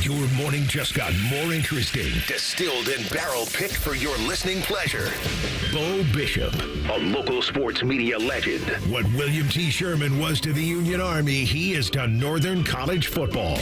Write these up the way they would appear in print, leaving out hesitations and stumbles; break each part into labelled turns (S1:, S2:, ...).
S1: Your morning just got more interesting. Distilled and barrel-picked for your listening pleasure. Bo Bishop, a local sports media legend. What William T. Sherman was to the Union Army, he is to Northern College football.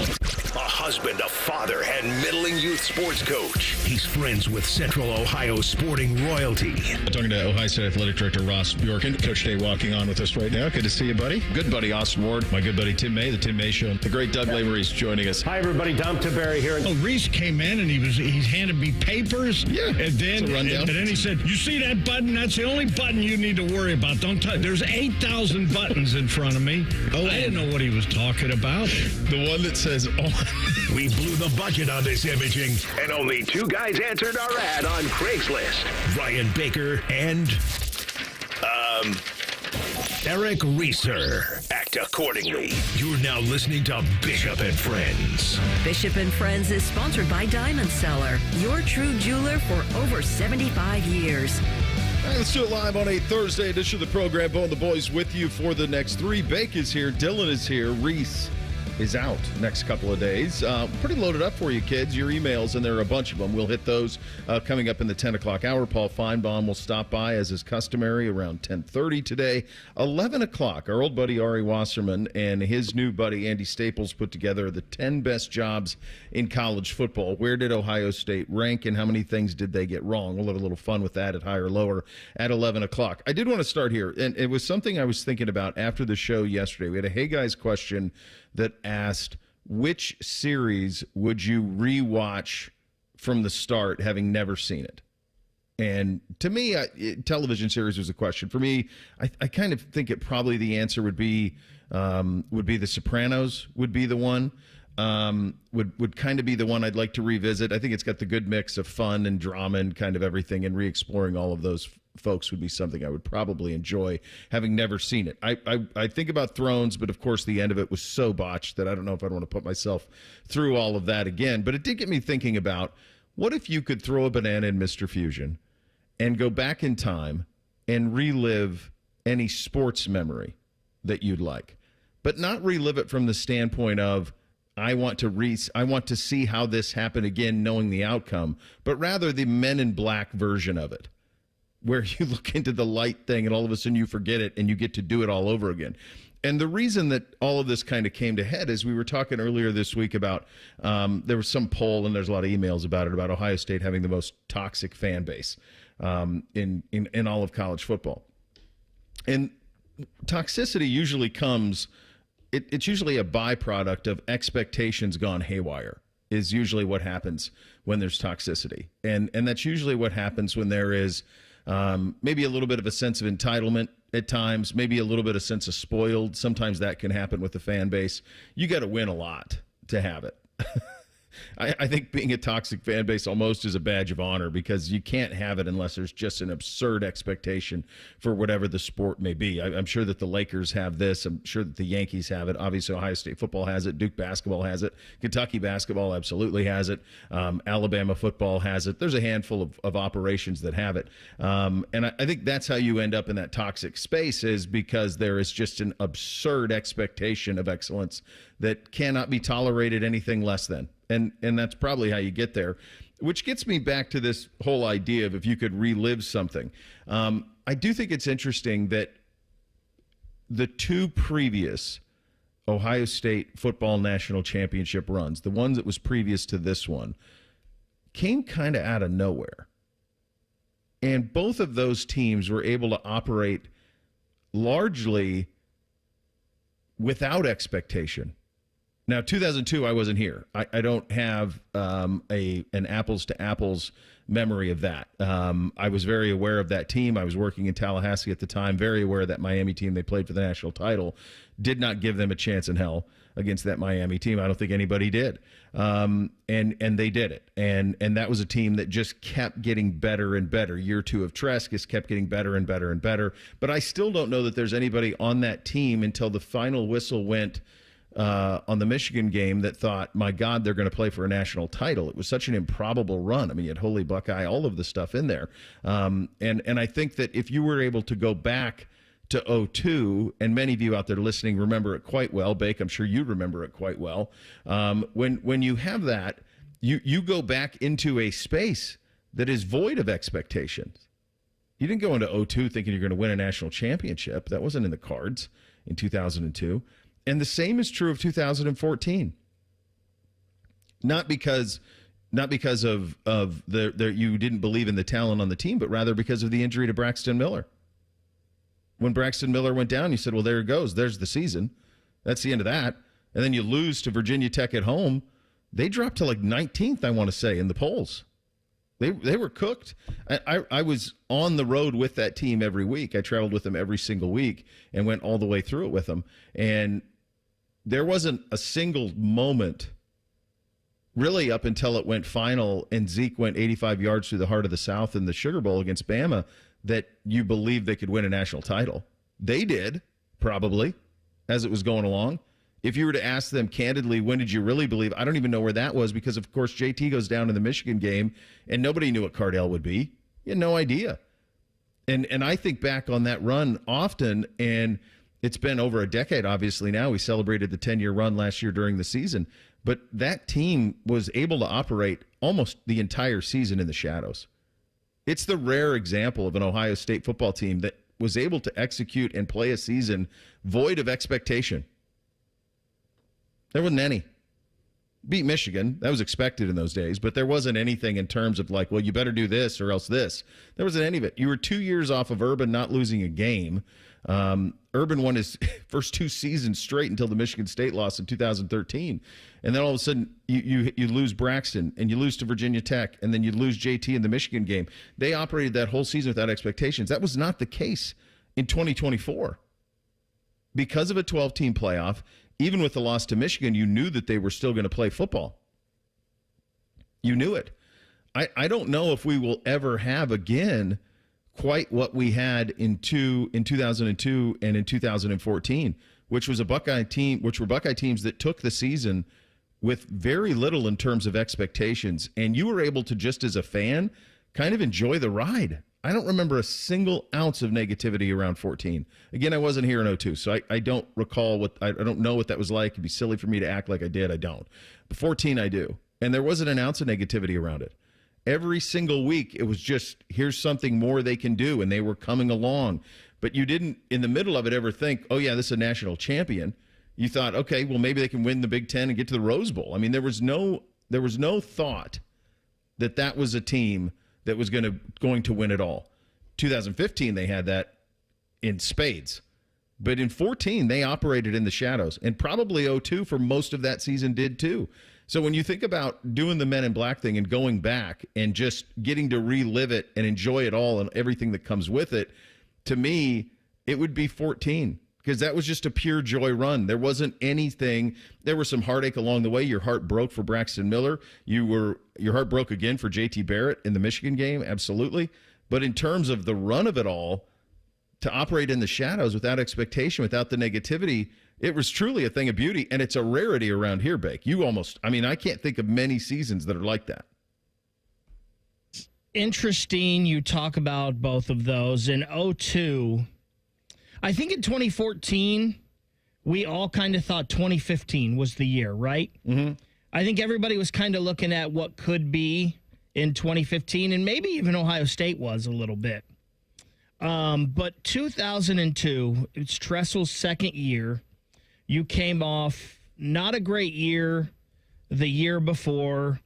S1: A husband, a father, and middling youth sports coach. He's friends with Central Ohio sporting royalty.
S2: Talking to Ohio State Athletic Director Ross Bjorken. Coach Day walking on with us right now. Good to see you, buddy. Good buddy Austin Ward. My good buddy Tim May, the Tim May Show. The great Doug Lavery's joining us.
S3: Hi, everybody. Dom Taberry here.
S4: Oh, Reese came in and he handed me papers.
S2: Yeah,
S4: and then he said, "You see that button? That's the only button you need to worry about. Don't touch. There's 8,000 buttons in front of me." Oh, I didn't know what he was talking about.
S2: The one that says on.
S1: We blew the budget on this imaging, and only two guys answered our ad on Craigslist. Ryan Baker and Eric Reeser. Act accordingly. You're now listening to Bishop and Friends.
S5: Bishop and Friends is sponsored by Diamond Seller, your true jeweler for over 75 years.
S2: All right, let's do it live on a Thursday edition of the program. Bo and the boys with you for the next three. Bake is here. Dylan is here. Reese is out next couple of days. Pretty loaded up for you, kids. Your emails, and there are a bunch of them. We'll hit those coming up in the 10 o'clock hour. Paul Finebaum will stop by, as is customary, around 10:30 today. 11 o'clock, our old buddy Ari Wasserman and his new buddy Andy Staples put together the 10 best jobs in college football. Where did Ohio State rank, and how many things did they get wrong? We'll have a little fun with that at higher or lower at 11 o'clock. I did want to start here, and it was something I was thinking about after the show yesterday. We had a Hey Guys question that asked, which series would you rewatch from the start, having never seen it? And to me, television series was a question. For me, I kind of think it probably the answer would be The Sopranos would be the one. Would kind of be the one I'd like to revisit. I think it's got the good mix of fun and drama and kind of everything, and re-exploring all of those folks would be something I would probably enjoy, having never seen it. I think about Thrones, but of course the end of it was so botched that I don't know if I'd want to put myself through all of that again. But it did get me thinking about, what if you could throw a banana in Mr. Fusion and go back in time and relive any sports memory that you'd like, but not relive it from the standpoint of, I want to see how this happened again, knowing the outcome, but rather the Men in Black version of it, where you look into the light thing and all of a sudden you forget it and you get to do it all over again. And the reason that all of this kind of came to head is we were talking earlier this week about there was some poll, and there's a lot of emails about it, about Ohio State having the most toxic fan base in all of college football. And toxicity usually comes, it's usually a byproduct of expectations gone haywire, is usually what happens when there's toxicity. And that's usually what happens when there is maybe a little bit of a sense of entitlement at times, maybe a little bit of sense of spoiled. Sometimes that can happen with the fan base. You got to win a lot to have it. I think being a toxic fan base almost is a badge of honor, because you can't have it unless there's just an absurd expectation for whatever the sport may be. I'm sure that the Lakers have this. I'm sure that the Yankees have it. Obviously, Ohio State football has it. Duke basketball has it. Kentucky basketball absolutely has it. Alabama football has it. There's a handful of operations that have it. And I think that's how you end up in that toxic space, is because there is just an absurd expectation of excellence that cannot be tolerated anything less than. And that's probably how you get there, which gets me back to this whole idea of if you could relive something. I do think it's interesting that the two previous Ohio State football national championship runs, the ones that was previous to this one, came kind of out of nowhere. And both of those teams were able to operate largely without expectation. Now, 2002, I wasn't here. I don't have an apples-to-apples memory of that. I was very aware of that team. I was working in Tallahassee at the time, very aware of that Miami team. They played for the national title. Did not give them a chance in hell against that Miami team. I don't think anybody did. And they did it. And that was a team that just kept getting better and better. Year two of Treskis kept getting better and better and better. But I still don't know that there's anybody on that team until the final whistle went on the Michigan game that thought, my God, they're going to play for a national title. It was such an improbable run. I mean, you had Holy Buckeye, all of the stuff in there. And I think that if you were able to go back to 2002, and many of you out there listening remember it quite well. Bake, I'm sure you remember it quite well. When you have that, you go back into a space that is void of expectations. You didn't go into 2002 thinking you're going to win a national championship. That wasn't in the cards in 2002. And the same is true of 2014. Not because of you didn't believe in the talent on the team, but rather because of the injury to Braxton Miller. When Braxton Miller went down, you said, well, there it goes. There's the season. That's the end of that. And then you lose to Virginia Tech at home. They dropped to like 19th, I want to say, in the polls. They were cooked. I was on the road with that team every week. I traveled with them every single week and went all the way through it with them. And there wasn't a single moment really up until it went final and Zeke went 85 yards through the heart of the South in the Sugar Bowl against Bama that you believed they could win a national title. They did, probably, as it was going along. If you were to ask them candidly, when did you really believe? I don't even know where that was because, of course, JT goes down in the Michigan game, and nobody knew what Cardale would be. You had no idea. And I think back on that run often, and it's been over a decade, obviously, now. We celebrated the 10-year run last year during the season. But that team was able to operate almost the entire season in the shadows. It's the rare example of an Ohio State football team that was able to execute and play a season void of expectation. There wasn't any. Beat Michigan. That was expected in those days, but there wasn't anything in terms of like, well, you better do this or else this. There wasn't any of it. You were 2 years off of Urban not losing a game. Urban won his first 2 seasons straight until the Michigan State loss in 2013. And then all of a sudden you lose Braxton and you lose to Virginia Tech and then you lose JT in the Michigan game. They operated that whole season without expectations. That was not the case in 2024. Because of a 12-team playoff, even with the loss to Michigan, you knew that they were still going to play football. You knew it. I don't know if we will ever have again quite what we had in 2002 and in 2014, which were Buckeye teams that took the season with very little in terms of expectations, and you were able to, just as a fan, kind of enjoy the ride. I don't remember a single ounce of negativity around 14. Again, I wasn't here in 2002, so I don't recall I don't know what that was like. It'd be silly for me to act like I did. I don't. But 14, I do. And there wasn't an ounce of negativity around it. Every single week, it was just, here's something more they can do, and they were coming along. But you didn't, in the middle of it, ever think, oh, yeah, this is a national champion. You thought, okay, well, maybe they can win the Big Ten and get to the Rose Bowl. I mean, there was no thought that was a team that was going to win it all. 2015, they had that in spades. But in 14, they operated in the shadows. And probably 2002 for most of that season did too. So when you think about doing the Men in Black thing and going back and just getting to relive it and enjoy it all and everything that comes with it, to me, it would be 14. Because that was just a pure joy run. There wasn't anything. There was some heartache along the way. Your heart broke for Braxton Miller. Your heart broke again for JT Barrett in the Michigan game, absolutely. But in terms of the run of it all, to operate in the shadows without expectation, without the negativity, it was truly a thing of beauty. And it's a rarity around here, Bake. I can't think of many seasons that are like that.
S3: Interesting you talk about both of those. In 2002, I think in 2014, we all kind of thought 2015 was the year, right?
S2: Mm-hmm.
S3: I think everybody was kind of looking at what could be in 2015, and maybe even Ohio State was a little bit. But 2002, it's Tressel's second year. You came off not a great year the year before,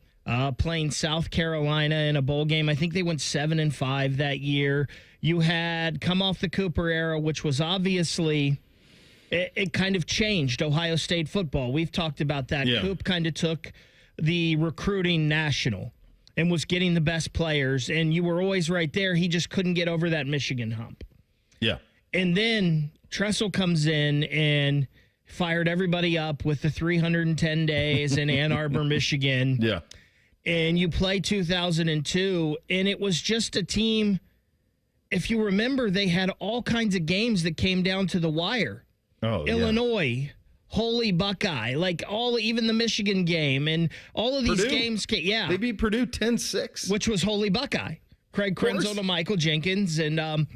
S3: playing South Carolina in a bowl game. I think they went 7-5 that year. You had come off the Cooper era, which was obviously, it kind of changed Ohio State football. We've talked about that.
S2: Yeah.
S3: Coop kind of took the recruiting national and was getting the best players, and you were always right there. He just couldn't get over that Michigan hump.
S2: Yeah.
S3: And then Tressel comes in and fired everybody up with the 310 days in Ann Arbor, Michigan.
S2: Yeah.
S3: And you play 2002, and it was just a team. If you remember, they had all kinds of games that came down to the wire.
S2: Oh,
S3: Illinois, Holy Buckeye, even the Michigan game, and all of these
S2: Purdue.
S3: games. Yeah.
S2: They beat Purdue 10-6.
S3: Which was Holy Buckeye. Craig Krenzel to Michael Jenkins. And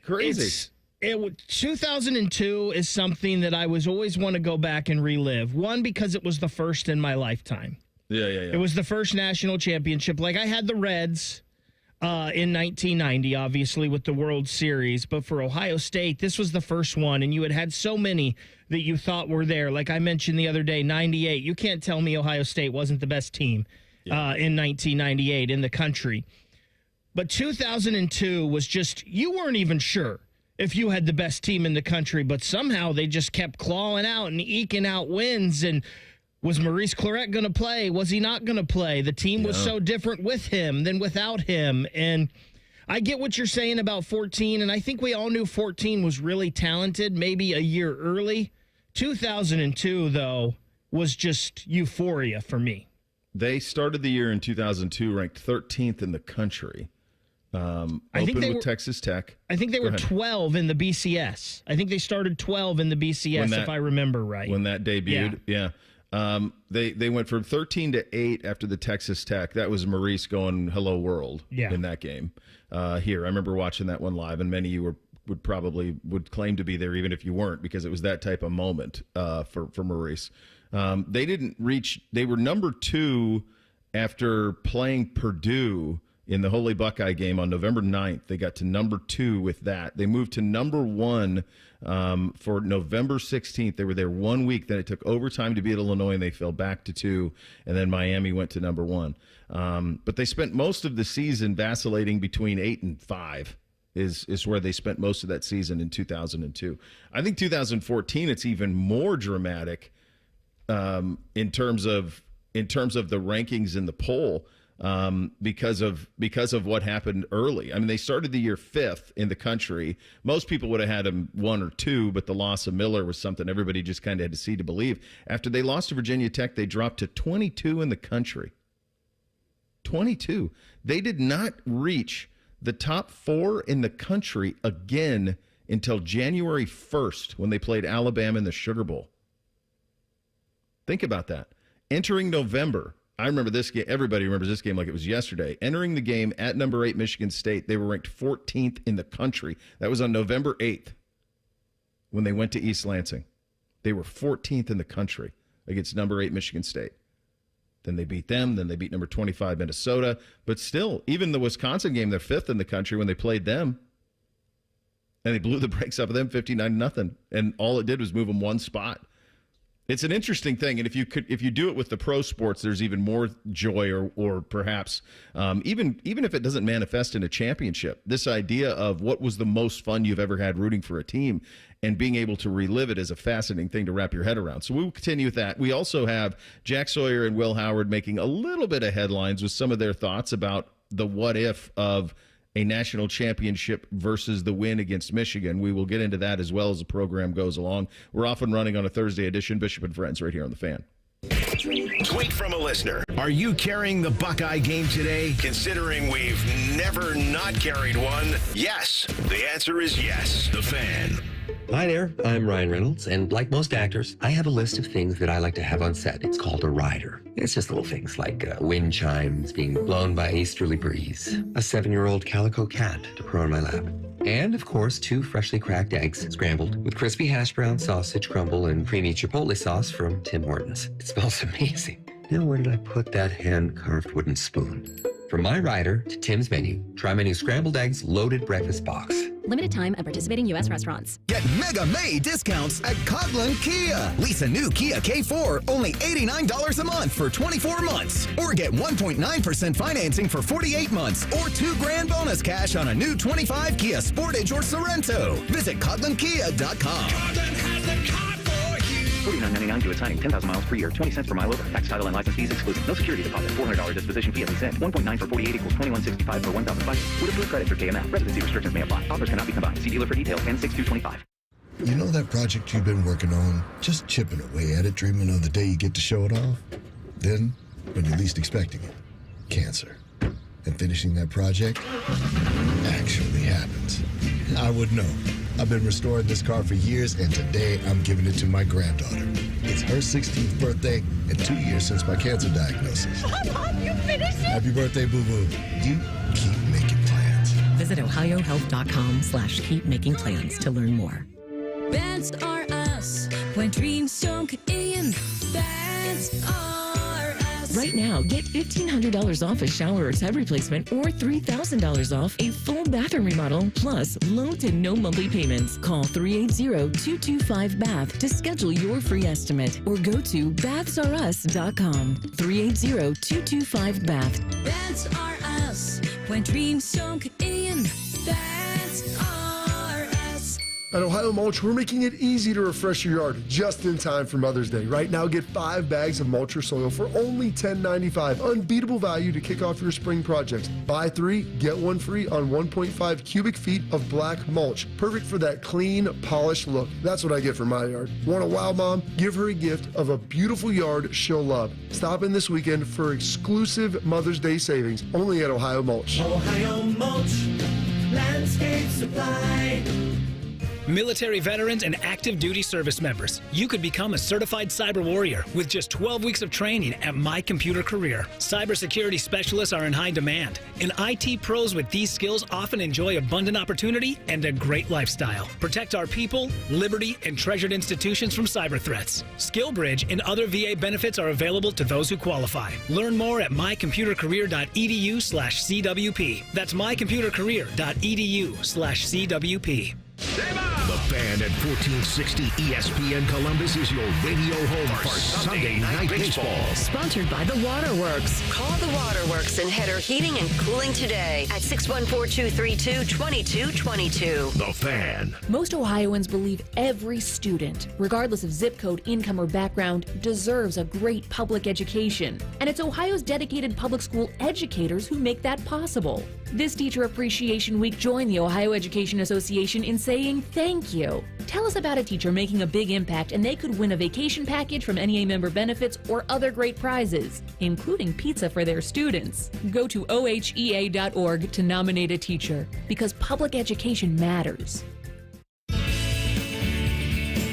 S2: crazy.
S3: 2002 is something that I was always want to go back and relive. One, because it was the first in my lifetime.
S2: Yeah.
S3: It was the first national championship. Like, I had the Reds in 1990, obviously, with the World Series. But for Ohio State, this was the first one, and you had so many that you thought were there. Like I mentioned the other day, 98. You can't tell me Ohio State wasn't the best team in 1998 in the country. But 2002 was just, you weren't even sure if you had the best team in the country, but somehow they just kept clawing out and eking out wins. And was Maurice Clarett going to play? Was he not going to play? The team was so different with him than without him. And I get what you're saying about 14, and I think we all knew 14 was really talented, maybe a year early. 2002, though, was just euphoria for me.
S2: They started the year in 2002 ranked 13th in the country.
S3: I think they
S2: with
S3: were,
S2: Texas Tech.
S3: I think they were 12 in the BCS. I think they started 12 in the BCS, if I remember right.
S2: When that debuted, yeah. They went from 13 to 8 after the Texas Tech. That was Maurice going hello world in that game. Here, I remember watching that one live, and many of you would claim to be there even if you weren't, because it was that type of moment for Maurice. They were number 2 after playing Purdue in the Holy Buckeye game on November 9th. They got to number 2 with that. They moved to number 1 for November 16th. They were there 1 week. Then it took overtime to beat Illinois, and they fell back to 2. And then Miami went to number 1. But they spent most of the season vacillating between 8 and 5 is where they spent most of that season in 2002. I think 2014, it's even more dramatic in terms of the rankings in the poll. Because of what happened early. I mean, they started the year 5th in the country. Most people would have had them 1 or 2, but the loss of Miller was something everybody just kind of had to see to believe. After they lost to Virginia Tech, they dropped to 22 in the country. 22. They did not reach the top 4 in the country again until January 1st when they played Alabama in the Sugar Bowl. Think about that. Entering November, I remember this game. Everybody remembers this game like it was yesterday. Entering the game at number 8 Michigan State, they were ranked 14th in the country. That was on November 8th when they went to East Lansing. They were 14th in the country against number 8 Michigan State. Then they beat them. Then they beat number 25 Minnesota. But still, even the Wisconsin game, they're 5th in the country when they played them. And they blew the brakes off of them 59-0. And all it did was move them 1 spot. It's an interesting thing, and if you do it with the pro sports, there's even more joy, or perhaps even if it doesn't manifest in a championship. This idea of what was the most fun you've ever had rooting for a team, and being able to relive it is a fascinating thing to wrap your head around. So we will continue with that. We also have Jack Sawyer and Will Howard making a little bit of headlines with some of their thoughts about the what if of a national championship versus the win against Michigan. We will get into that as well as the program goes along. We're off and running on a Thursday edition. Bishop and Friends right here on The Fan.
S1: Tweet from a listener. Are you carrying the Buckeye game today? Considering we've never not carried one, yes. The answer is yes. The Fan.
S6: Hi there, I'm Ryan Reynolds, and like most actors, I have a list of things that I like to have on set. It's called a rider. It's just little things like wind chimes being blown by a easterly breeze, a 7-year-old calico cat to purr on my lap, and, of course, 2 freshly cracked eggs scrambled with crispy hash brown sausage crumble and creamy chipotle sauce from Tim Hortons. It smells amazing. Now, where did I put that hand-carved wooden spoon? From my rider to Tim's menu, try my new scrambled eggs loaded breakfast box.
S7: Limited time at participating U.S. restaurants.
S8: Get Mega May discounts at Coghlan Kia. Lease a new Kia K4, only $89 a month for 24 months. Or get 1.9% financing for 48 months. Or $2,000 bonus cash on a new 25 Kia Sportage or Sorrento. Visit CoglanKia.com.
S9: Coghlan has the car for you.
S10: $49.99 due at signing. 10,000 miles per year. 20 cents per mile over. Tax, title, and license fees excluded. No security deposit. $400 disposition fee at lease end. 1.9 for 48 equals $21.65 for 1,005. With approved credit for KMF. Residency restrictions may apply. Offers cannot be combined. See dealer for details. N6225.
S11: You know that project you've been working on? Just chipping away at it, dreaming of the day you get to show it off? Then, when you're least expecting it, cancer. And finishing that project actually happens. I would know. I've been restoring this car for years, and today I'm giving it to my granddaughter. It's her 16th birthday and 2 years since my cancer diagnosis.
S9: Mom, you finished it?
S11: Happy birthday, boo-boo. You keep making plans.
S12: Visit ohiohealth.com/keepmakingplans to learn more.
S13: That's are us. When dreams don't get in, that's are us.
S12: Right now, get $1,500 off a shower or tub replacement or $3,000 off a full bathroom remodel, plus low to no monthly payments. Call 380-225-BATH to schedule your free estimate or go to bathsareus.com. 380-225-BATH.
S13: That's are us. When dreams don't get in, that's are us.
S14: At Ohio Mulch, we're making it easy to refresh your yard just in time for Mother's Day. Right now, get 5 bags of mulch or soil for only $10.95. Unbeatable value to kick off your spring projects. Buy 3, get 1 free on 1.5 cubic feet of black mulch. Perfect for that clean, polished look. That's what I get for my yard. Want a wow mom? Give her a gift of a beautiful yard she'll love. Stop in this weekend for exclusive Mother's Day savings only at Ohio Mulch.
S9: Ohio Mulch, Landscape Supply.
S15: Military veterans and active duty service members, you could become a certified cyber warrior with just 12 weeks of training at My Computer Career. Cybersecurity specialists are in high demand, and IT pros with these skills often enjoy abundant opportunity and a great lifestyle. Protect our people, liberty, and treasured institutions from cyber threats. SkillBridge and other VA benefits are available to those who qualify. Learn more at mycomputercareer.edu/CWP. That's mycomputercareer.edu/CWP.
S1: The Fan at 1460 ESPN Columbus is your radio home for Sunday Night Baseball.
S5: Sponsored by The Waterworks. Call The Waterworks and Header Heating and Cooling today at 614-232-2222.
S1: The Fan.
S16: Most Ohioans believe every student, regardless of zip code, income, or background, deserves a great public education. And it's Ohio's dedicated public school educators who make that possible. This Teacher Appreciation Week, join the Ohio Education Association in saying thank you. Tell us about a teacher making a big impact, and they could win a vacation package from NEA member benefits or other great prizes, including pizza for their students. Go to ohea.org to nominate a teacher, because public education matters.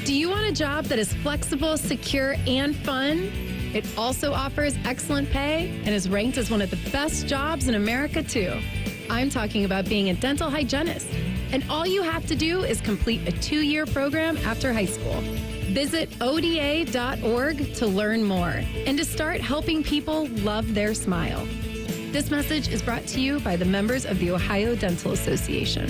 S17: Do you want a job that is flexible, secure, and fun? It also offers excellent pay and is ranked as one of the best jobs in America, too. I'm talking about being a dental hygienist. And all you have to do is complete a 2-year program after high school. Visit ODA.org to learn more and to start helping people love their smile. This message is brought to you by the members of the Ohio Dental Association.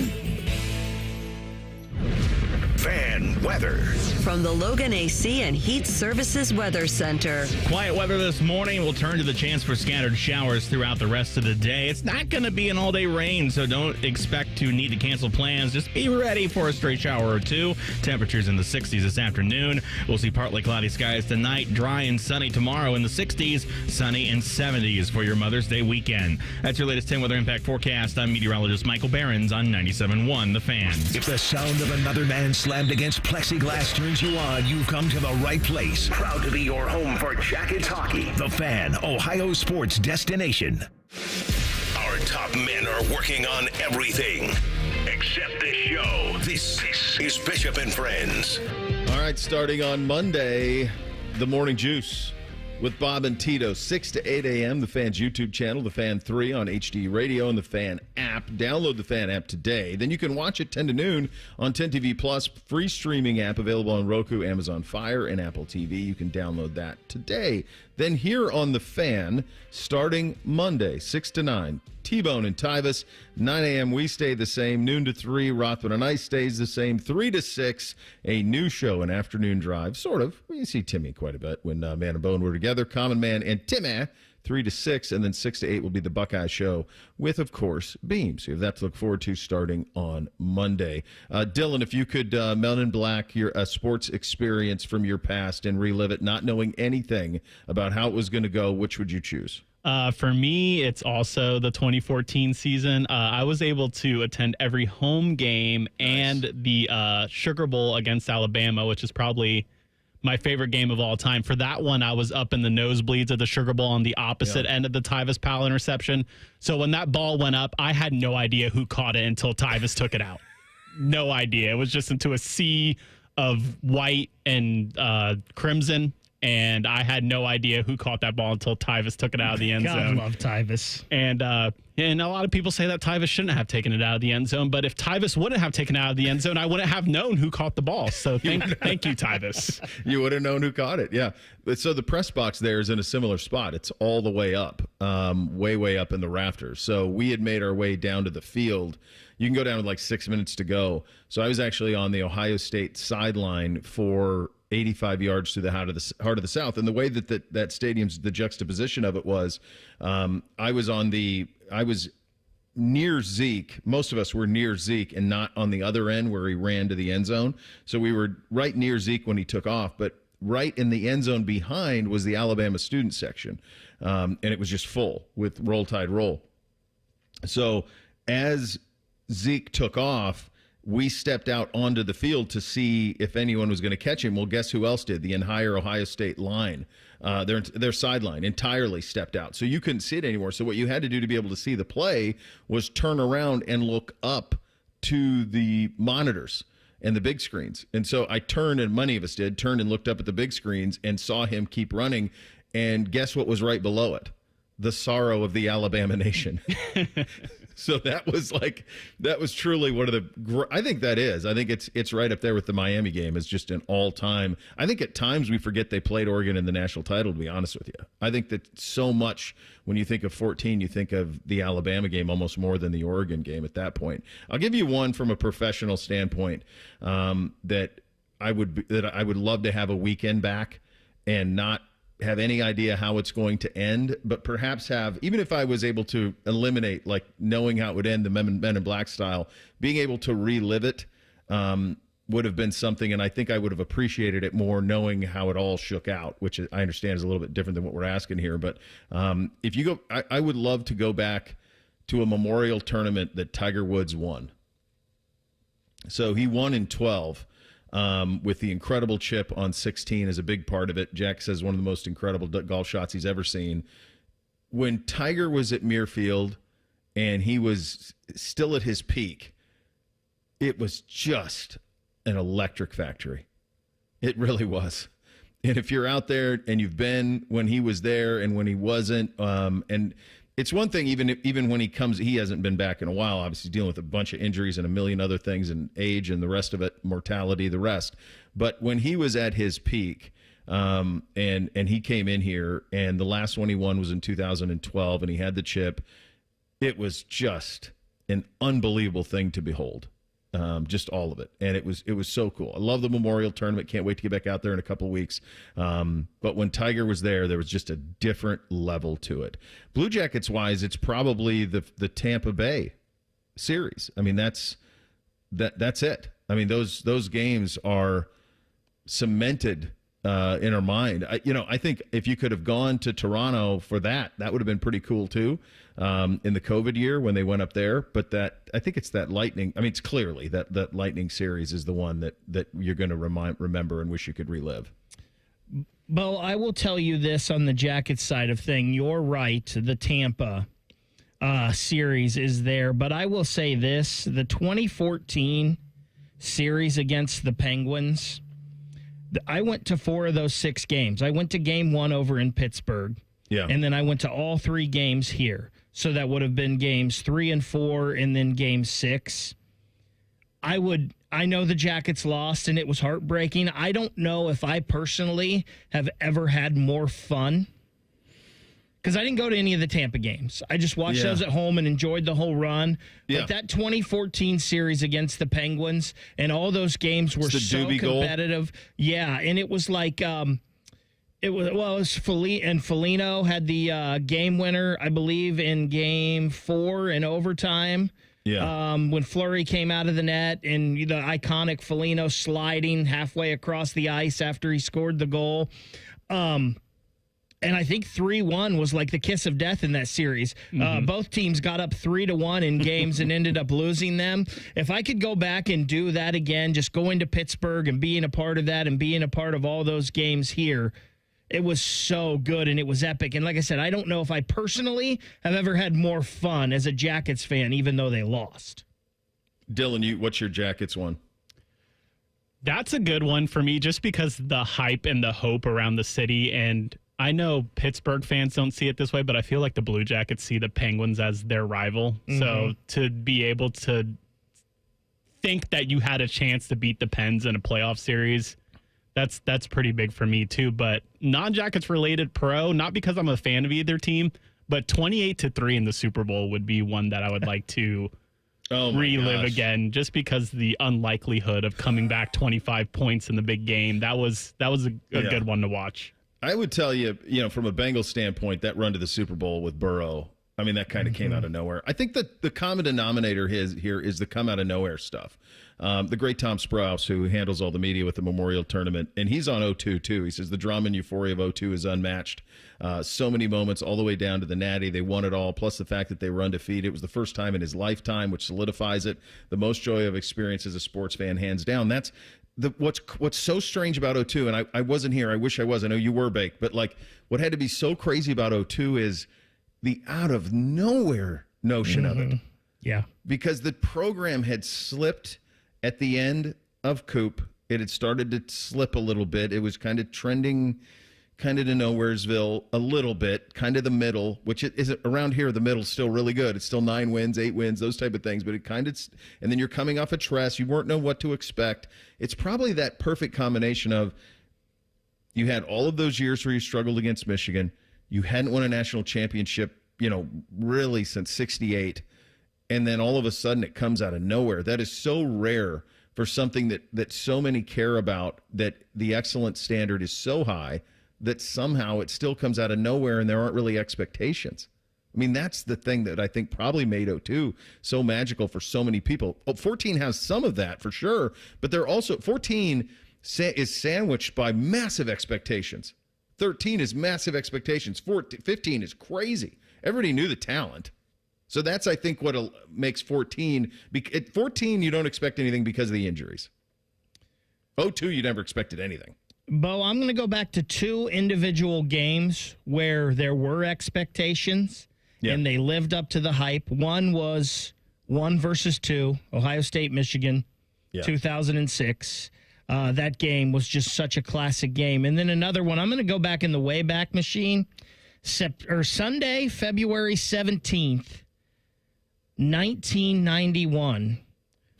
S1: Fan weather.
S5: From the Logan AC and Heat Services Weather Center.
S18: Quiet weather this morning will turn to the chance for scattered showers throughout the rest of the day. It's not going to be an all-day rain, so don't expect to need to cancel plans. Just be ready for a stray shower or two. Temperatures in the 60s this afternoon. We'll see partly cloudy skies tonight, dry and sunny tomorrow in the 60s, sunny and 70s for your Mother's Day weekend. That's your latest 10 weather impact forecast. I'm meteorologist Michael Behrens on 97.1 The Fan.
S1: If the sound of another man slammed against plexiglass turns you on, you've come to the right place. Proud to be your home for Jackets hockey. The Fan, Ohio sports destination. Our top men are working on everything except this show. This is Bishop and Friends.
S2: All right, starting on Monday, the Morning Juice with Bob and Tito, 6 to 8 a.m., the Fan's YouTube channel, the Fan 3 on HD Radio and the Fan app. Download the Fan app today. Then you can watch it 10 to noon on 10 TV Plus, free streaming app available on Roku, Amazon Fire, and Apple TV. You can download that today. Then here on the Fan, starting Monday, 6 to 9, T-Bone and Tyvus, 9 a.m. we stay the same, noon to 3, Rothman and Ice stays the same, 3 to 6, a new show, an afternoon drive, sort of. You see Timmy quite a bit when Man and Bone were together, Common Man and Timmy, 3 to 6, and then 6 to 8 will be the Buckeye Show with, of course, Beam. So you have that to look forward to starting on Monday. Dylan, if you could Men in Black your sports experience from your past and relive it, not knowing anything about how it was going to go, which would you choose?
S19: For me, it's also the 2014 season. I was able to attend every home game and the Sugar Bowl against Alabama, which is probably my favorite game of all time. For that one, I was up in the nosebleeds of the Sugar Bowl on the opposite end of the Tyvus Powell interception. So when that ball went up, I had no idea who caught it until Tyvus took it out. No idea. It was just into a sea of white and crimson. and I had no idea who caught that ball until Tyvus took it out of the end zone.
S3: God love Tyvus.
S19: And a lot of people say that Tyvus shouldn't have taken it out of the end zone, but if Tyvus wouldn't have taken it out of the end zone, I wouldn't have known who caught the ball. So thank you, Tyvus.
S2: You would have known who caught it, yeah. But so the press box there is in a similar spot. It's all the way up, way up in the rafters. So we had made our way down to the field. You can go down with like 6 minutes to go. So I was actually on the Ohio State sideline for 85 yards to the heart of the South. And the way that stadium's, the juxtaposition of it was, I was near Zeke. Most of us were near Zeke and not on the other end where he ran to the end zone. So we were right near Zeke when he took off, but right in the end zone behind was the Alabama student section. And it was just full with Roll Tide Roll. So as Zeke took off, we stepped out onto the field to see if anyone was going to catch him. Well, guess who else did? The entire Ohio State line, their sideline entirely stepped out. So you couldn't see it anymore. So what you had to do to be able to see the play was turn around and look up to the monitors and the big screens. And so I turned, and many of us did, turned and looked up at the big screens and saw him keep running. And guess what was right below it? The sorrow of the Alabama nation. So that was truly one of the, I think it's right up there with the Miami game as just an all-time. I think at times we forget they played Oregon in the national title, to be honest with you. I think that so much when you think of 14, you think of the Alabama game almost more than the Oregon game at that point. I'll give you one from a professional standpoint that I would love to have a weekend back and not have any idea how it's going to end, but perhaps have, even if I was able to eliminate, like knowing how it would end, the Men in Black style, being able to relive it would have been something, and I think I would have appreciated it more knowing how it all shook out, which I understand is a little bit different than what we're asking here. But if you go, I would love to go back to a memorial tournament that Tiger Woods won. So he won in 12. With the incredible chip on 16 is a big part of it. Jack says one of the most incredible golf shots he's ever seen. When Tiger was at Muirfield and he was still at his peak, it was just an electric factory. It really was. And if you're out there and you've been when he was there and when he wasn't, and it's one thing, even when he comes, he hasn't been back in a while. Obviously, he's dealing with a bunch of injuries and a million other things, and age and the rest of it, mortality, the rest. But when he was at his peak, and he came in here, and the last one he won was in 2012, and he had the chip. It was just an unbelievable thing to behold. Just all of it. And it was so cool. I love the Memorial Tournament. Can't wait to get back out there in a couple of weeks. But when Tiger was there was just a different level to it. Blue Jackets wise, it's probably the Tampa Bay series. I mean, that's it. I mean, those games are cemented in our mind. I think if you could have gone to Toronto for that would have been pretty cool too. In the COVID year when they went up there, but I think it's that Lightning. I mean, it's clearly that Lightning series is the one that you're going to remember and wish you could relive.
S3: Bo, I will tell you this on the Jackets side of thing. You're right. The Tampa series is there, but I will say this: the 2014 series against the Penguins. I went to 4 of those 6 games. I went to game 1 over in Pittsburgh.
S2: Yeah.
S3: And then I went to all 3 games here. So that would have been games 3 and 4 and then game 6. I know the Jackets lost and it was heartbreaking. I don't know if I personally have ever had more fun. Because I didn't go to any of the Tampa games. I just watched those at home and enjoyed the whole run. But that 2014 series against the Penguins and all those games were so competitive. Goal. Yeah, and it was like it was Foligno had the game winner, I believe, in game 4 in overtime.
S2: Yeah.
S3: When Fleury came out of the net and the iconic Foligno sliding halfway across the ice after he scored the goal. And I think 3-1 was like the kiss of death in that series. Mm-hmm. Both teams got up 3-1 in games and ended up losing them. If I could go back and do that again, just going to Pittsburgh and being a part of that and being a part of all those games here, it was so good and it was epic. And like I said, I don't know if I personally have ever had more fun as a Jackets fan, even though they lost.
S2: Dylan, what's your Jackets one?
S19: That's a good one for me just because the hype and the hope around the city. And I know Pittsburgh fans don't see it this way, but I feel like the Blue Jackets see the Penguins as their rival.
S3: Mm-hmm.
S19: So to be able to think that you had a chance to beat the Pens in a playoff series, that's pretty big for me too. But non-Jackets related pro, not because I'm a fan of either team, but 28-3 in the Super Bowl would be one that I would like to relive again, just because the unlikelihood of coming back 25 points in the big game. That was a good one to watch.
S2: I would tell you, from a Bengals standpoint, that run to the Super Bowl with Burrow, I mean, that kind of came out of nowhere. I think that the common denominator here is the come out of nowhere stuff. The great Tom Sprouse, who handles all the media with the Memorial Tournament, and he's on 0-2 too. He says the drama and euphoria of 0-2 is unmatched. So many moments all the way down to the Natty. They won it all, plus the fact that they were undefeated. It was the first time in his lifetime, which solidifies it. The most joy I've experienced as a sports fan, hands down. That's what's so strange about 0-2, and I wasn't here. I wish I was. I know you were, Bake. But what had to be so crazy about 0-2 is the out of nowhere notion of it.
S3: Yeah.
S2: Because the program had slipped at the end of Coop. It had started to slip a little bit. It was kind of trending kind of to Nowheresville a little bit, kind of the middle, which is around here, the middle's still really good. It's still 9 wins, 8 wins, those type of things. But it kind of, and then you're coming off a Tress. You weren't know what to expect. It's probably that perfect combination of you had all of those years where you struggled against Michigan. You hadn't won a national championship, really since 68. And then all of a sudden it comes out of nowhere. That is so rare for something that so many care about, that the excellence standard is so high that somehow it still comes out of nowhere and there aren't really expectations. I mean, that's the thing that I think probably made 0-2 so magical for so many people. 14 has some of that for sure, but they're also 14 is sandwiched by massive expectations. 13 is massive expectations. 15 is crazy. Everybody knew the talent. So that's, I think, what makes 14. At 14, you don't expect anything because of the injuries. 0-2, you never expected anything.
S3: Bo, I'm going to go back to 2 individual games where there were expectations, and they lived up to the hype. One was 1 versus 2, Ohio State, Michigan, 2006. That game was just such a classic game. And then another one, I'm going to go back in the Wayback Machine. Sunday, February 17th, 1991,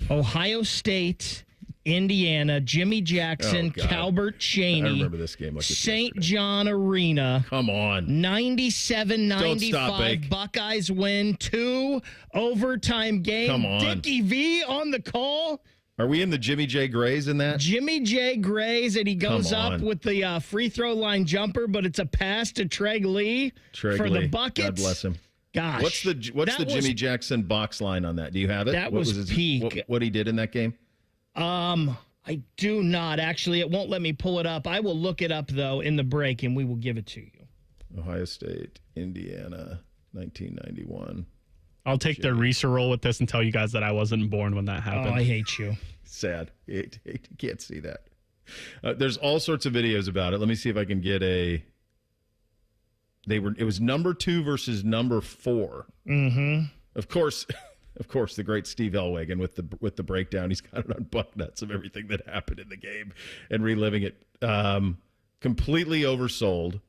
S3: Ohio State, Indiana, Jimmy Jackson, Calbert Cheney.
S2: I remember this game.
S3: St. John Arena.
S2: Come on.
S3: 97-95. Buckeyes win 2 overtime game.
S2: Come on.
S3: Dickie V on the call.
S2: Are we in the Jimmy J. Grays in that?
S3: Jimmy J. Grays, and he goes up with the free throw line jumper, but it's a pass to Treg Lee for the buckets.
S2: God bless him.
S3: Gosh.
S2: What's the Jimmy Jackson box line on that? Do you have it?
S3: That was peak.
S2: What he did in that game?
S3: I do not. Actually, it won't let me pull it up. I will look it up, though, in the break, and we will give it to you.
S2: Ohio State, Indiana, 1991.
S19: I'll take the Reeser roll with this and tell you guys that I wasn't born when that happened.
S3: Oh, I hate you.
S2: Sad. You can't see that. There's all sorts of videos about it. Let me see if I can get a... It was number 2 versus number 4.
S3: Mm-hmm.
S2: Of course, the great Steve Elwagen with the breakdown. He's got it on Bucknuts of everything that happened in the game and reliving it. Completely oversold.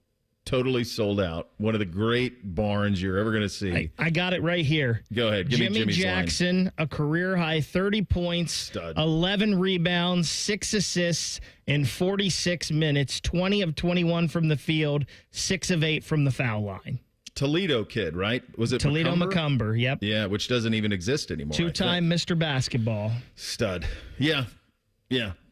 S2: Totally sold out. One of the great barns you're ever going to see.
S3: I got it right here.
S2: Go ahead. Give me Jimmy's
S3: Jackson,
S2: line.
S3: A career high 30 points,
S2: Stud.
S3: 11 rebounds, 6 assists in 46 minutes, 20 of 21 from the field, 6 of 8 from the foul line.
S2: Toledo kid, right? Was it
S3: Toledo McCumber? Yep.
S2: Yeah, which doesn't even exist anymore.
S3: 2-time Mr. Basketball.
S2: Stud. Yeah.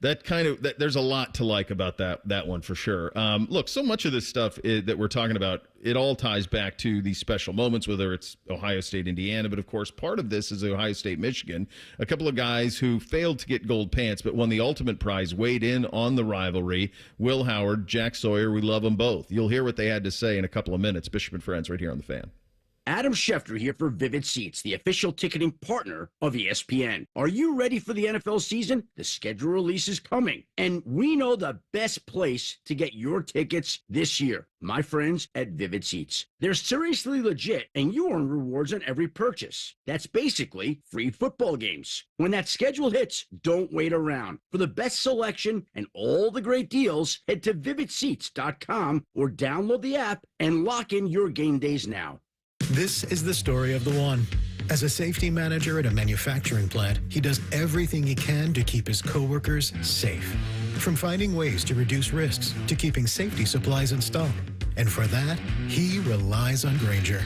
S2: There's a lot to like about that one for sure. Look, so much of this stuff that we're talking about, it all ties back to these special moments, whether it's Ohio State, Indiana, but of course part of this is Ohio State, Michigan. A couple of guys who failed to get gold pants but won the ultimate prize weighed in on the rivalry. Will Howard, Jack Sawyer, we love them both. You'll hear what they had to say in a couple of minutes. Bishop and Friends right here on The Fan.
S20: Adam Schefter here for Vivid Seats, the official ticketing partner of ESPN. Are you ready for the NFL season? The schedule release is coming, and we know the best place to get your tickets this year. My friends at Vivid Seats. They're seriously legit, and you earn rewards on every purchase. That's basically free football games. When that schedule hits, don't wait around. For the best selection and all the great deals, head to vividseats.com or download the app and lock in your game days now.
S21: This is the story of the one. As a safety manager at a manufacturing plant, he does everything he can to keep his coworkers safe. From finding ways to reduce risks to keeping safety supplies in stock. And for that, he relies on Grainger.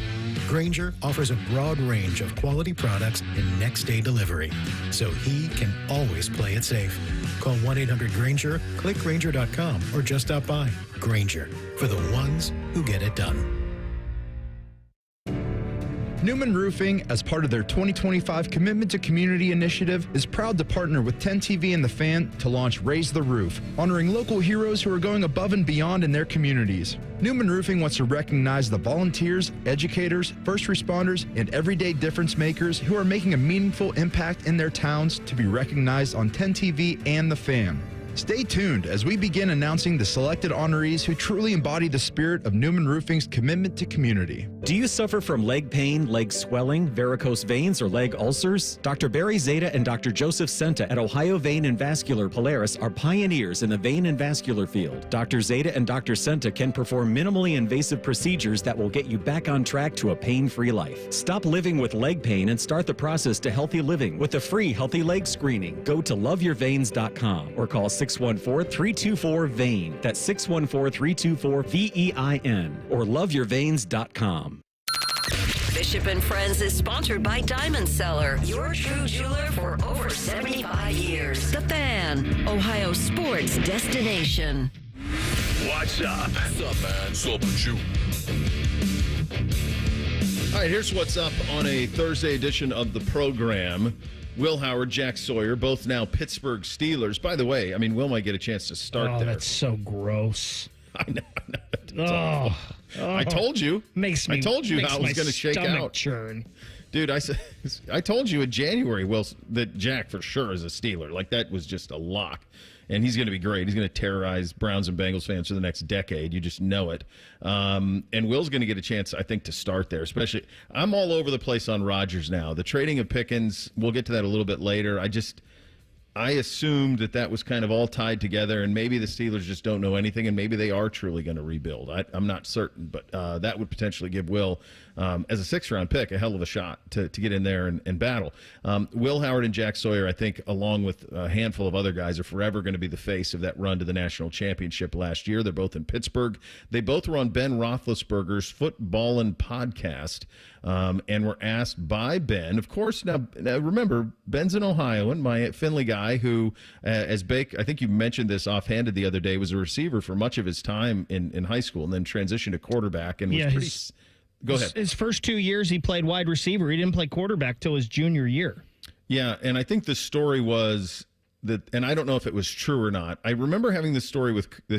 S21: Grainger offers a broad range of quality products and next-day delivery, so he can always play it safe. Call 1-800-GRAINGER, click Grainger.com, or just stop by. Grainger, for the ones who get it done.
S22: Newman Roofing, as part of their 2025 Commitment to Community initiative, is proud to partner with 10 TV and The Fan to launch Raise the Roof, honoring local heroes who are going above and beyond in their communities. Newman Roofing wants to recognize the volunteers, educators, first responders, and everyday difference makers who are making a meaningful impact in their towns to be recognized on 10 TV and The Fan. Stay tuned as we begin announcing the selected honorees who truly embody the spirit of Newman Roofing's commitment to community.
S23: Do you suffer from leg pain, leg swelling, varicose veins, or leg ulcers? Dr. Barry Zeta and Dr. Joseph Senta at Ohio Vein and Vascular Polaris are pioneers in the vein and vascular field. Dr. Zeta and Dr. Senta can perform minimally invasive procedures that will get you back on track to a pain-free life. Stop living with leg pain and start the process to healthy living with a free healthy leg screening. Go to loveyourveins.com or call 614-324-VEIN. That's 614-324-VEIN or loveyourveins.com.
S5: Bishop and Friends is sponsored by Diamond Seller, your true jeweler for over 75 years. The Fan, Ohio sports destination.
S1: What's up?
S2: What's up, man? What's up with you? All right, here's what's up on a Thursday edition of the program. Will Howard, Jack Sawyer, both now Pittsburgh Steelers. By the way, I mean, Will might get a chance to start there.
S3: That's so gross.
S2: I know. I told you. I told you how it was going to shake out.
S3: Churn.
S2: Dude, I told you in January, Will, that Jack for sure is a Steeler. Like, that was just a lock. And he's going to be great. He's going to terrorize Browns and Bengals fans for the next decade. You just know it. And Will's going to get a chance, I think, to start there. Especially, I'm all over the place on Rodgers now. The trading of Pickens, we'll get to that a little bit later. I assumed that was kind of all tied together, and maybe the Steelers just don't know anything, and maybe they are truly going to rebuild. I'm not certain, but that would potentially give Will, as a sixth-round pick, a hell of a shot to get in there and battle. Will Howard and Jack Sawyer, I think, along with a handful of other guys, are forever going to be the face of that run to the national championship last year. They're both in Pittsburgh. They both were on Ben Roethlisberger's Footballin' podcast, and were asked by Ben. Of course, now remember, Ben's an Ohioan, my Finley guy, who, as Bake, I think you mentioned this offhanded the other day, was a receiver for much of his time in high school and then transitioned to quarterback and was pretty... Go ahead.
S3: His first 2 years, he played wide receiver. He didn't play quarterback till his junior year.
S2: Yeah, and I think the story was that, and I don't know if it was true or not. I remember having this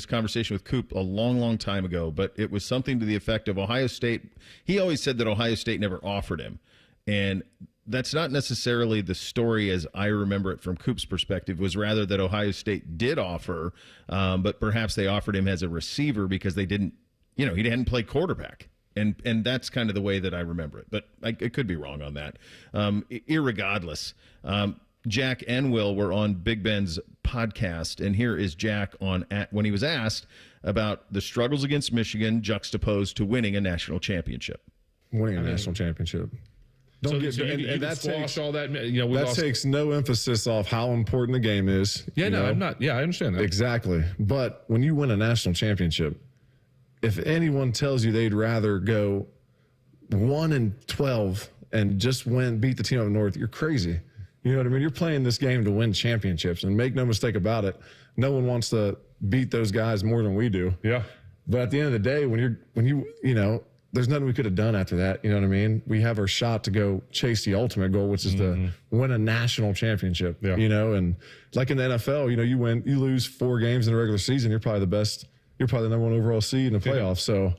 S2: conversation with Coop a long, long time ago, but it was something to the effect of Ohio State. He always said that Ohio State never offered him, and that's not necessarily the story as I remember it from Coop's perspective. It was rather that Ohio State did offer, but perhaps they offered him as a receiver because they didn't, he hadn't played quarterback. And that's kind of the way that I remember it. But I could be wrong on that. Irregardless, Jack and Will were on Big Ben's podcast, and here is Jack when he was asked about the struggles against Michigan juxtaposed to winning a national championship.
S24: Winning a national championship. That takes no emphasis off how important the game is.
S25: Yeah, no, I'm not. Yeah, I understand that.
S24: Exactly. But when you win a national championship, if anyone tells you they'd rather go 1-12 and just beat the team up north, you're crazy. You know what I mean? You're playing this game to win championships, and make no mistake about it, no one wants to beat those guys more than we do.
S25: Yeah.
S24: But at the end of the day, when you there's nothing we could have done after that. You know what I mean? We have our shot to go chase the ultimate goal, which is to win a national championship. Yeah. And like in the NFL, you lose 4 games in the regular season, you're probably the best. You're probably the number 1 overall seed in the playoffs. So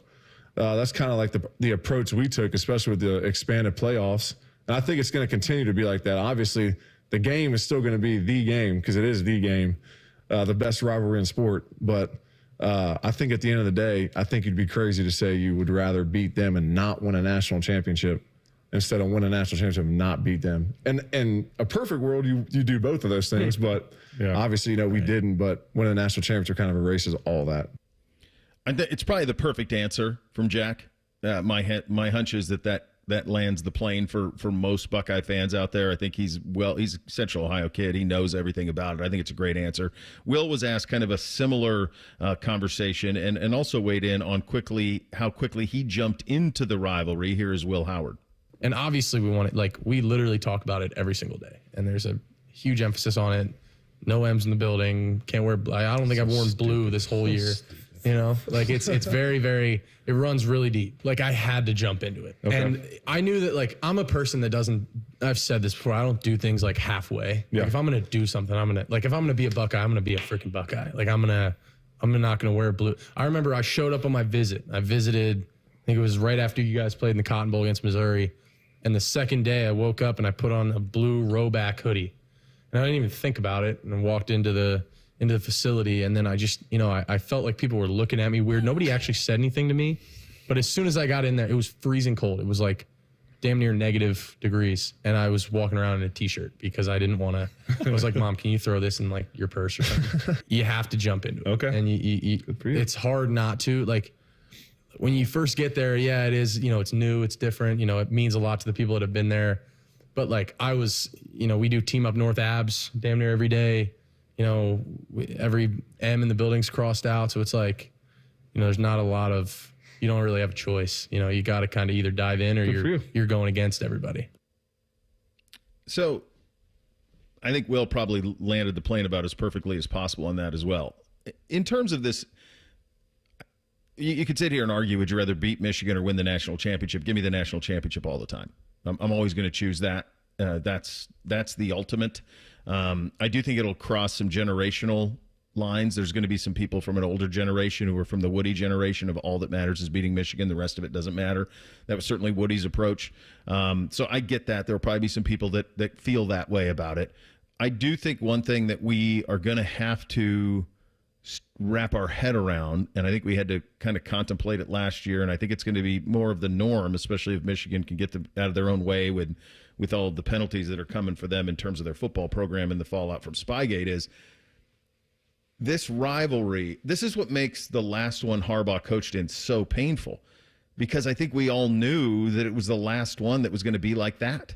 S24: that's kind of like the approach we took, especially with the expanded playoffs. And I think it's going to continue to be like that. Obviously, the game is still going to be the game because it is the game, the best rivalry in sport. But I think at the end of the day, I think you'd be crazy to say you would rather beat them and not win a national championship instead of win a national championship and not beat them. And in a perfect world, you do both of those things. But obviously, we didn't. But winning a national championship kind of erases all that.
S2: It's probably the perfect answer from Jack. My hunch is that lands the plane for most Buckeye fans out there. I think he's a Central Ohio kid. He knows everything about it. I think it's a great answer. Will was asked kind of a similar conversation and also weighed in on how quickly he jumped into the rivalry. Here is Will Howard.
S4: And obviously we want it, we literally talk about it every single day. And there's a huge emphasis on it. No M's in the building. Can't wear, I don't think I've worn blue this whole year. It's very, very, it runs really deep. I had to jump into it. Okay. And I knew that I'm a person that I've said this before, I don't do things halfway. Yeah. If I'm going to do something, if I'm going to be a Buckeye, I'm going to be a freaking Buckeye. I'm not going to wear blue. I remember I showed up on my visit. I visited, I think it was right after you guys played in the Cotton Bowl against Missouri. And the second day I woke up and I put on a blue row-back hoodie. And I didn't even think about it and walked into the facility, and then I just, I felt like people were looking at me weird. Nobody actually said anything to me, but as soon as I got in there, it was freezing cold. It was damn near negative degrees, and I was walking around in a t-shirt because I didn't want to. I was like, Mom, can you throw this in your purse or something? You have to jump into it. Okay. And it's hard not to. When you first get there, it is, it's new, it's different, it means a lot to the people that have been there. But I was, we do Team Up North abs damn near every day. Every M in the building's crossed out. So it's there's not a lot of, you don't really have a choice. You got to kind of either dive in or you're going against everybody.
S2: So I think Will probably landed the plane about as perfectly as possible on that as well. In terms of this, you could sit here and argue, would you rather beat Michigan or win the national championship? Give me the national championship all the time. I'm always going to choose that. That's the ultimate. I do think it'll cross some generational lines. There's going to be some people from an older generation who are from the Woody generation of all that matters is beating Michigan. The rest of it doesn't matter. That was certainly Woody's approach. So I get that. There'll probably be some people that feel that way about it. I do think one thing that we are going to have to wrap our head around, and I think we had to kind of contemplate it last year, and I think it's going to be more of the norm, especially if Michigan can get them out of their own way with all of the penalties that are coming for them in terms of their football program and the fallout from Spygate, is this rivalry. This is what makes the last one Harbaugh coached in so painful, because I think we all knew that it was the last one that was going to be like that.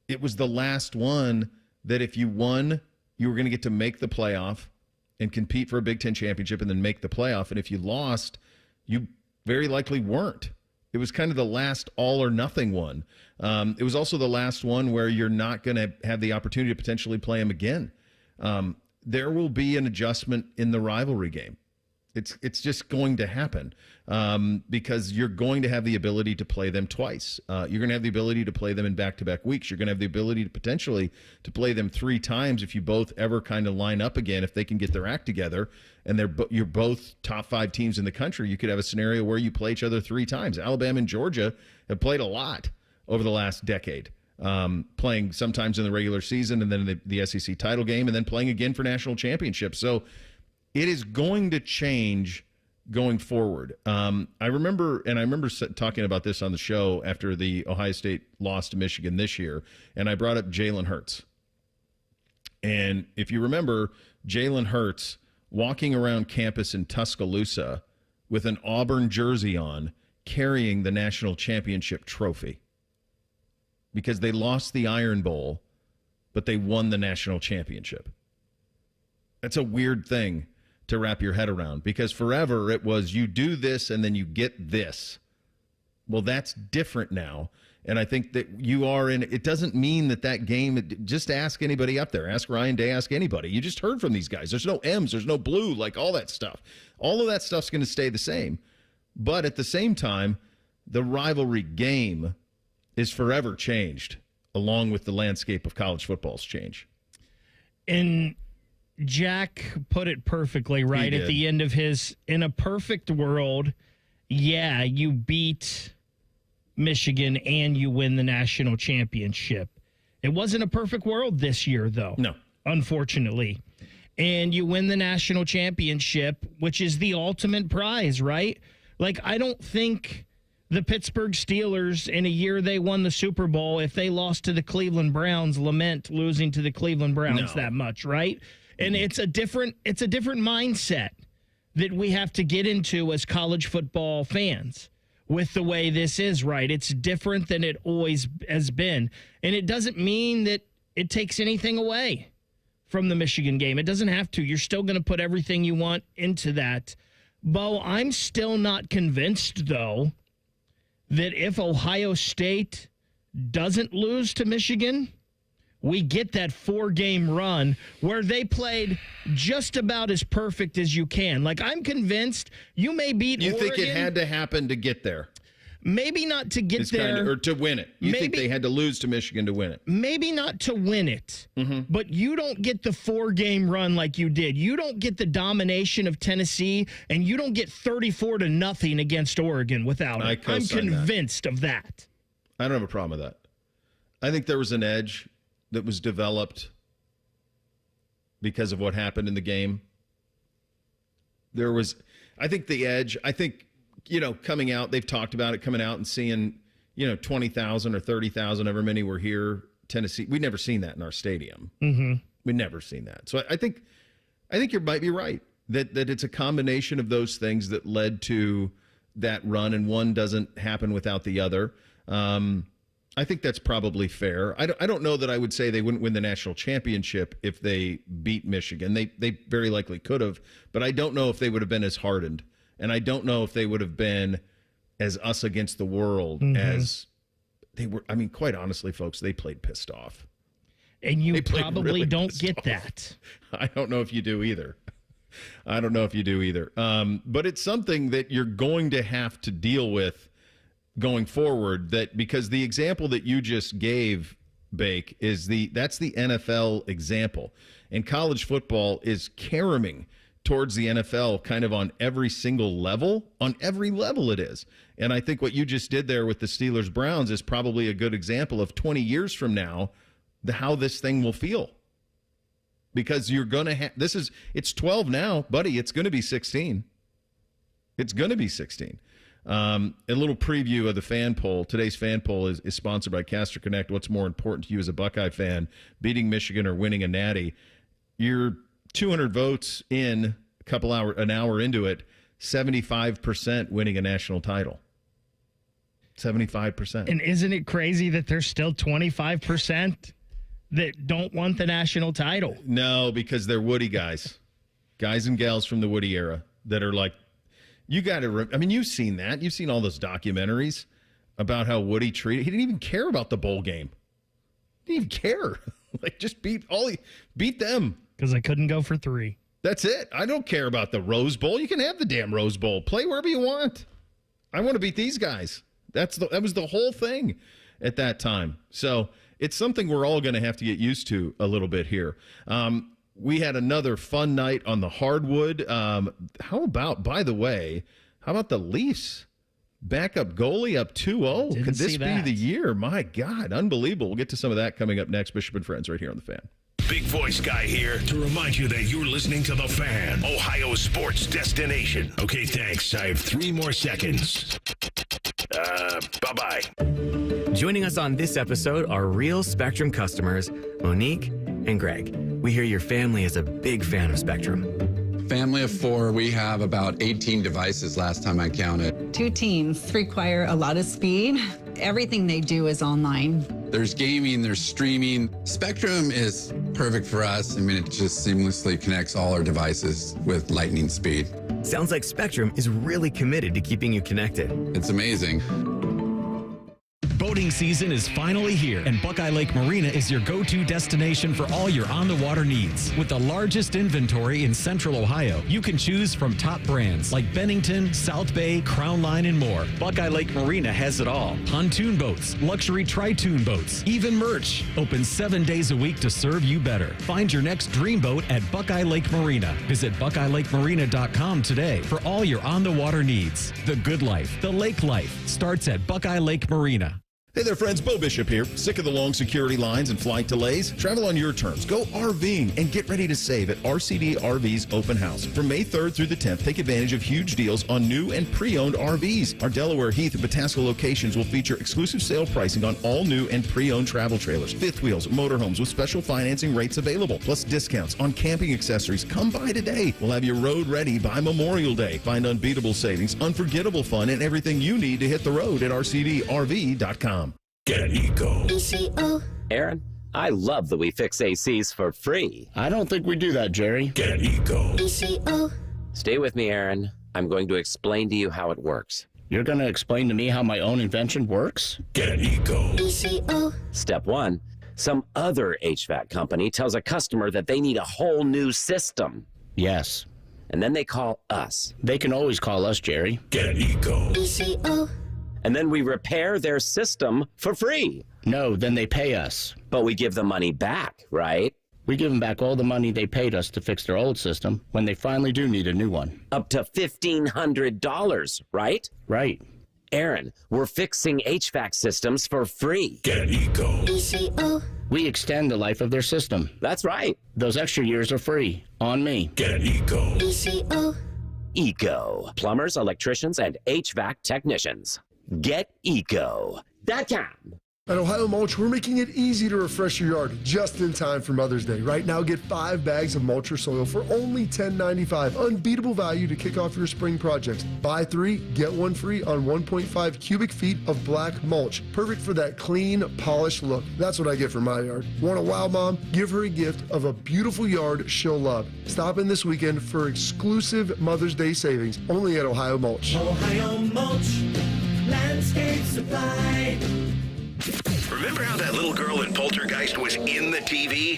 S2: It was the last one that if you won, you were going to get to make the playoff and compete for a Big Ten championship and then make the playoff. And if you lost, you very likely weren't. It was kind of the last all or nothing one. It was also the last one where you're not going to have the opportunity to potentially play them again. There will be an adjustment in the rivalry game. It's just going to happen because you're going to have the ability to play them twice. You're going to have the ability to play them in back-to-back weeks. You're going to have the ability to potentially to play them 3 times if you both ever kind of line up again. If they can get their act together and you're both top 5 teams in the country, you could have a scenario where you play each other 3 times. Alabama and Georgia have played a lot over the last decade, playing sometimes in the regular season and then the SEC title game and then playing again for national championships. So it is going to change going forward. I remember talking about this on the show after the Ohio State lost to Michigan this year, and I brought up Jalen Hurts. And if you remember, Jalen Hurts walking around campus in Tuscaloosa with an Auburn jersey on, carrying the national championship trophy because they lost the Iron Bowl, but they won the national championship. That's a weird thing to wrap your head around, because forever it was you do this and then you get this. Well, that's different now. And I think that you are in, it doesn't mean that game, just ask anybody up there. Ask Ryan Day, ask anybody. You just heard from these guys. There's no M's, there's no blue, all that stuff. All of that stuff's going to stay the same. But at the same time, the rivalry game is forever changed, along with the landscape of college football's change.
S3: And Jack put it perfectly right at the end of his, in a perfect world, yeah, you beat Michigan and you win the national championship. It wasn't a perfect world this year, though.
S2: No.
S3: Unfortunately. And you win the national championship, which is the ultimate prize, right? Like, I don't think the Pittsburgh Steelers, in a year they won the Super Bowl, if they lost to the Cleveland Browns, lament losing to the Cleveland Browns that much, right? And it's a different mindset that we have to get into as college football fans with the way this is, right? It's different than it always has been. And it doesn't mean that it takes anything away from the Michigan game. It doesn't have to. You're still going to put everything you want into that. Bo, I'm still not convinced, though, that if Ohio State doesn't lose to Michigan, we get that 4-game run where they played just about as perfect as you can. Like, I'm convinced you may beat Oregon.
S2: You think it had to happen to get there?
S3: Maybe not to get there.
S2: Or to win it. You think they had to lose to Michigan to win it?
S3: Maybe not to win it, but you don't get the 4-game run like you did. You don't get the domination of Tennessee, and you don't get 34-0 against Oregon without it. I'm convinced of that.
S2: I don't have a problem with that. I think there was an edge that was developed because of what happened in the game. I think the edge, coming out, they've talked about it, coming out and seeing, 20,000 or 30,000, however many were here, Tennessee. We've never seen that in our stadium.
S3: Mm-hmm.
S2: We've never seen that. So I think you might be right that it's a combination of those things that led to that run, and one doesn't happen without the other. I think that's probably fair. I don't know that I would say they wouldn't win the national championship if they beat Michigan. They very likely could have, but I don't know if they would have been as hardened. And I don't know if they would have been as us against the world as they were. I mean, quite honestly, folks, they played pissed off.
S3: And you probably really don't get that.
S2: I don't know if you do either. But it's something that you're going to have to deal with going forward, because the example that you just gave, Bake, that's the NFL example. And college football is caroming towards the NFL kind of on every single level. On every level it is. And I think what you just did there with the Steelers-Browns is probably a good example of 20 years from now, how this thing will feel. Because you're going to have, it's 12 now, buddy. It's going to be 16. It's going to be 16. A little preview of the fan poll. Today's fan poll is sponsored by Caster Connect. What's more important to you as a Buckeye fan, beating Michigan or winning a natty? You're 200 votes in, an hour into it, 75% winning a national title. 75%.
S3: And isn't it crazy that there's still 25% that don't want the national title?
S2: No, because they're Woody guys and gals from the Woody era that are like, you got to, you've seen that. You've seen all those documentaries about how Woody treated. He didn't even care about the bowl game. He didn't even care. Just beat them.
S3: Because I couldn't go for 3.
S2: That's it. I don't care about the Rose Bowl. You can have the damn Rose Bowl. Play wherever you want. I want to beat these guys. That was the whole thing at that time. So it's something we're all going to have to get used to a little bit here. We had another fun night on the hardwood. How about the Leafs? Backup goalie up 2-0. Could this be the year? My God, unbelievable. We'll get to some of that coming up next. Bishop and Friends right here on The Fan.
S1: Big voice guy here to remind you that you're listening to The Fan, Ohio sports destination. Okay, thanks. I have 3 more seconds. Bye-bye.
S6: Joining us on this episode are real Spectrum customers, Monique and Greg. We hear your family is a big fan of Spectrum.
S7: Family of 4, we have about 18 devices last time I counted.
S8: 2 teams require a lot of speed. Everything they do is online.
S7: There's gaming, there's streaming. Spectrum is perfect for us. It just seamlessly connects all our devices with lightning speed.
S6: Sounds like Spectrum is really committed to keeping you connected.
S7: It's amazing.
S1: Boating
S23: season is finally here, and Buckeye Lake Marina is your go-to destination for all your on-the-water needs. With the largest inventory in Central Ohio, you can choose from top brands like Bennington, South Bay, Crown Line, and more. Buckeye Lake Marina has it all. Pontoon boats, luxury tri-toon boats, even merch. Open 7 days a week to serve you better. Find your next dream boat at Buckeye Lake Marina. Visit BuckeyeLakeMarina.com today for all your on-the-water needs. The good life, the lake life, starts at Buckeye Lake Marina.
S2: Hey there, friends. Bo Bishop here. Sick of the long security lines and flight delays? Travel on your terms. Go RVing and get ready to save at RCD RV's Open House. From May 3rd through the 10th, take advantage of huge deals on new and pre-owned RVs. Our Delaware, Heath, and Pataska locations will feature exclusive sale pricing on all new and pre-owned travel trailers, fifth wheels, motorhomes with special financing rates available, plus discounts on camping accessories. Come by today. We'll have your road ready by Memorial Day. Find unbeatable savings, unforgettable fun, and everything you need to hit the road at RCDRV.com.
S1: Get Eco.
S10: Aaron, I love that we fix ACs for free.
S11: I don't think we do that, Jerry.
S1: Get Eco.
S10: Stay with me, Aaron. I'm going to explain to you how it works.
S11: You're going to explain to me how my own invention works?
S1: Get Eco.
S10: Step 1. Some other HVAC company tells a customer that they need a whole new system.
S11: Yes.
S10: And then they call us.
S11: They can always call us, Jerry.
S1: Get Eco.
S10: And then we repair their system for free.
S11: No, then they pay us.
S10: But we give the money back, right?
S11: We give them back all the money they paid us to fix their old system when they finally do need a new one.
S10: Up to $1,500, right?
S11: Right.
S10: Aaron, we're fixing HVAC systems for free.
S1: Get Eco.
S11: We extend the life of their system.
S10: That's right.
S11: Those extra years are free. On me.
S1: Get Eco.
S10: Eco. Plumbers, electricians, and HVAC technicians. GetEco.com.
S14: At Ohio Mulch, we're making it easy to refresh your yard just in time for Mother's Day. Right now, get 5 bags of mulch or soil for only $10.95. Unbeatable value to kick off your spring projects. Buy 3, get 1 free on 1.5 cubic feet of black mulch. Perfect for that clean, polished look. That's what I get for my yard. Want a wow mom? Give her a gift of a beautiful yard she'll love. Stop in this weekend for exclusive Mother's Day savings only at Ohio Mulch.
S9: Ohio Mulch, Landscape Supply.
S1: Remember how that little girl in Poltergeist was in the TV?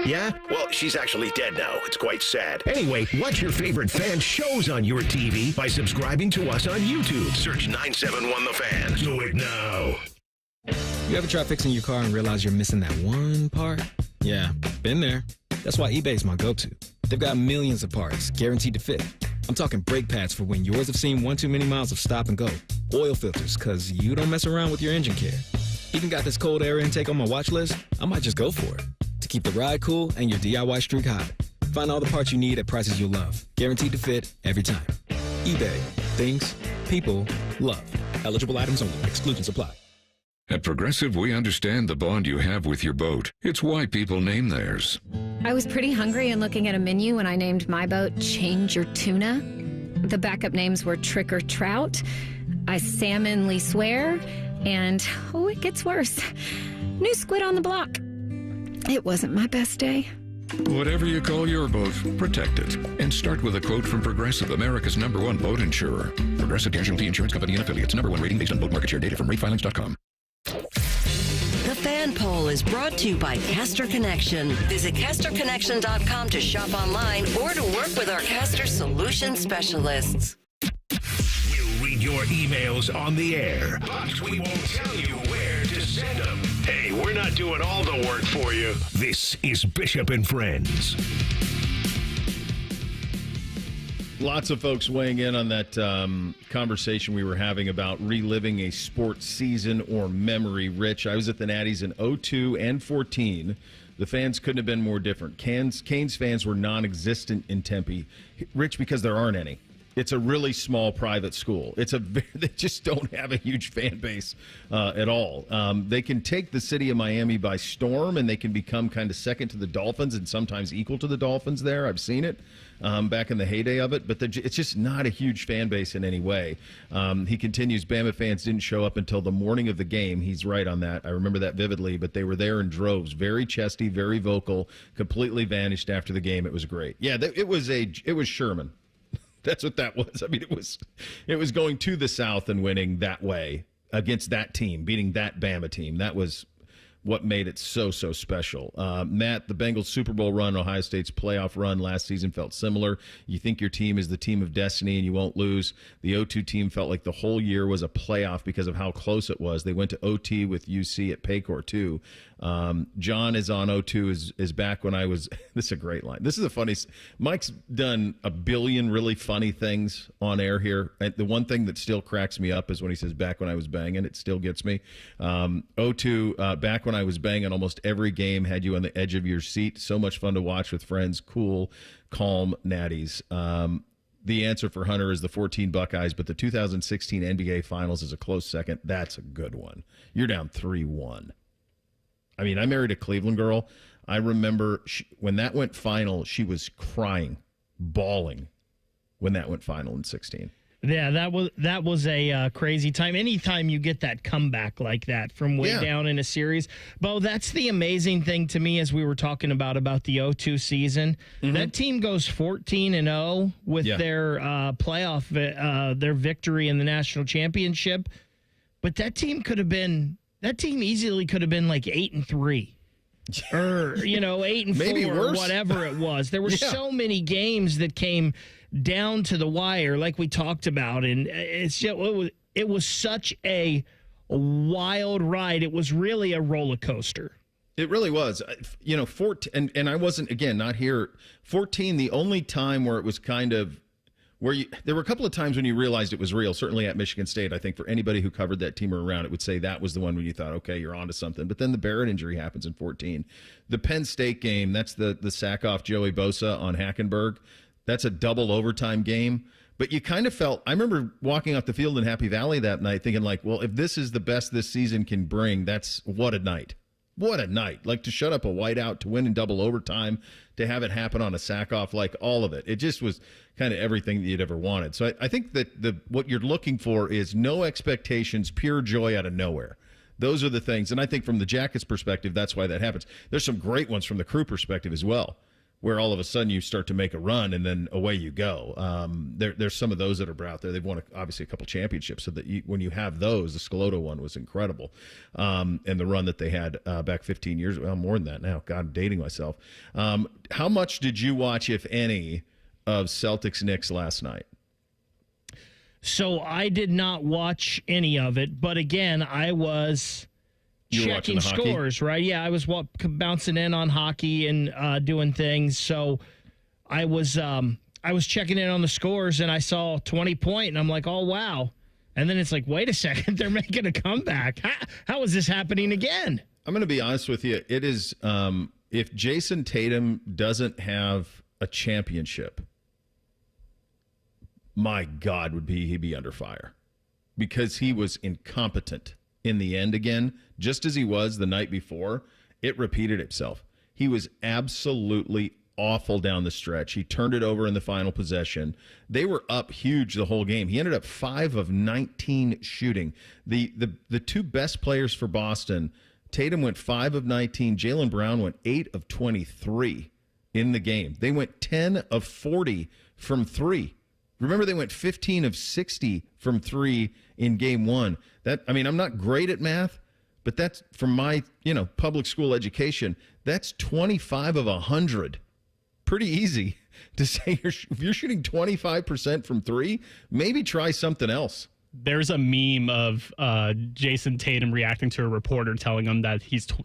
S1: Yeah? Well, she's actually dead now. It's quite sad. Anyway, watch your favorite fan shows on your TV by subscribing to us on YouTube. Search 971 The Fan. Do it now.
S12: You ever try fixing your car and realize you're missing that one part? Yeah, been there. That's why eBay's my go-to. They've got millions of parts, guaranteed to fit. I'm talking brake pads for when yours have seen one too many miles of stop and go. Oil filters, because you don't mess around with your engine care. Even got this cold air intake on my watch list. I might just go for it. To keep the ride cool and your DIY streak hot. Find all the parts you need at prices you'll love. Guaranteed to fit every time. eBay. Things people love. Eligible items only. Exclusions apply.
S13: At Progressive, we understand the bond you have with your boat. It's why people name theirs.
S25: I was pretty hungry and looking at a menu when I named my boat Change Your Tuna. The backup names were Trick or Trout, I Salmonly Swear, and, oh, it gets worse, New Squid on the Block. It wasn't my best day.
S13: Whatever you call your boat, protect it. And start with a quote from Progressive, America's #1 boat insurer. Progressive Casualty Insurance Company and Affiliates. #1 rating based on boat market share data from ratefilings.com.
S5: The Fan Poll is brought to you by Caster Connection. Visit CasterConnection.com to shop online or to work with our Caster Solution Specialists.
S1: We'll read your emails on the air, but we won't tell you where to send them. Hey, we're not doing all the work for you. This is Bishop and Friends.
S2: Lots of folks weighing in on that conversation we were having about reliving a sports season or memory. Rich, I was at the Natties in 02 and 14. The fans couldn't have been more different. Canes fans were non-existent in Tempe. Rich, because there aren't any. It's a really small private school. They just don't have a huge fan base at all. They can take the city of Miami by storm, and they can become kind of second to the Dolphins and sometimes equal to the Dolphins there. I've seen it back in the heyday of it, but it's just not a huge fan base in any way. He continues, Bama fans didn't show up until the morning of the game. He's right on that. I remember that vividly, but they were there in droves. Very chesty, very vocal, completely vanished after the game. It was great. Yeah, it was Sherman. That's what that was. I mean, it was going to the South and winning that way. against that team, beating that Bama team. That was what made it so special. Matt, the Bengals Super Bowl run, Ohio State's playoff run last season felt similar. You think your team is the team of destiny and you won't lose. The 0-2 team felt like the whole year was a playoff because of how close it was. They went to OT with UC at Paycor, too. John is on 0-2, is back when I was – this is a great line. This is a funny – Mike's done a billion really funny things on air here. And the one thing that still cracks me up is when he says back when I was banging. It still gets me. 0-2, back when I was banging, almost every game had you on the edge of your seat. So much fun to watch with friends. Cool, calm natties. The answer for Hunter is the 14 Buckeyes, but the 2016 NBA Finals is a close second. That's a good one. You're down 3-1. I mean, I married a Cleveland girl. I remember when that went final, she was crying, bawling when that went final in 16.
S3: Yeah, that was a crazy time. Anytime you get that comeback like that from way down in a series. Bo, that's the amazing thing to me, as we were talking about the 0-2 season. Mm-hmm. That team goes 14-0 with their playoff, their victory in the national championship. But that team easily could have been like 8-3. Or, 8-4,
S2: maybe worse.
S3: Or whatever it was. There were so many games that came down to the wire, like we talked about, and it was such a wild ride. It was really a roller coaster.
S2: It really was. 14, and I wasn't, again, not here. 14, the only time where it was kind of there were a couple of times when you realized it was real, certainly at Michigan State. I think for anybody who covered that team or around it would say that was the one when you thought, okay, you're onto something. But then the Barrett injury happens in 14. The Penn State game, that's the sack off Joey Bosa on Hackenberg. That's a double overtime game. But you kind of felt, I remember walking off the field in Happy Valley that night thinking like, well, if this is the best this season can bring, that's what a night. What a night. Like to shut up a whiteout, to win in double overtime, to have it happen on a sack-off, like all of it. It just was kind of everything that you'd ever wanted. So I think that what you're looking for is no expectations, pure joy out of nowhere. Those are the things. And I think from the Jackets' perspective, that's why that happens. There's some great ones from the Crew perspective as well, where all of a sudden you start to make a run and then away you go. There's some of those that are out there. They've won, obviously, a couple championships, so that when you have those, the Scalotto one was incredible. And the run that they had back 15 years, well, more than that now. God, I'm dating myself. How much did you watch, if any, of Celtics-Knicks last night?
S3: So I did not watch any of it, but again, I was checking scores, right? Yeah, I was bouncing in on hockey and doing things. So I was checking in on the scores, and I saw 20-point, and I'm like, oh, wow. And then it's like, wait a second, they're making a comeback. How is this happening again? I'm
S2: going to be honest with you. It is, if Jason Tatum doesn't have a championship, my God, would he be under fire, because he was incompetent in the end again, just as he was the night before. It repeated itself. He was absolutely awful down the stretch. He turned it over in the final possession. They were up huge the whole game. He ended up 5 of 19 shooting. The two best players for Boston, Tatum went 5 of 19. Jaylen Brown went 8 of 23 in the game. They went 10 of 40 from 3. Remember, they went 15 of 60 from 3 in game 1. I'm not great at math, but that's from my, public school education. That's 25 of 100. Pretty easy to say if you're shooting 25% from 3, maybe try something else.
S15: There's a meme of Jason Tatum reacting to a reporter telling him that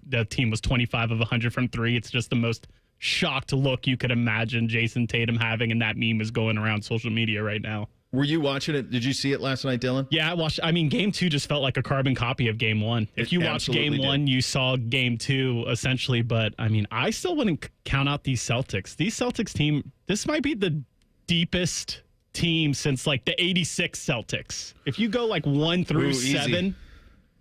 S15: the team was 25 of 100 from 3. It's just the most shocked look you could imagine Jason Tatum having, and that meme is going around social media right now.
S2: Were you watching it? Did you see it last night, Dylan?
S15: Yeah, I watched. Game 2 just felt like a carbon copy of game 1. If you watched game 1, you saw game 2 essentially. But I still wouldn't count out these Celtics. These Celtics team, this might be the deepest team since like the '86 Celtics. If you go like 1 through 7.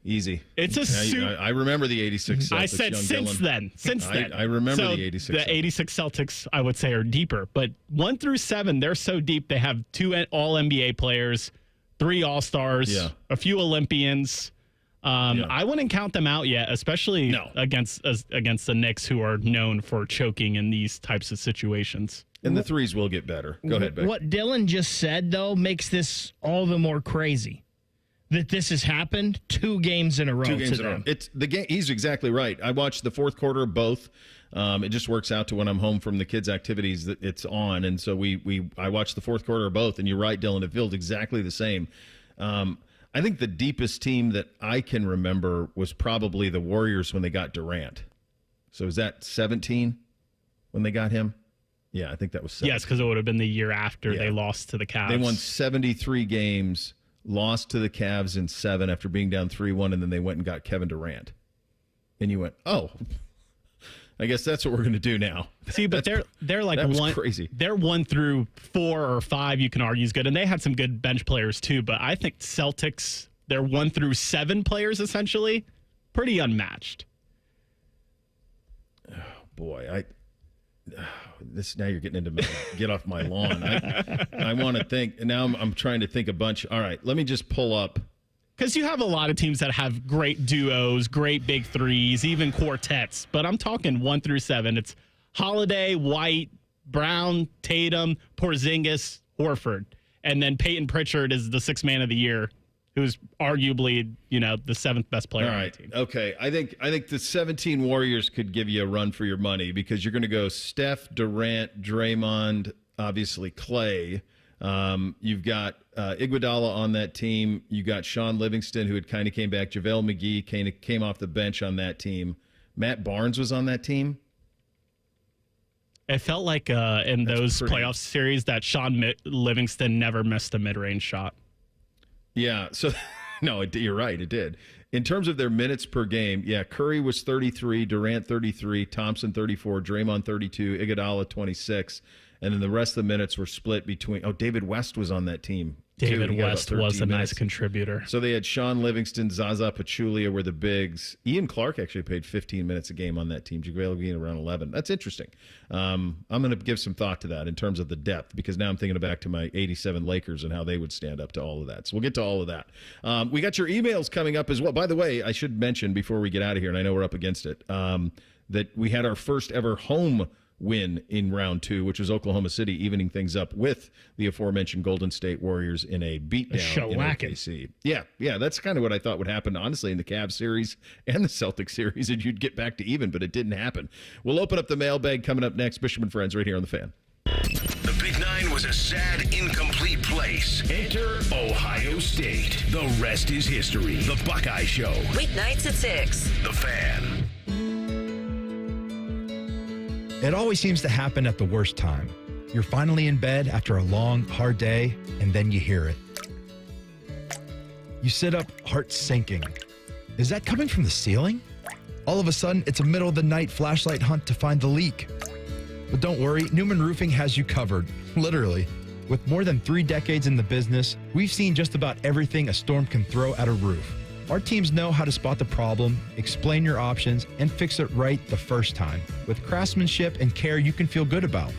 S2: Easy.
S15: It's
S2: I remember the 86 Celtics.
S15: I said since then.
S2: I remember the 86
S15: The 86 Celtics, I would say, are deeper. But 1 through 7, they're so deep. They have 2 All-NBA players, 3 All-Stars, a few Olympians. I wouldn't count them out yet, especially against the Knicks, who are known for choking in these types of situations.
S2: And the threes will get better. Go ahead, Beck.
S3: What Dylan just said, though, makes this all the more crazy. that this has happened 2 games in a row.
S2: 2 games in a row. It's the game. He's exactly right. I watched the fourth quarter of both. It just works out to when I'm home from the kids' activities that it's on, and so I watched the fourth quarter of both. And you're right, Dylan. It feels exactly the same. I think the deepest team that I can remember was probably the Warriors when they got Durant. So is that 17 when they got him? Yeah, I think that was 17.
S15: Yes, because it would have been the year after they lost to the Cavs.
S2: They won 73 games, lost to the Cavs in 7 after being down 3-1, and then they went and got Kevin Durant. And you went, oh, I guess that's what we're going to do now.
S15: See, but they're like
S2: crazy.
S15: They're 1 through 4 or 5 you can argue is good, and they had some good bench players too. But I think Celtics, they're 1 through 7 players essentially, pretty unmatched.
S2: Oh boy, now you're getting into get off my lawn. I want to think now. I'm trying to think a bunch. All right, let me just pull up.
S15: Because you have a lot of teams that have great duos, great big threes, even quartets. But I'm talking 1 through 7. It's Holiday, White, Brown, Tatum, Porzingis, Horford. And then Peyton Pritchard is the 6th man of the year, who's arguably, the 7th best player on the team.
S2: Okay. I think the 17 Warriors could give you a run for your money because you're going to go Steph, Durant, Draymond, obviously Clay. You've got Iguodala on that team. You got Sean Livingston, who had kind of came back. JaVale McGee came off the bench on that team. Matt Barnes was on that team.
S15: It felt like in those playoff series that Sean Livingston never missed a mid-range shot.
S2: Yeah, so no, you're right. It did. In terms of their minutes per game, yeah, Curry was 33, Durant 33, Thompson 34, Draymond 32, Iguodala 26. And then the rest of the minutes were split between. Oh, David West was on that team.
S15: David West was a nice contributor.
S2: So they had Sean Livingston, Zaza Pachulia were the bigs. Ian Clark actually played 15 minutes a game on that team. JaVale McGee around 11. That's interesting. I'm going to give some thought to that in terms of the depth because now I'm thinking back to my 87 Lakers and how they would stand up to all of that. So we'll get to all of that. We got your emails coming up as well. By the way, I should mention before we get out of here, and I know we're up against it, that we had our first ever home win in round 2, which was Oklahoma City evening things up with the aforementioned Golden State Warriors in a beatdown in OKC. Yeah, that's kind of what I thought would happen, honestly, in the Cavs series and the Celtics series, and you'd get back to even, but it didn't happen. We'll open up the mailbag coming up next. Bishop and Friends right here on The Fan.
S1: The Big 9 was a sad, incomplete place. Enter Ohio State. The rest is history. The Buckeye Show.
S5: Weeknights at 6.
S1: The Fan.
S22: It always seems to happen at the worst time. You're finally in bed after a long, hard day, and then you hear it. You sit up, heart sinking. Is that coming from the ceiling? All of a sudden, it's a middle-of-the-night flashlight hunt to find the leak. But don't worry, Newman Roofing has you covered, literally. With more than 3 decades in the business, we've seen just about everything a storm can throw at a roof. Our teams know how to spot the problem, explain your options, and fix it right the first time with craftsmanship and care you can feel good about.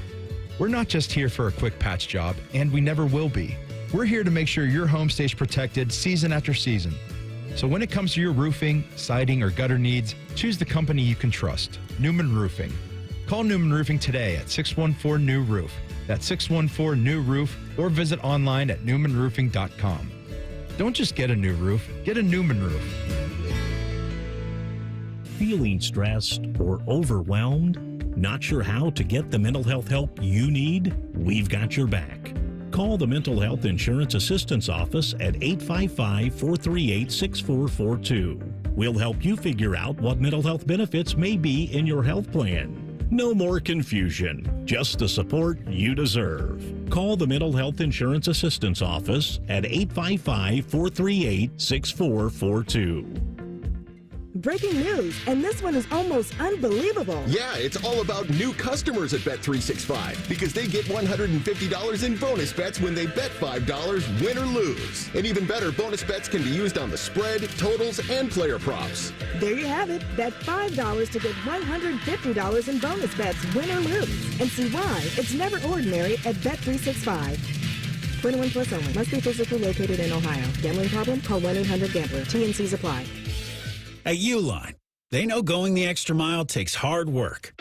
S22: We're not just here for a quick patch job, and we never will be. We're here to make sure your home stays protected season after season. So when it comes to your roofing, siding, or gutter needs, choose the company you can trust, Newman Roofing. Call Newman Roofing today at 614-NEW-ROOF. That's 614-NEW-ROOF, or visit online at newmanroofing.com. Don't just get a new roof, get a Newman roof.
S16: Feeling stressed or overwhelmed? Not sure how to get the mental health help you need? We've got your back. Call the Mental Health Insurance Assistance Office at 855-438-6442. We'll help you figure out what mental health benefits may be in your health plan. No more confusion, just the support you deserve. Call the Mental Health Insurance Assistance Office at 855-438-6442.
S17: Breaking news, and this one is almost unbelievable.
S18: Yeah, it's all about new customers at Bet365 because they get $150 in bonus bets when they bet $5, win or lose. And even better, bonus bets can be used on the spread, totals, and player props.
S17: There you have it. Bet $5 to get $150 in bonus bets, win or lose. And see why it's never ordinary at Bet365. 21 plus only. Must be physically located in Ohio. Gambling problem? Call 1-800-GAMBLER. T&Cs apply.
S19: At Uline, they know going the extra mile takes hard work.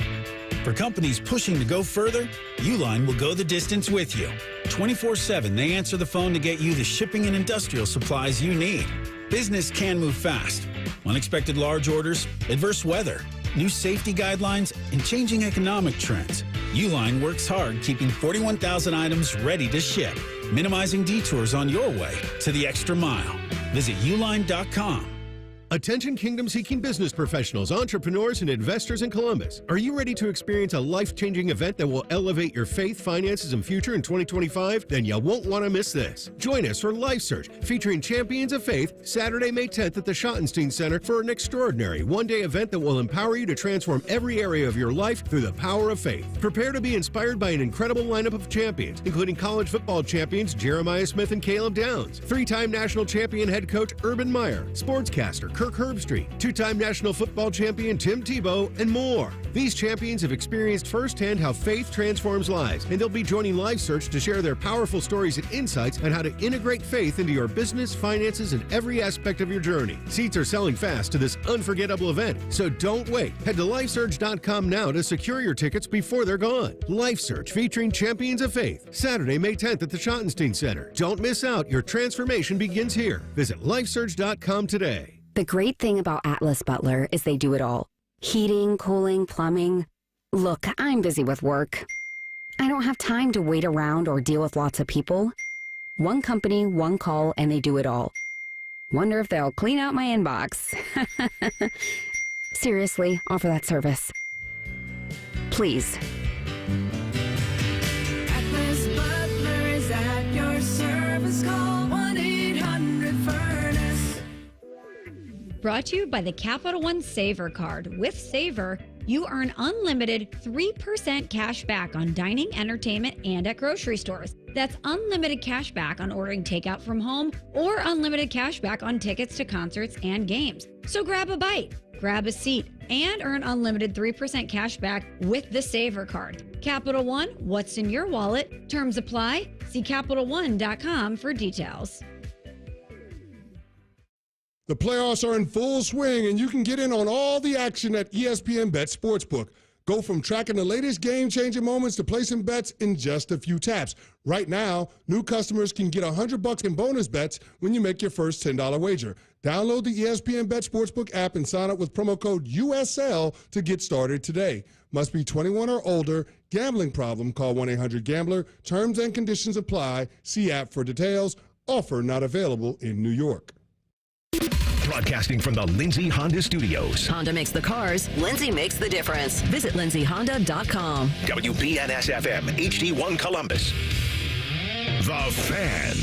S4: For companies pushing to go further, Uline will go the distance with you. 24/7, they answer the phone to get you the shipping and industrial supplies you need. Business can move fast. Unexpected large orders, adverse weather, new safety guidelines, and changing economic trends. Uline works hard keeping 41,000 items ready to ship, minimizing detours on your way to the extra mile. Visit uline.com.
S19: Attention kingdom-seeking business professionals, entrepreneurs, and investors in Columbus. Are you ready to experience a life-changing event that will elevate your faith, finances, and future in 2025? Then you won't want to miss this. Join us for Life Search, featuring Champions of Faith, Saturday, May 10th at the Schottenstein Center for an extraordinary one-day event that will empower you to transform every area of your life through the power of faith. Prepare to be inspired by an incredible lineup of champions, including college football champions Jeremiah Smith and Caleb Downs, three-time national champion head coach Urban Meyer, sportscaster Kirk Herbstreit, two-time national football champion Tim Tebow, and more. These champions have experienced firsthand how faith transforms lives, and they'll be joining Life Search to share their powerful stories and insights on how to integrate faith into your business, finances, and every aspect of your journey. Seats are selling fast to this unforgettable event, so don't wait. Head to lifesearch.com now to secure your tickets before they're gone. Life Search featuring Champions of Faith, Saturday, May 10th at the Schottenstein Center. Don't miss out. Your transformation begins here. Visit lifesearch.com today.
S20: The great thing about Atlas Butler is they do it all. Heating, cooling, plumbing. Look, I'm busy with work. I don't have time to wait around or deal with lots of people. One company, one call, and they do it all. Wonder if they'll clean out my inbox. Seriously, offer that service. Please.
S9: Atlas Butler is at your service. Call 1-800-FURNACE.
S21: Brought to you by the Capital One Saver Card. With Saver, you earn unlimited 3% cash back on dining, entertainment, and at grocery stores. That's unlimited cash back on ordering takeout from home or unlimited cash back on tickets to concerts and games. So grab a bite, grab a seat, and earn unlimited 3% cash back with the Saver Card. Capital One, what's in your wallet? Terms apply. See CapitalOne.com for details.
S24: The playoffs are in full swing, and you can get in on all the action at ESPN Bet Sportsbook. Go from tracking the latest game-changing moments to placing bets in just a few taps. Right now, new customers can get $100 in bonus bets when you make your first $10 wager. Download the ESPN Bet Sportsbook app and sign up with promo code USL to get started today. Must be 21 or older. Gambling problem? Call 1-800-GAMBLER. Terms and conditions apply. See app for details. Offer not available in New York.
S1: Broadcasting from the Lindsay Honda Studios.
S5: Honda makes the cars. Lindsay makes the difference. Visit lindsayhonda.com.
S1: WBNS-FM, HD1 Columbus. The Fan.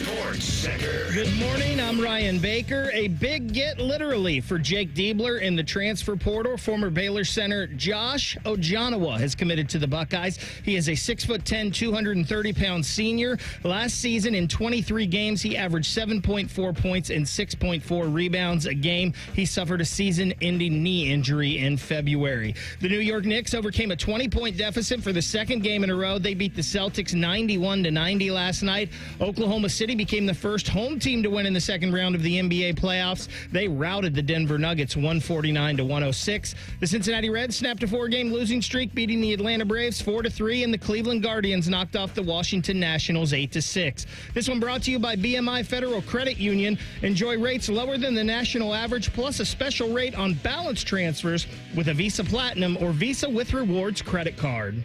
S1: Sports Center.
S3: Good morning. I'm Ryan Baker. A big get literally for Jake Diebler in the transfer portal. Former Baylor center Josh Ojanawa has committed to the Buckeyes. He is a 6'10", 230-pound senior. Last season in 23 games, he averaged 7.4 points and 6.4 rebounds a game. He suffered a season-ending knee injury in February. The New York Knicks overcame a 20-point deficit for the second game in a row. They beat the Celtics 91-90 last night. Oklahoma City became the first home team to win in the second round of the NBA playoffs. They routed the Denver Nuggets 149-106. The Cincinnati Reds snapped a 4-game losing streak, beating the Atlanta Braves 4-3, and the Cleveland Guardians knocked off the Washington Nationals 8-6. This one brought to you by BMI Federal Credit Union. Enjoy rates lower than the national average, plus a special rate on balance transfers with a Visa Platinum or Visa with Rewards credit card.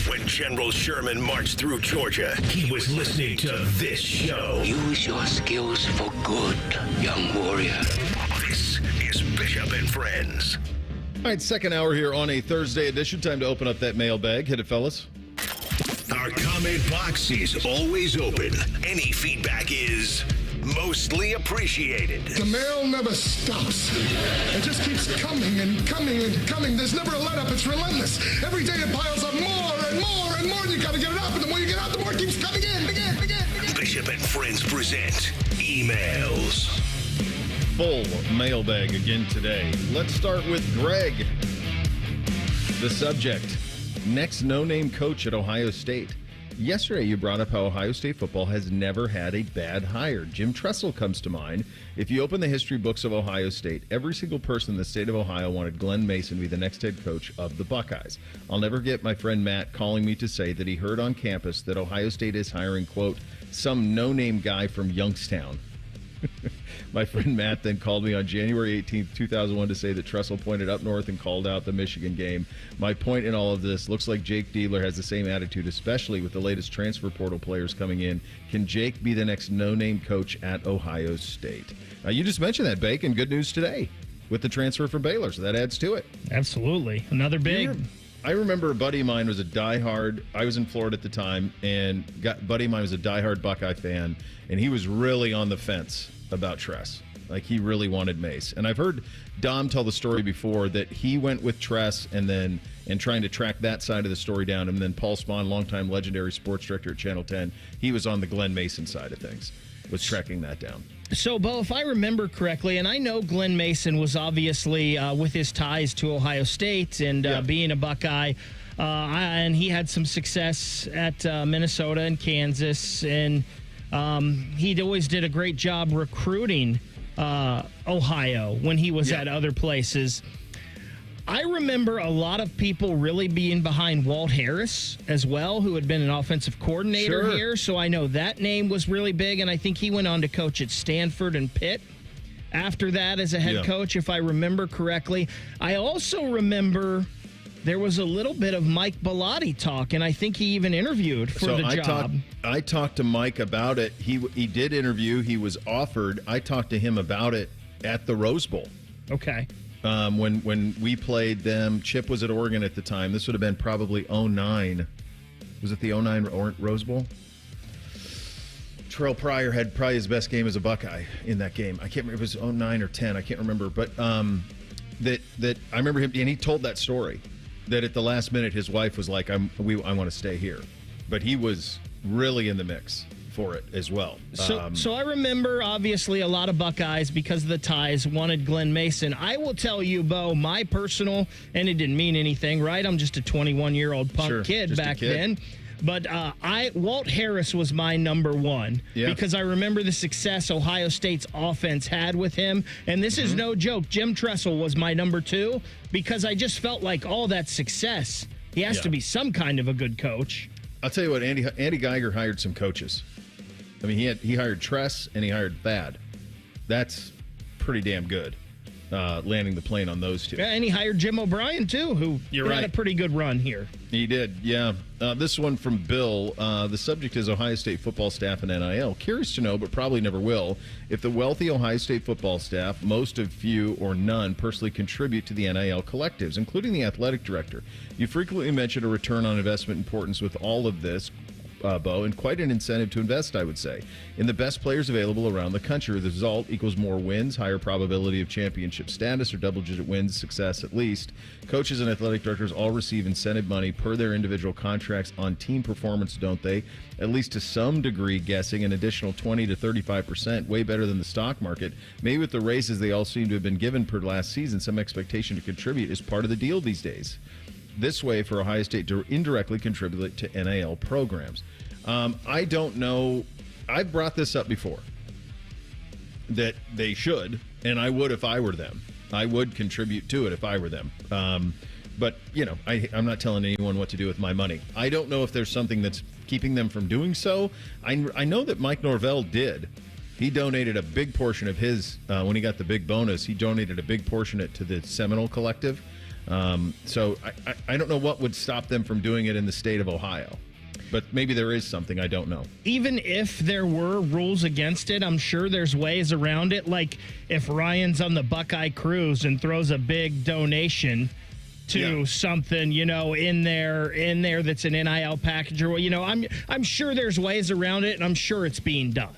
S1: When General Sherman marched through Georgia, he was listening to this show.
S26: Use your skills for good, young warrior.
S1: This is Bishop and Friends.
S2: All right, second hour here on a Thursday edition. Time to open up that mailbag. Hit it, fellas.
S1: Our comment box is always open. Any feedback is mostly appreciated.
S14: The mail never stops. It just keeps coming and coming and coming. There's never a let up. It's relentless. Every day it piles up more and more and more. And you got to get it up. And the more you get out, the more it keeps coming in.
S1: Bishop and Friends present emails.
S2: Full mailbag again today. Let's start with Greg. The subject: next no-name coach at Ohio State. Yesterday, you brought up how Ohio State football has never had a bad hire. Jim Tressel comes to mind. If you open the history books of Ohio State, every single person in the state of Ohio wanted Glenn Mason to be the next head coach of the Buckeyes. I'll never get my friend Matt calling me to say that he heard on campus that Ohio State is hiring, quote, some no-name guy from Youngstown. My friend Matt then called me on January 18th, 2001 to say that Tressel pointed up north and called out the Michigan game. My point in all of this, looks like Jake Diebler has the same attitude, especially with the latest transfer portal players coming in. Can Jake be the next no-name coach at Ohio State? Now, you just mentioned that, Bake, and good news today with the transfer from Baylor, so that adds to it.
S3: Absolutely. Another big...
S2: I remember a buddy of mine was a diehard. I was in Florida at the time, and a buddy of mine was a diehard Buckeye fan, and he was really on the fence about Tress. Like, he really wanted Mace. And I've heard Dom tell the story before that he went with Tress and trying to track that side of the story down. And then Paul Spahn, longtime legendary sports director at Channel 10, he was on the Glenn Mason side of things, was tracking that down.
S3: So, Bo, if I remember correctly, and I know Glenn Mason was obviously with his ties to Ohio State and being a Buckeye, and he had some success at Minnesota and Kansas, and he always did a great job recruiting Ohio when he was at other places. I remember a lot of people really being behind Walt Harris as well, who had been an offensive coordinator here. So I know that name was really big, and I think he went on to coach at Stanford and Pitt after that as a head coach, if I remember correctly. I also remember there was a little bit of Mike Bellotti talk, and I think he even interviewed for the job.
S2: I talked to Mike about it. He did interview. He was offered. I talked to him about it at the Rose Bowl.
S3: Okay.
S2: When we played them, Chip was at Oregon at the time. This would have been probably 09. Was it the 09 Rose Bowl? Terrell Pryor had probably his best game as a Buckeye in that game. I can't remember if it was 09 or 10. I can't remember. But that I remember him, and he told that story, that at the last minute his wife was like, I want to stay here. But he was really in the mix for it as well.
S3: So I remember, obviously, a lot of Buckeyes, because of the ties, wanted Glenn Mason. I will tell you, Bo, my personal, and it didn't mean anything, right? I'm just a 21-year-old punk kid back then. But Walt Harris was my number one because I remember the success Ohio State's offense had with him. And this is no joke. Jim Tressel was my number two because I just felt like all that success, he has to be some kind of a good coach.
S2: I'll tell you what, Andy Geiger hired some coaches. I mean, he hired Tress and he hired Thad. That's pretty damn good, landing the plane on those two.
S3: Yeah, and he hired Jim O'Brien, too, who had a pretty good run here.
S2: He did, yeah. This one from Bill. The subject is Ohio State football staff and NIL. Curious to know, but probably never will, if the wealthy Ohio State football staff, most of few or none, personally contribute to the NIL collectives, including the athletic director. You frequently mention a return on investment importance with all of this, Bo, and quite an incentive to invest, I would say, in the best players available around the country. The result equals more wins, higher probability of championship status, or double-digit wins, success at least. Coaches and athletic directors all receive incentive money per their individual contracts on team performance, don't they? At least to some degree, guessing an additional 20 to 35%, way better than the stock market. Maybe with the raises they all seem to have been given per last season, some expectation to contribute is part of the deal these days. This way for Ohio State to indirectly contribute to NIL programs. I don't know. I've brought this up before, that they should, and I would if I were them. I would contribute to it if I were them. But, you know, I'm not telling anyone what to do with my money. I don't know if there's something that's keeping them from doing so. I know that Mike Norvell did. He donated a big portion of his, when he got the big bonus, he donated a big portion of it to the Seminole Collective. So I don't know what would stop them from doing it in the state of Ohio. But maybe there is something, I don't know.
S3: Even if there were rules against it, I'm sure there's ways around it. Like if Ryan's on the Buckeye Cruise and throws a big donation to something, you know, in there that's an NIL package, or, you know, I'm sure there's ways around it, and I'm sure it's being done.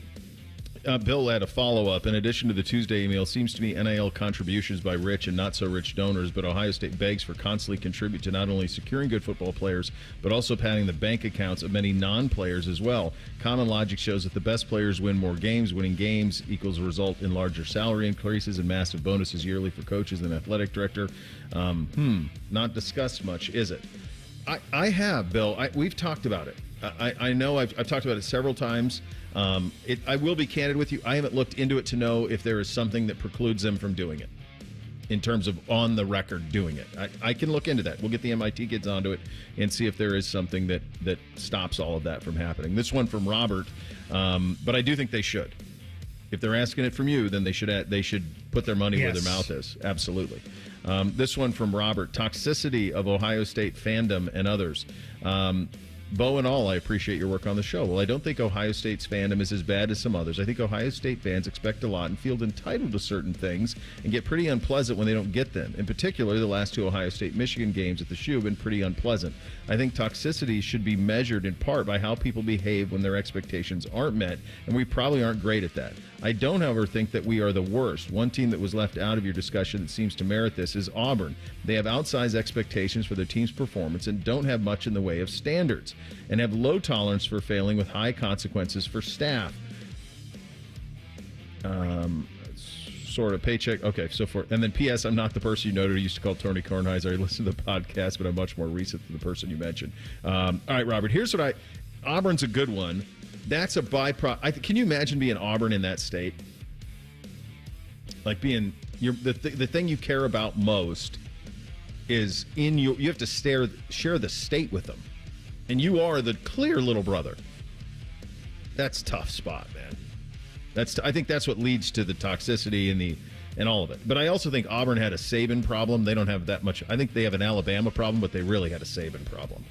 S2: Bill had a follow-up. In addition to the Tuesday email, seems to me NIL contributions by rich and not-so-rich donors, but Ohio State begs for constantly contribute to not only securing good football players, but also padding the bank accounts of many non-players as well. Common logic shows that the best players win more games. Winning games equals a result in larger salary increases and massive bonuses yearly for coaches and athletic director. Not discussed much, is it? I have, Bill. We've talked about it. I know I've talked about it several times. I will be candid with you. I haven't looked into it to know if there is something that precludes them from doing it in terms of on the record doing it. I can look into that. We'll get the MIT kids onto it and see if there is something that stops all of that from happening. This one from Robert, but I do think they should. If they're asking it from you, then they should put their money where their mouth is. Absolutely. This one from Robert, toxicity of Ohio State fandom and others. Bo and all, I appreciate your work on the show. Well, I don't think Ohio State's fandom is as bad as some others. I think Ohio State fans expect a lot and feel entitled to certain things and get pretty unpleasant when they don't get them. In particular, the last 2 Ohio State-Michigan games at the Shoe have been pretty unpleasant. I think toxicity should be measured in part by how people behave when their expectations aren't met, and we probably aren't great at that. I don't, however, think that we are the worst. One team that was left out of your discussion that seems to merit this is Auburn. They have outsized expectations for their team's performance and don't have much in the way of standards, and have low tolerance for failing with high consequences for staff. Sort of paycheck. Okay, and then P.S. I'm not the person you noted who used to call Tony Kornheiser. I listened to the podcast, but I'm much more recent than the person you mentioned. All right, Robert, here's what Auburn's a good one. That's a byproduct. Can you imagine being Auburn in that state? Like being the thing you care about most is you have to share the state with them. And you are the clear little brother. That's a tough spot, man. I think that's what leads to the toxicity and all of it. But I also think Auburn had a Saban problem. They don't have that much. I think they have an Alabama problem, but they really had a Saban problem.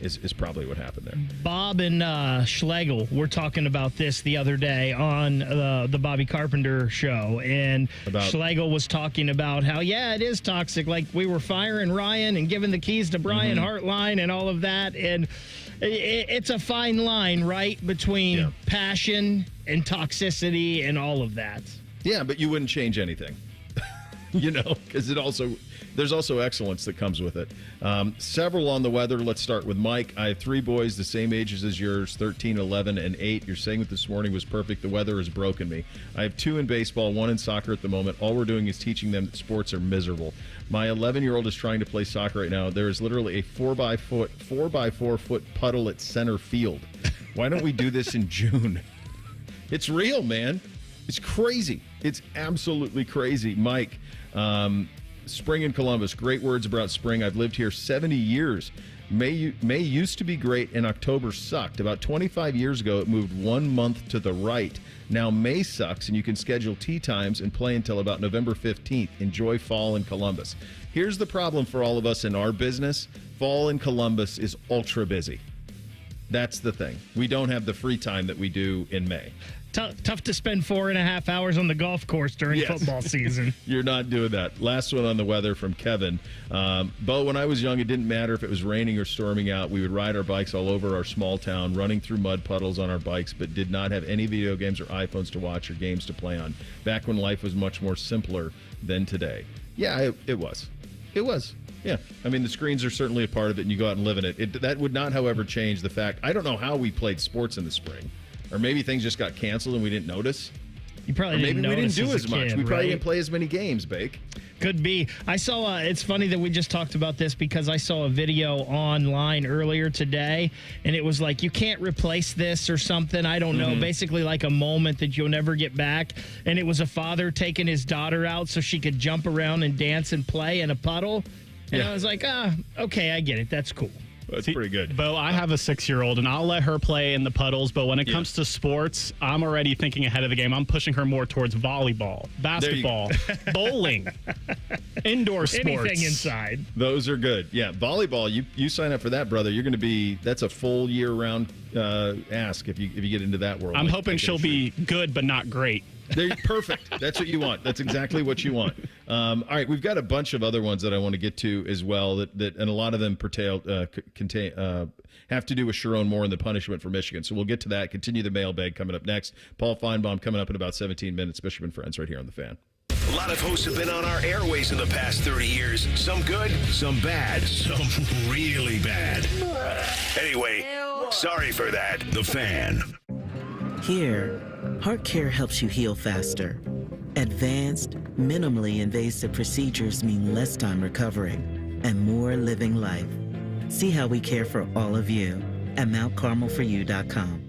S2: Is probably what happened there.
S3: Bob and Schlegel were talking about this the other day on the Bobby Carpenter show, and Schlegel was talking about how, it is toxic. Like, we were firing Ryan and giving the keys to Brian Hartline and all of that, and it's a fine line, right, between passion and toxicity and all of that.
S2: Yeah, but you wouldn't change anything, because there's also excellence that comes with it. Several on the weather. Let's start with Mike. I have 3 boys the same ages as yours, 13, 11, and 8. Your segment this morning was perfect. The weather has broken me. I have 2 in baseball, 1 in soccer at the moment. All we're doing is teaching them that sports are miserable. My 11-year-old is trying to play soccer right now. There is literally a 4x4 foot puddle at center field. Why don't we do this in June? It's real, man. It's crazy. It's absolutely crazy. Mike, spring in Columbus. Great words about spring. I've lived here 70 years. May used to be great and October sucked. About 25 years ago, it moved 1 month to the right. Now May sucks, and you can schedule tee times and play until about November 15th. Enjoy fall in Columbus. Here's the problem for all of us in our business. Fall in Columbus is ultra busy. That's the thing. We don't have the free time that we do in May.
S3: Tough to spend 4.5 hours on the golf course during football season.
S2: You're not doing that. Last one on the weather from Kevin. Bo, when I was young, it didn't matter if it was raining or storming out. We would ride our bikes all over our small town, running through mud puddles on our bikes, but did not have any video games or iPhones to watch or games to play on. Back when life was much more simpler than today. Yeah, it was. It was. Yeah. I mean, the screens are certainly a part of it, and you go out and live in it. That would not, however, change the fact. I don't know how we played sports in the spring. Or maybe things just got canceled and we didn't notice.
S3: You probably didn't notice.
S2: Maybe we didn't do as much.
S3: Kid,
S2: we probably didn't play as many games, Bake.
S3: Could be. I saw, it's funny that we just talked about this because I saw a video online earlier today, and it was like, you can't replace this or something. I don't know. Basically like a moment that you'll never get back. And it was a father taking his daughter out so she could jump around and dance and play in a puddle. And I was like, okay, I get it. That's cool.
S2: That's pretty good.
S15: Bo, I have a 6-year-old, and I'll let her play in the puddles, but when it comes to sports, I'm already thinking ahead of the game. I'm pushing her more towards volleyball, basketball, bowling, indoor sports.
S3: Anything inside.
S2: Those are good. Yeah, volleyball, you sign up for that, brother. You're going to be, that's a full year-round ask if you get into that world.
S15: I'm hoping she'll be good but not great.
S2: They're perfect. That's what you want. That's exactly what you want. All right, we've got a bunch of other ones that I want to get to as well. That and a lot of them have to do with Sharon Moore and the punishment for Michigan. So we'll get to that. Continue the mailbag coming up next. Paul Finebaum coming up in about 17 minutes. Bishop and Friends right here on the Fan.
S1: A lot of hosts have been on our airways in the past 30 years. Some good, some bad, some really bad. Anyway, sorry for that. The Fan.
S6: Here, heart care helps you heal faster. Advanced, minimally invasive procedures mean less time recovering and more living life. See how we care for all of you. at mountcarmelforyou.com.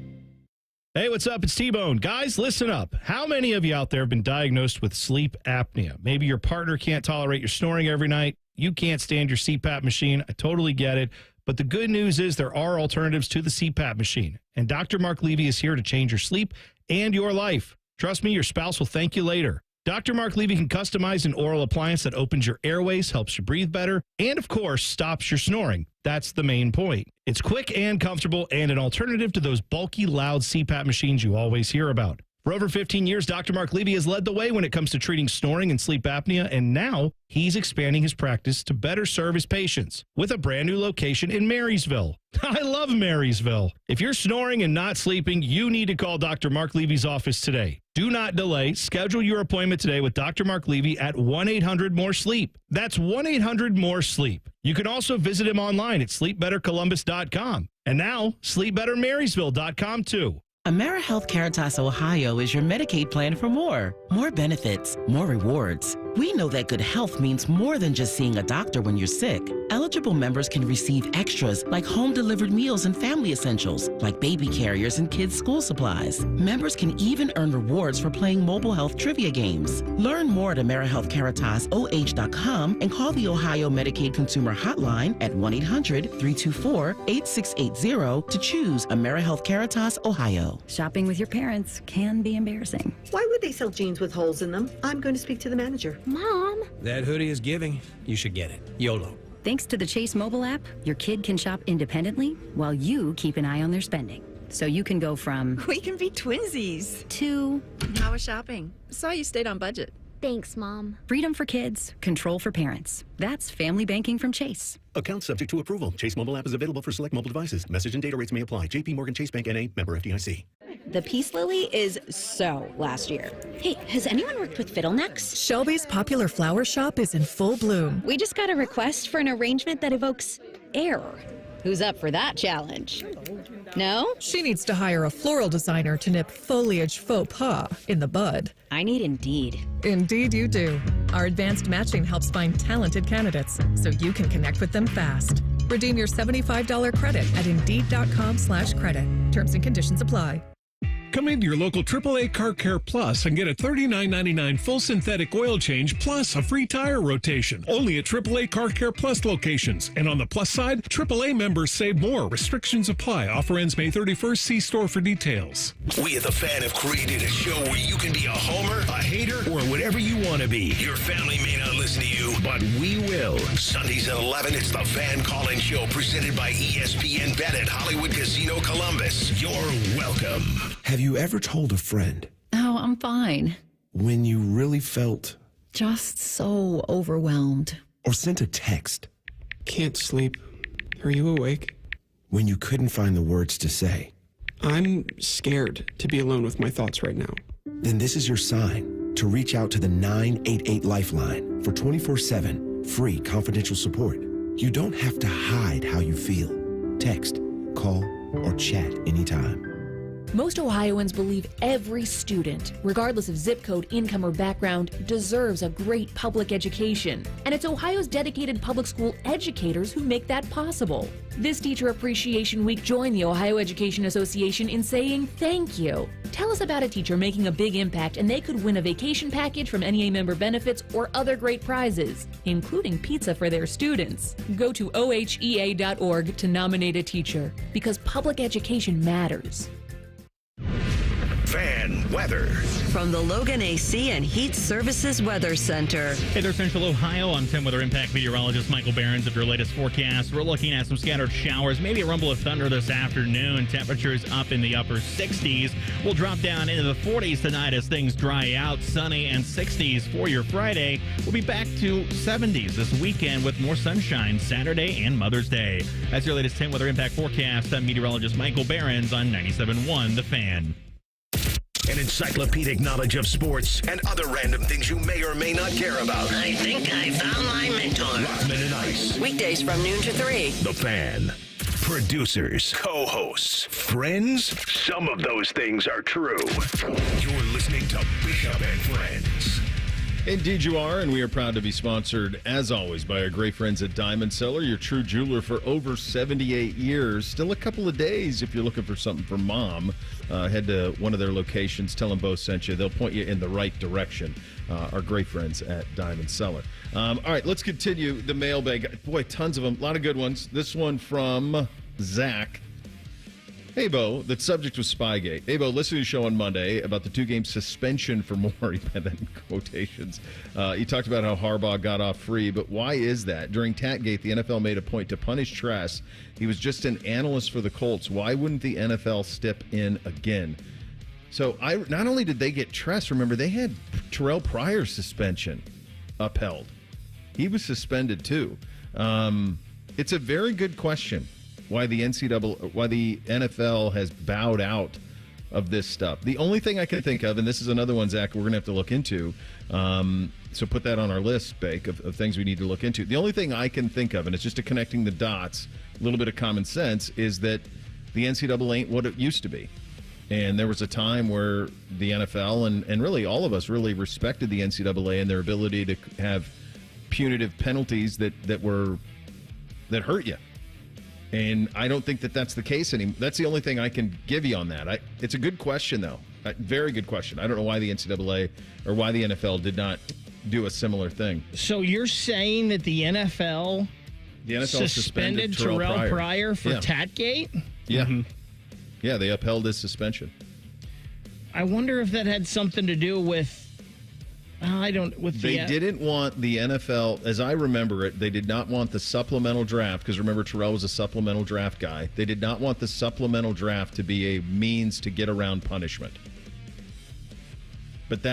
S7: Hey, what's up? It's T-Bone. Guys, listen up. How many of you out there have been diagnosed with sleep apnea? Maybe your partner can't tolerate your snoring every night. You can't stand your CPAP machine. I totally get it. But the good news is there are alternatives to the CPAP machine. And Dr. Mark Levy is here to change your sleep and your life. Trust me, your spouse will thank you later. Dr. Mark Levy can customize an oral appliance that opens your airways, helps you breathe better, and, of course, stops your snoring. That's the main point. It's quick and comfortable and an alternative to those bulky, loud CPAP machines you always hear about. For over 15 years, Dr. Mark Levy has led the way when it comes to treating snoring and sleep apnea, and now he's expanding his practice to better serve his patients with a brand new location in Marysville. I love Marysville. If you're snoring and not sleeping, you need to call Dr. Mark Levy's office today. Do not delay. Schedule your appointment today with Dr. Mark Levy at 1-800-MORE-SLEEP. That's 1-800-MORE-SLEEP. You can also visit him online at sleepbettercolumbus.com. And now, sleepbettermarysville.com too.
S6: AmeriHealth Caritas Ohio is your Medicaid plan for more benefits, more rewards. We know that good health means more than just seeing a doctor when you're sick. Eligible members can receive extras like home-delivered meals and family essentials, like baby carriers and kids' school supplies. Members can even earn rewards for playing mobile health trivia games. Learn more at AmeriHealthCaritasoh.com and call the Ohio Medicaid Consumer Hotline at 1-800-324-8680 to choose AmeriHealth Caritas Ohio.
S8: Shopping with your parents can be embarrassing.
S10: Why would they sell jeans with holes in them? I'm going to speak to the manager.
S8: Mom!
S11: That hoodie is giving. You should get it. YOLO.
S8: Thanks to the Chase mobile app, your kid can shop independently while you keep an eye on their spending. So you can go from...
S12: We can be twinsies.
S8: ...to...
S12: How was shopping? Saw you stayed on budget.
S8: Thanks, Mom. Freedom for kids, control for parents. That's family banking from Chase.
S23: Account subject to approval. Chase mobile app is available for select mobile devices. Message and data rates may apply. JP Morgan Chase Bank N.A. member FDIC.
S27: The Peace Lily is so last year. Hey, has anyone worked with fiddlenecks?
S28: Shelby's popular flower shop is in full bloom.
S27: We just got a request for an arrangement that evokes air. Who's up for that challenge? No?
S28: She needs to hire a floral designer to nip foliage faux pas in the bud.
S27: I need Indeed.
S28: Indeed you do. Our advanced matching helps find talented candidates so you can connect with them fast. Redeem your $75 credit at Indeed.com/credit. Terms and conditions apply.
S29: Come into your local AAA Car Care Plus and get a $39.99 full synthetic oil change plus a free tire rotation. Only at AAA Car Care Plus locations. And on the plus side, AAA members save more. Restrictions apply. Offer ends May 31st. See store for details.
S1: We at The Fan have created a show where you can be a homer, a hater, or whatever you want to be. Your family may not listen to you, but we will. Sundays at 11, it's The Fan Call-In Show presented by ESPN Bet at Hollywood Casino Columbus. You're welcome.
S30: Have you ever told a friend?
S8: Oh, I'm fine.
S30: When you really felt...
S8: Just so overwhelmed.
S30: Or sent a text?
S11: Can't sleep. Are you awake?
S30: When you couldn't find the words to say?
S11: I'm scared to be alone with my thoughts right now.
S30: Then this is your sign to reach out to the 988 Lifeline for 24/7 free confidential support. You don't have to hide how you feel. Text, call, or chat anytime.
S31: Most Ohioans believe every student, regardless of zip code, income, or background, deserves a great public education. And it's Ohio's dedicated public school educators who make that possible. This Teacher Appreciation Week, join the Ohio Education Association in saying thank you. Tell us about a teacher making a big impact and they could win a vacation package from NEA member benefits or other great prizes, including pizza for their students. Go to ohea.org to nominate a teacher, because public education matters.
S1: Fan weather.
S5: From the Logan AC and Heat Services Weather Center.
S32: Hey there, Central Ohio. I'm 10 Weather Impact meteorologist Michael Behrens of your latest forecast. We're looking at some scattered showers, maybe a rumble of thunder this afternoon. Temperatures up in the upper 60s. We'll drop down into the 40s tonight as things dry out. Sunny and 60s for your Friday. We'll be back to 70s this weekend with more sunshine Saturday and Mother's Day. That's your latest 10 Weather Impact forecast. I'm meteorologist Michael Behrens on 97.1 The Fan.
S1: An encyclopedic knowledge of sports and other random things you may or may not care about.
S5: I think I found my mentor.
S1: Rockman and Ice.
S5: Weekdays from noon to 3.
S1: The Fan. Producers, co-hosts, friends. Some of those things are true. You're listening to Bishop and Friends.
S2: Indeed you are, and we are proud to be sponsored, as always, by our great friends at Diamond Cellar, your true jeweler for over 78 years. Still a couple of days if you're looking for something for mom. Head to one of their locations, tell them Bo sent you. They'll point you in the right direction. Our great friends at Diamond Cellar. All right, let's continue the mailbag. Boy, tons of them. A lot of good ones. This one from Zach. Hey, Bo, the subject was Spygate. Hey, Bo, listen to your show on Monday about the 2-game suspension for Maury, and then quotations. He talked about how Harbaugh got off free, but why is that? During Tatgate, the NFL made a point to punish Tress. He was just an analyst for the Colts. Why wouldn't the NFL step in again? So not only did they get Tress, remember, they had Terrell Pryor's suspension upheld. He was suspended, too. It's a very good question. Why the NFL has bowed out of this stuff. The only thing I can think of, and this is another one, Zach, we're going to have to look into, so put that on our list, Bake, of things we need to look into. The only thing I can think of, and it's just connecting the dots, a little bit of common sense, is that the NCAA ain't what it used to be. And there was a time where the NFL and really all of us really respected the NCAA and their ability to have punitive penalties that hurt you. And I don't think that that's the case anymore. That's the only thing I can give you on that. It's a good question, though. Very good question. I don't know why the NCAA or why the NFL did not do a similar thing.
S3: So you're saying that the NFL suspended Terrell Pryor for Tatgate?
S2: Yeah. Mm-hmm. Yeah, they upheld his suspension.
S3: I wonder if that had something to do with...
S2: They didn't want the NFL, as I remember it, they did not want the supplemental draft, because remember, Terrell was a supplemental draft guy. They did not want the supplemental draft to be a means to get around punishment. But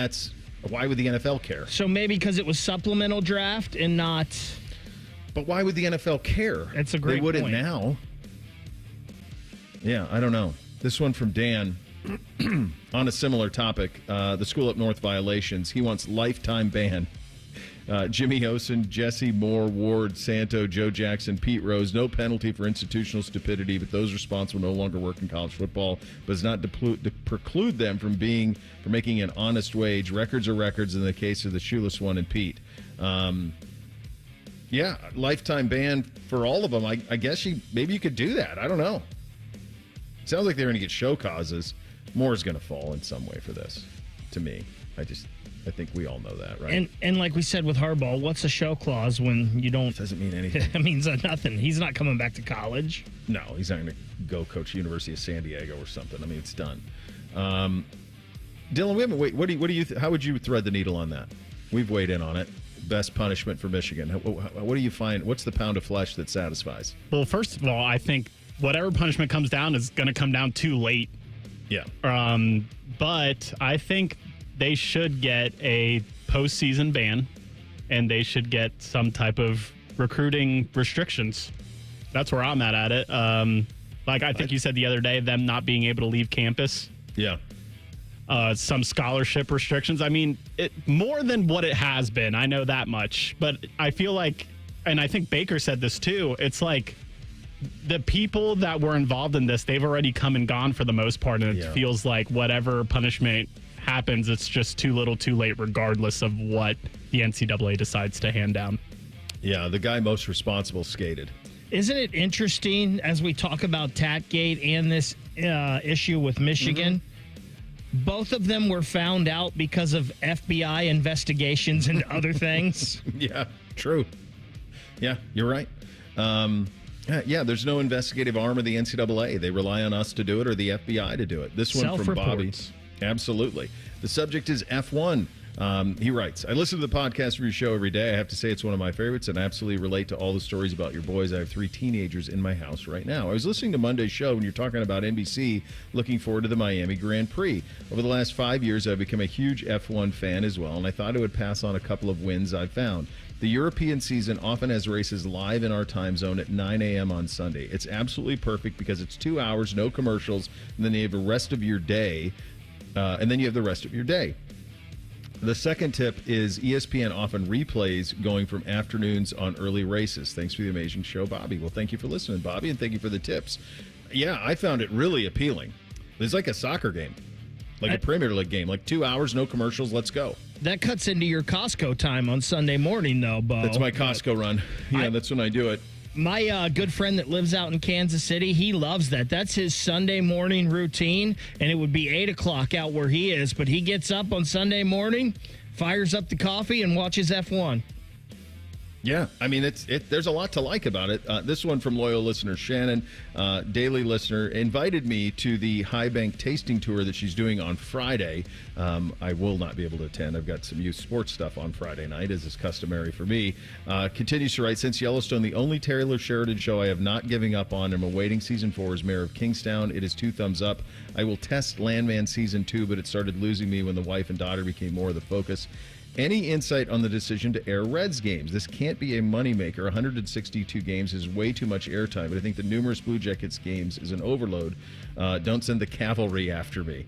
S2: why would the NFL care?
S3: So maybe because it was supplemental draft and not...
S2: But why would the NFL care?
S3: That's a great point.
S2: They wouldn't now. Yeah, I don't know. This one from Dan. On a similar topic, the school up north violations. He wants lifetime ban. Jimmy Hosen, Jesse Moore, Ward, Santo, Joe Jackson, Pete Rose. No penalty for institutional stupidity, but those responsible no longer work in college football. But does not preclude them from making an honest wage. Records are records in the case of the shoeless one and Pete. Yeah, lifetime ban for all of them. I guess maybe you could do that. I don't know. Sounds like they're going to get show causes. Moore's going to fall in some way for this, to me. I think we all know that, right?
S3: And like we said with Harbaugh, what's a show clause when you don't...
S2: It doesn't mean anything.
S3: It means nothing. He's not coming back to college.
S2: No, he's not going to go coach University of San Diego or something. I mean, it's done. Dylan, we haven't how would you thread the needle on that? We've weighed in on it. Best punishment for Michigan. What do you find? What's the pound of flesh that satisfies?
S15: Well, first of all, I think whatever punishment comes down is going to come down too late.
S2: Yeah.
S15: But I think they should get a postseason ban, and they should get some type of recruiting restrictions. That's where I'm at it. I think you said the other day, them not being able to leave campus.
S2: Yeah.
S15: Some scholarship restrictions. I mean, more than what it has been. I know that much. But I feel like, and I think Baker said this too, it's like, the people that were involved in this, they've already come and gone for the most part, and it feels like whatever punishment happens, it's just too little too late, regardless of what the NCAA decides to hand down.
S2: Yeah, the guy most responsible skated.
S3: Isn't it interesting, as we talk about Tatgate and this issue with Michigan, both of them were found out because of FBI investigations and other things?
S2: Yeah, true. Yeah, you're right. Yeah, there's no investigative arm of the NCAA. They rely on us to do it or the FBI to do it. This one from Bobby. Absolutely. The subject is F1. He writes, I listen to the podcast for your show every day. I have to say it's one of my favorites and I absolutely relate to all the stories about your boys. I have 3 teenagers in my house right now. I was listening to Monday's show when you're talking about NBC looking forward to the Miami Grand Prix. Over the last 5 years, I've become a huge F1 fan as well, and I thought it would pass on a couple of wins I've found. The European season often has races live in our time zone at 9 a.m. on Sunday. It's absolutely perfect because it's 2 hours, no commercials, and then you have the rest of your day. The second tip is ESPN often replays going from afternoons on early races. Thanks for the amazing show, Bobby. Well, thank you for listening, Bobby, and thank you for the tips. Yeah, I found it really appealing. It's like a soccer game. Like a Premier League game, like 2 hours, no commercials, let's go.
S3: That cuts into your Costco time on Sunday morning, though, Bo.
S2: That's my Costco run. Yeah, that's when I do it.
S3: My good friend that lives out in Kansas City, he loves that. That's his Sunday morning routine, and it would be 8 o'clock out where he is. But he gets up on Sunday morning, fires up the coffee, and watches F1.
S2: Yeah, I mean, there's a lot to like about it. This one from loyal listener Shannon, daily listener, invited me to the High Bank tasting tour that she's doing on Friday. I will not be able to attend. I've got some youth sports stuff on Friday night, as is customary for me. Continues to write, since Yellowstone, the only Taylor Sheridan show I have not giving up on, I'm awaiting season 4 as Mayor of Kingstown. It is 2 thumbs up. I will test Landman season 2, but it started losing me when the wife and daughter became more of the focus. Any insight on the decision to air Reds games? This can't be a moneymaker. 162 games is way too much airtime, but I think the numerous Blue Jackets games is an overload. Don't send the cavalry after me.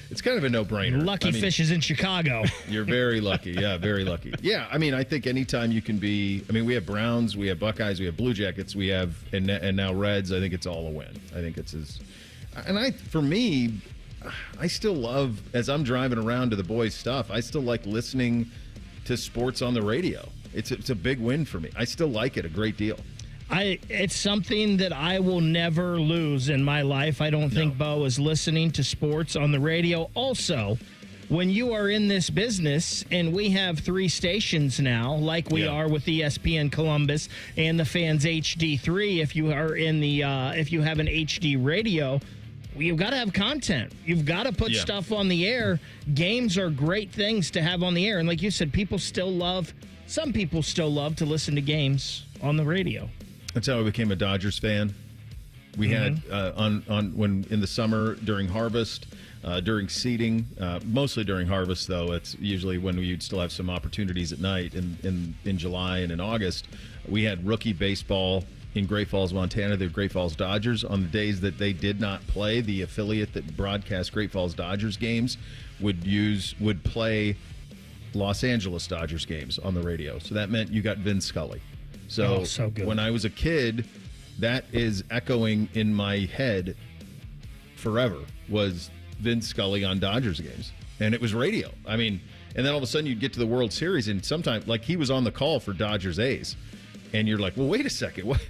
S2: It's kind of a no-brainer.
S3: Lucky Fish is in Chicago.
S2: You're very lucky. Yeah, very lucky. Yeah, I mean, I think anytime you can be... I mean, we have Browns, we have Buckeyes, we have Blue Jackets, we have... And now Reds, I think it's all a win. I think it's as... And for me... I still love, as I'm driving around to the boys' stuff, I still like listening to sports on the radio. It's a big win for me. I still like it a great deal.
S3: It's something that I will never lose in my life. I don't think, Bo, is listening to sports on the radio. Also, when you are in this business, and we have 3 stations now, like we are with ESPN Columbus and the Fans HD3, if you are in the if you have an HD radio, you've got to have content. You've got to put stuff on the air. Games are great things to have on the air. And like you said, some people still love to listen to games on the radio.
S2: That's how I became a Dodgers fan. We had when in the summer during harvest, during seeding, mostly during harvest, though. It's usually when we'd still have some opportunities at night in July and in August. We had rookie baseball in Great Falls, Montana, the Great Falls Dodgers. On the days that they did not play, the affiliate that broadcast Great Falls Dodgers games would play Los Angeles Dodgers games on the radio. So that meant you got Vin Scully. So
S3: good.
S2: When I was a kid, that is echoing in my head forever, was Vin Scully on Dodgers games. And it was radio. I mean, and then all of a sudden you'd get to the World Series, and sometimes, like, he was on the call for Dodgers A's. And you're like, well, wait a second. What?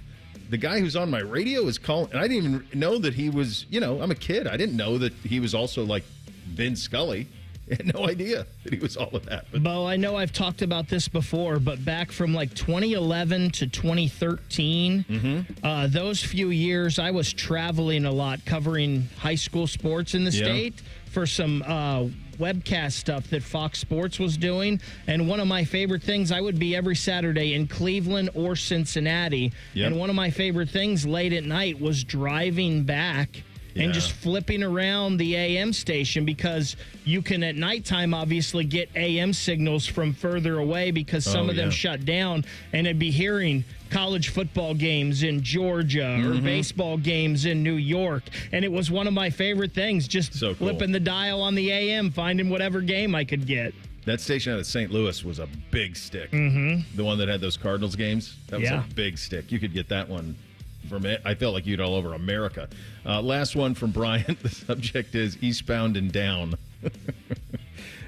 S2: The guy who's on my radio is calling. And I didn't even know that he was, I'm a kid. I didn't know that he was also like Vin Scully. I had no idea that he was all of that. But.
S3: Bo, I know I've talked about this before, but back from like 2011 to 2013, those few years, I was traveling a lot, covering high school sports in the state for some webcast stuff that Fox Sports was doing. And one of my favorite things, I would be every Saturday in Cleveland or Cincinnati. And one of my favorite things late at night was driving back and just flipping around the AM station, because you can at nighttime obviously get AM signals from further away because some of them shut down, and it'd be hearing college football games in Georgia or baseball games in New York. And it was one of my favorite things, just flipping the dial on the AM, finding whatever game I could get.
S2: That station out of St. Louis was a big stick. The one that had those Cardinals games, that was a big stick. You could get that one from it. I felt like you'd all over America. Last one from Brian. The subject is Eastbound and Down.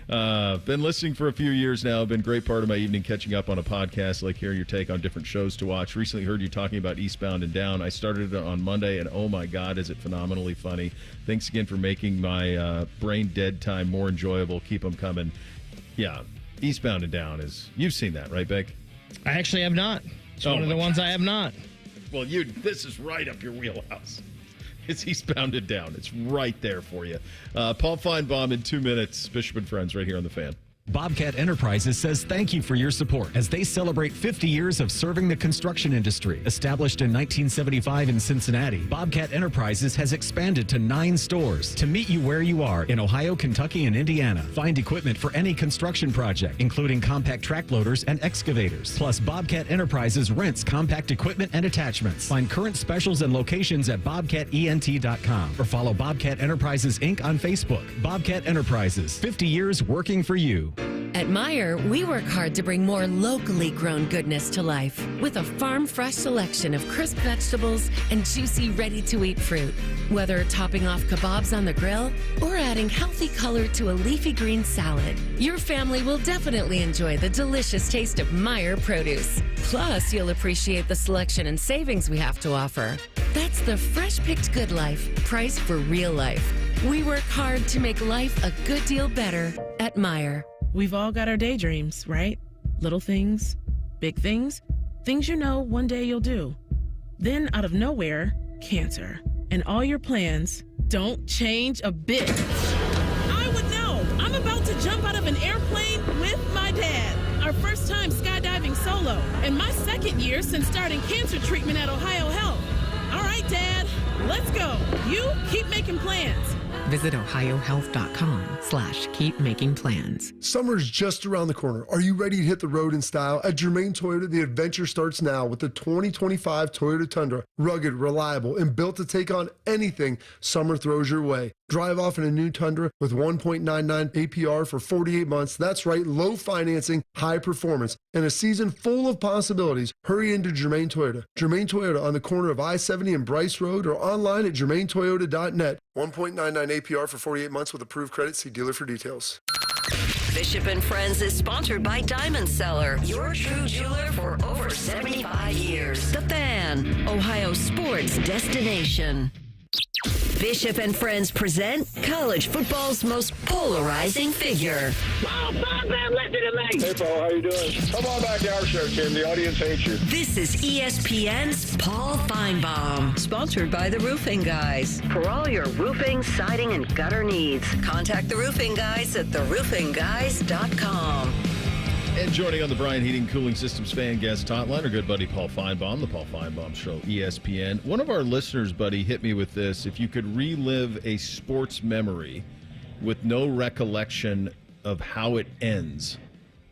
S2: Been listening for a few years now. Been a great part of my evening catching up on a podcast, like hearing your take on different shows to watch. Recently heard you talking about Eastbound and Down. I started it on Monday, and oh my God, is it phenomenally funny. Thanks again for making my brain dead time more enjoyable. Keep them coming. Yeah, Eastbound and Down is... You've seen that, right, Beck?
S3: I actually have not. It's one of the ones I have not.
S2: Well, this is right up your wheelhouse. It's Eastbound and Down. It's right there for you. Paul Finebaum in 2 minutes. Bishop and Friends right here on The Fan.
S4: Bobcat Enterprises says thank you for your support as they celebrate 50 years of serving the construction industry. Established in 1975 in Cincinnati, Bobcat Enterprises has expanded to 9 stores to meet you where you are in Ohio, Kentucky, and Indiana. Find equipment for any construction project, including compact track loaders and excavators. Plus, Bobcat Enterprises rents compact equipment and attachments. Find current specials and locations at bobcatent.com or follow Bobcat Enterprises Inc. on Facebook. Bobcat Enterprises, 50 years working for you.
S9: At Meijer, we work hard to bring more locally grown goodness to life with a farm-fresh selection of crisp vegetables and juicy, ready-to-eat fruit. Whether topping off kebabs on the grill or adding healthy color to a leafy green salad, your family will definitely enjoy the delicious taste of Meijer produce. Plus, you'll appreciate the selection and savings we have to offer. That's the fresh-picked good life, priced for real life. We work hard to make life a good deal better at Meijer.
S13: We've all got our daydreams, right? Little things, big things, things you know one day you'll do. Then out of nowhere, cancer. And all your plans don't change a bit. I would know. I'm about to jump out of an airplane with my dad. Our first time skydiving solo. And my second year since starting cancer treatment at Ohio Health. All right, Dad, let's go. You keep making plans.
S16: Visit ohiohealth.com/keep-making-plans.
S14: Summer's just around the corner. Are you ready to hit the road in style? At Germain Toyota, the adventure starts now with the 2025 Toyota Tundra. Rugged, reliable, and built to take on anything summer throws your way. Drive off in a new Tundra with 1.99 APR for 48 months. That's right, low financing, high performance, and a season full of possibilities. Hurry into Germain Toyota. Germain Toyota on the corner of I-70 and Bryce Road or online at germaintoyota.net. 1.99 APR for 48 months with approved credit. See dealer for details.
S5: Bishop and Friends is sponsored by Diamond Seller, your true jeweler for over 75 years. The Fan, Ohio sports destination. Bishop and Friends present college football's most polarizing figure.
S17: Paul Finebaum, listen to me. Hey, Paul, how you doing? Come on back to our show, Tim. The audience hates you.
S5: This is ESPN's Paul Finebaum, sponsored by the Roofing Guys. For all your roofing, siding, and gutter needs, contact the Roofing Guys at theroofingguys.com.
S2: And joining on the Brian Heating Cooling Systems fan guest hotline, our good buddy Paul Finebaum, the Paul Finebaum Show, ESPN. One of our listeners, buddy, hit me with this. If you could relive a sports memory with no recollection of how it ends,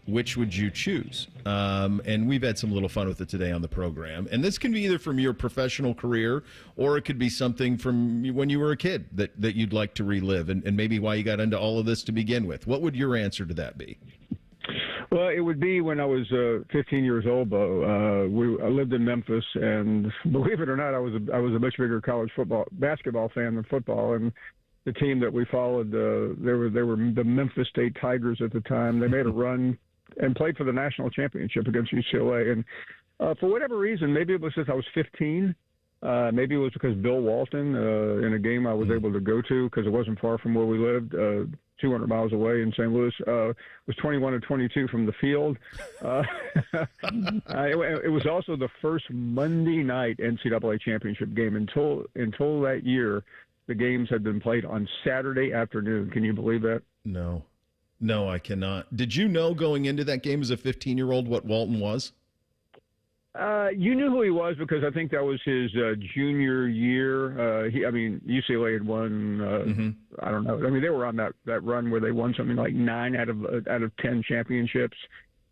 S2: which would you choose? And we've had some little fun with it today on the program. And this can be either from your professional career or it could be something from when you were a kid that you'd like to relive and maybe why you got into all of this to begin with. What would your answer to that be?
S17: Well, it would be when I was 15 years old, Bo. I lived in Memphis, and believe it or not, I was a much bigger college basketball fan than football. And the team that we followed, they were the Memphis State Tigers at the time. They made a run and played for the national championship against UCLA. And for whatever reason, maybe it was since I was 15. Maybe it was because Bill Walton, in a game I was able to go to because it wasn't far from where we lived, 200 miles away in St. Louis, was 21-22 from the field. It was also the first Monday night NCAA championship game. Until that year, the games had been played on Saturday afternoon. Can you believe that?
S2: No, I cannot. Did you know going into that game as a 15-year-old what Walton was?
S17: You knew who he was because I think that was his junior year. UCLA had won. I don't know. I mean, they were on that run where they won something like 9 out of 10 championships.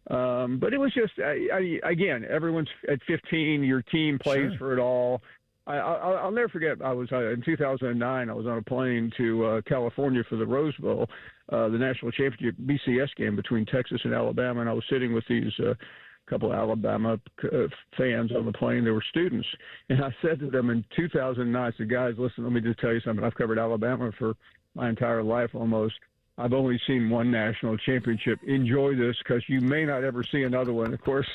S17: But it was just again, everyone's at 15. Your team plays for it all. I'll never forget. I was in 2009. I was on a plane to California for the Rose Bowl, the national championship BCS game between Texas and Alabama, and I was sitting with these. Couple of Alabama fans on the plane. They were students. And I said to them in 2009, I said, guys, listen, let me just tell you something. I've covered Alabama for my entire life almost. I've only seen one national championship. Enjoy this because you may not ever see another one. Of course,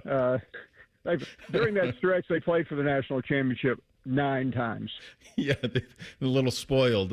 S17: during that stretch, they played for the national championship 9 times.
S2: Yeah, a little spoiled,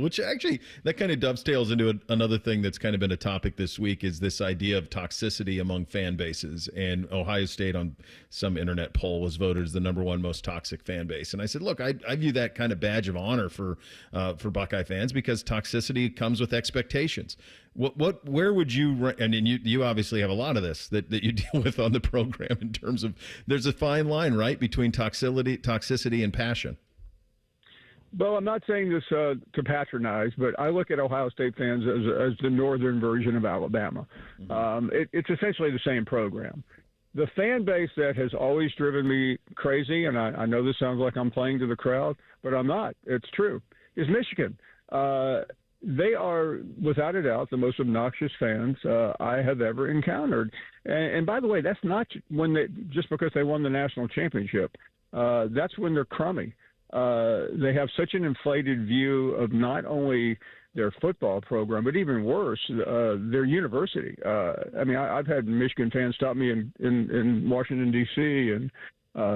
S2: which actually that kind of dovetails into another thing that's kind of been a topic this week is this idea of toxicity among fan bases. And Ohio State on some internet poll was voted as the #1 most toxic fan base. And I said, look, I view that kind of badge of honor for Buckeye fans because toxicity comes with expectations. Where would you, and you obviously have a lot of this that you deal with on the program in terms of there's a fine line, right, between toxicity and passion.
S17: Well, I'm not saying this to patronize, but I look at Ohio State fans as the northern version of Alabama. It's essentially the same program. The fan base that has always driven me crazy, and I know this sounds like I'm playing to the crowd, but I'm not. It's true, is Michigan. they are, without a doubt, the most obnoxious fans I have ever encountered. And by the way, that's not just because they won the national championship. That's when they're crummy. They have such an inflated view of not only their football program, but even worse, their university. I mean, I've had Michigan fans stop me in Washington, D.C. and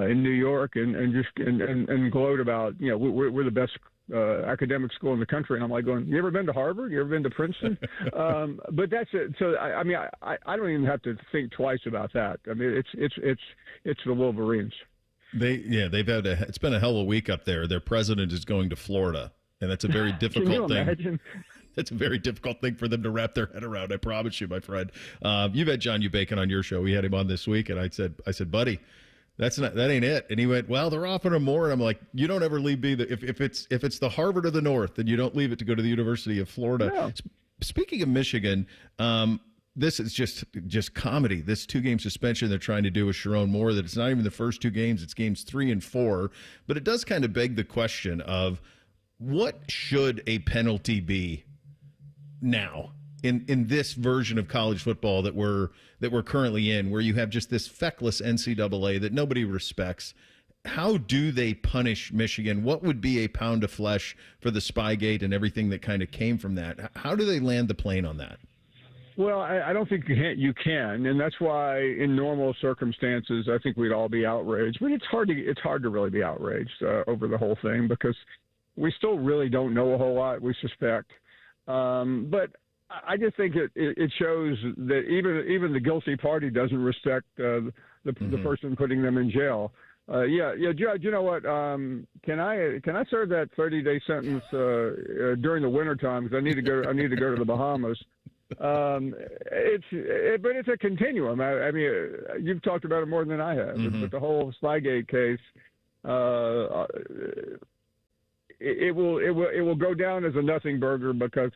S17: in New York and gloat about, we're the best academic school in the country. And I'm like going, you ever been to Harvard? You ever been to Princeton? But that's it. So, I mean, I don't even have to think twice about that. I mean, it's the Wolverines.
S2: It's been a hell of a week up there. Their president is going to Florida, and that's a very difficult thing.
S17: Imagine?
S2: That's a very difficult thing for them to wrap their head around. I promise you, my friend. You've had John Bacon on your show. We had him on this week, and I said, buddy, that ain't it. And he went, well, they're offering him more. And I'm like, you don't ever leave if it's the Harvard of the North, then you don't leave it to go to the University of Florida.
S17: No.
S2: Speaking of Michigan, this is just comedy. This 2-game suspension they're trying to do with Sharon Moore, that it's not even the first 2 games, it's games 3 and 4. But it does kind of beg the question of what should a penalty be now in this version of college football that we're currently in, where you have just this feckless NCAA that nobody respects. How do they punish Michigan? What would be a pound of flesh for the Spygate and everything that kind of came from that? How do they land the plane on that?
S17: Well, I don't think you can, and that's why in normal circumstances I think we'd all be outraged. But it's hard to really be outraged over the whole thing because we still really don't know a whole lot. We suspect, but I just think it shows that even the guilty party doesn't respect the person putting them in jail. Judge, you know what? Can I serve that 30-day sentence during the wintertime? Because I need to go to the Bahamas. But it's a continuum. I mean, you've talked about it more than I have. But the whole Spygate case, it will go down as a nothing burger because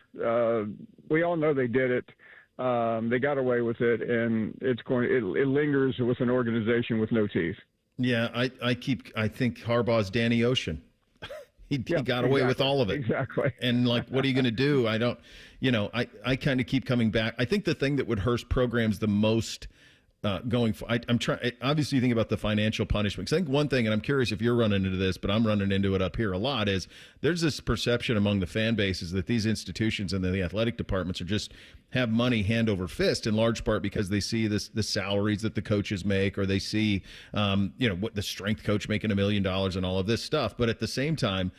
S17: we all know they did it. They got away with it, and it lingers with an organization with no teeth.
S2: Yeah, I think Harbaugh's Danny Ocean. He got away with all of it.
S17: Exactly.
S2: And what are you going to do? I kind of keep coming back. I think the thing that would hurt programs the most I'm trying. Obviously, you think about the financial punishment. 'Cause I think one thing, and I'm curious if you're running into this, but I'm running into it up here a lot, is there's this perception among the fan bases that these institutions and the athletic departments have money hand over fist, in large part because they see the salaries that the coaches make, or they see, what the strength coach making $1 million and all of this stuff. But at the same time,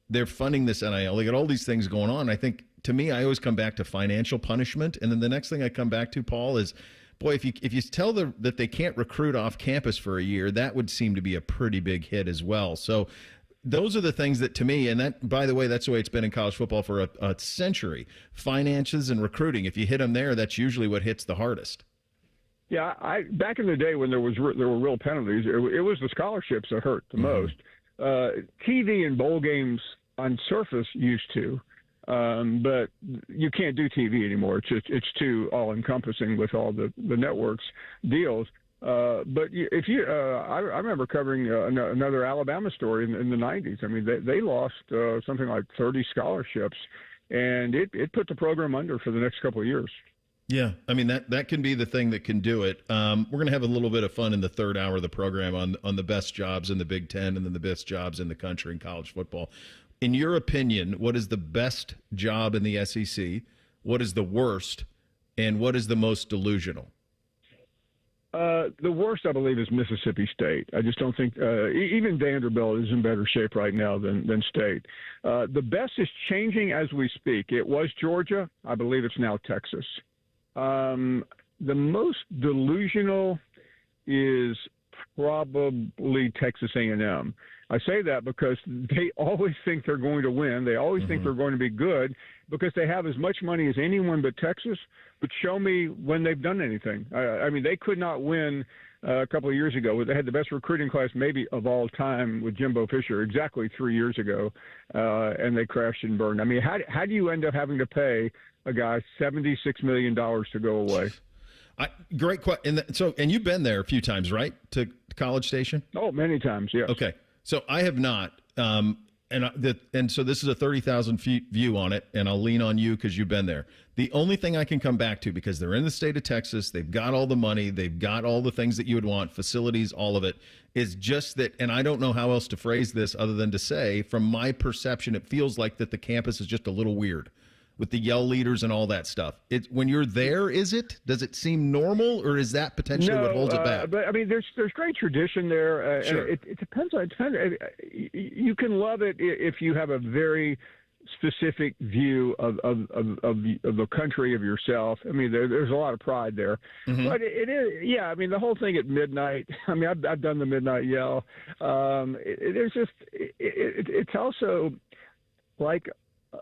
S2: they're funding this NIL. They got all these things going on. I think, to me, I always come back to financial punishment, and then the next thing I come back to, Paul, is, boy, if you tell them that they can't recruit off campus for a year, that would seem to be a pretty big hit as well. So those are the things that, to me, and that, by the way, that's the way it's been in college football for a century. Finances and recruiting, if you hit them there, that's usually what hits the hardest.
S17: Yeah, back in the day when there were real penalties, it was the scholarships that hurt the most. TV and bowl games on surface used to. But you can't do TV anymore. It's too all-encompassing with all the networks deals. But I remember covering another Alabama story in the 90s. I mean, they lost something like 30 scholarships, and it put the program under for the next couple of years.
S2: Yeah, I mean, that can be the thing that can do it. We're going to have a little bit of fun in the third hour of the program on the best jobs in the Big Ten and then the best jobs in the country in college football. In your opinion, what is the best job in the SEC? What is the worst? And what is the most delusional?
S17: The worst, I believe, is Mississippi State. I just don't think even Vanderbilt is in better shape right now than State. The best is changing as we speak. It was Georgia. I believe it's now Texas. The most delusional is probably Texas A&M. I say that because they always think they're going to win. They always think they're going to be good because they have as much money as anyone but Texas. But show me when they've done anything. I mean, they could not win a couple of years ago. They had the best recruiting class maybe of all time with Jimbo Fisher exactly 3 years ago, and they crashed and burned. I mean, how do you end up having to pay a guy $76 million to go away?
S2: Great question. And you've been there a few times, right, to College Station?
S17: Oh, many times, yes.
S2: Okay. So I have not. And so this is a 30,000 feet view on it, and I'll lean on you because you've been there. The only thing I can come back to, because they're in the state of Texas, they've got all the money, they've got all the things that you would want, facilities, all of it, is just that, and I don't know how else to phrase this other than to say, from my perception, it feels like that the campus is just a little weird with the yell leaders and all that stuff. When you're there, does it seem normal, or is that potentially what holds it back?
S17: But I mean, there's great tradition there.
S2: Sure.
S17: It depends. You can love it if you have a very specific view of the country, of yourself. I mean, there's a lot of pride there. Mm-hmm. But it is, yeah. I mean, the whole thing at midnight. I mean, I've done the midnight yell. It's also like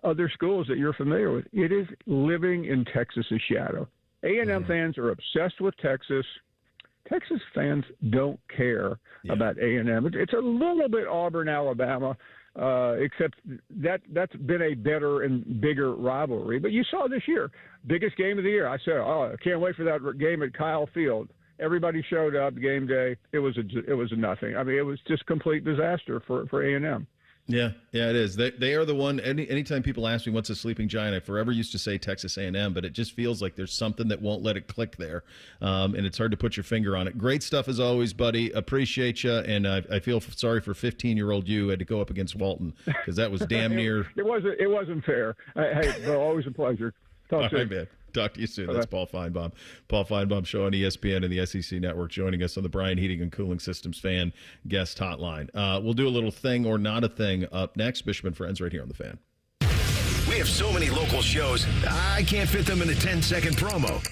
S17: other schools that you're familiar with. It is living in Texas's shadow. A&M fans are obsessed with Texas. Texas fans don't care about A&M. It's a little bit Auburn, Alabama, except that's been a better and bigger rivalry. But you saw this year, biggest game of the year. I said, I can't wait for that game at Kyle Field. Everybody showed up game day. It was a nothing. I mean, it was just complete disaster for A&M.
S2: Yeah, it is. They are the one. Anytime people ask me what's a sleeping giant, I forever used to say Texas A&M, but it just feels like there's something that won't let it click there, and it's hard to put your finger on it. Great stuff as always, buddy. Appreciate you, and I feel sorry for 15-year-old you had to go up against Walton because that was damn near.
S17: It wasn't fair. Hey, Bill, always a pleasure. Talk soon.
S2: All right, man. Talk to you soon. That's Paul Finebaum. Paul Finebaum Show on ESPN and the SEC Network, joining us on the Bryan Heating and Cooling Systems Fan Guest Hotline. We'll do a little thing or not a thing up next. Bishop and Friends right here on the Fan.
S1: We have so many local shows, I can't fit them in a 10-second promo.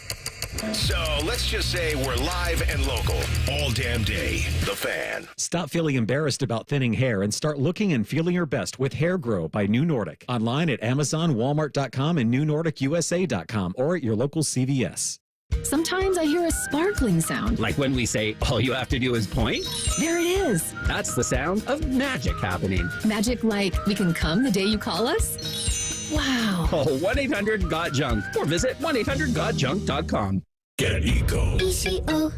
S1: So let's just say we're live and local all damn day. The Fan.
S4: Stop feeling embarrassed about thinning hair and start looking and feeling your best with Hair Grow by New Nordic. Online at Amazon, Walmart.com, and NewNordicUSA.com, or at your local CVS.
S6: Sometimes I hear a sparkling sound.
S7: Like when we say, all you have to do is point?
S6: There it is.
S7: That's the sound of magic happening.
S6: Magic like we can come the day you call us? Wow.
S7: Oh, 1-800-GOT-JUNK or visit 1-800-GOT-JUNK.com.
S1: Get Eco.
S6: ECO.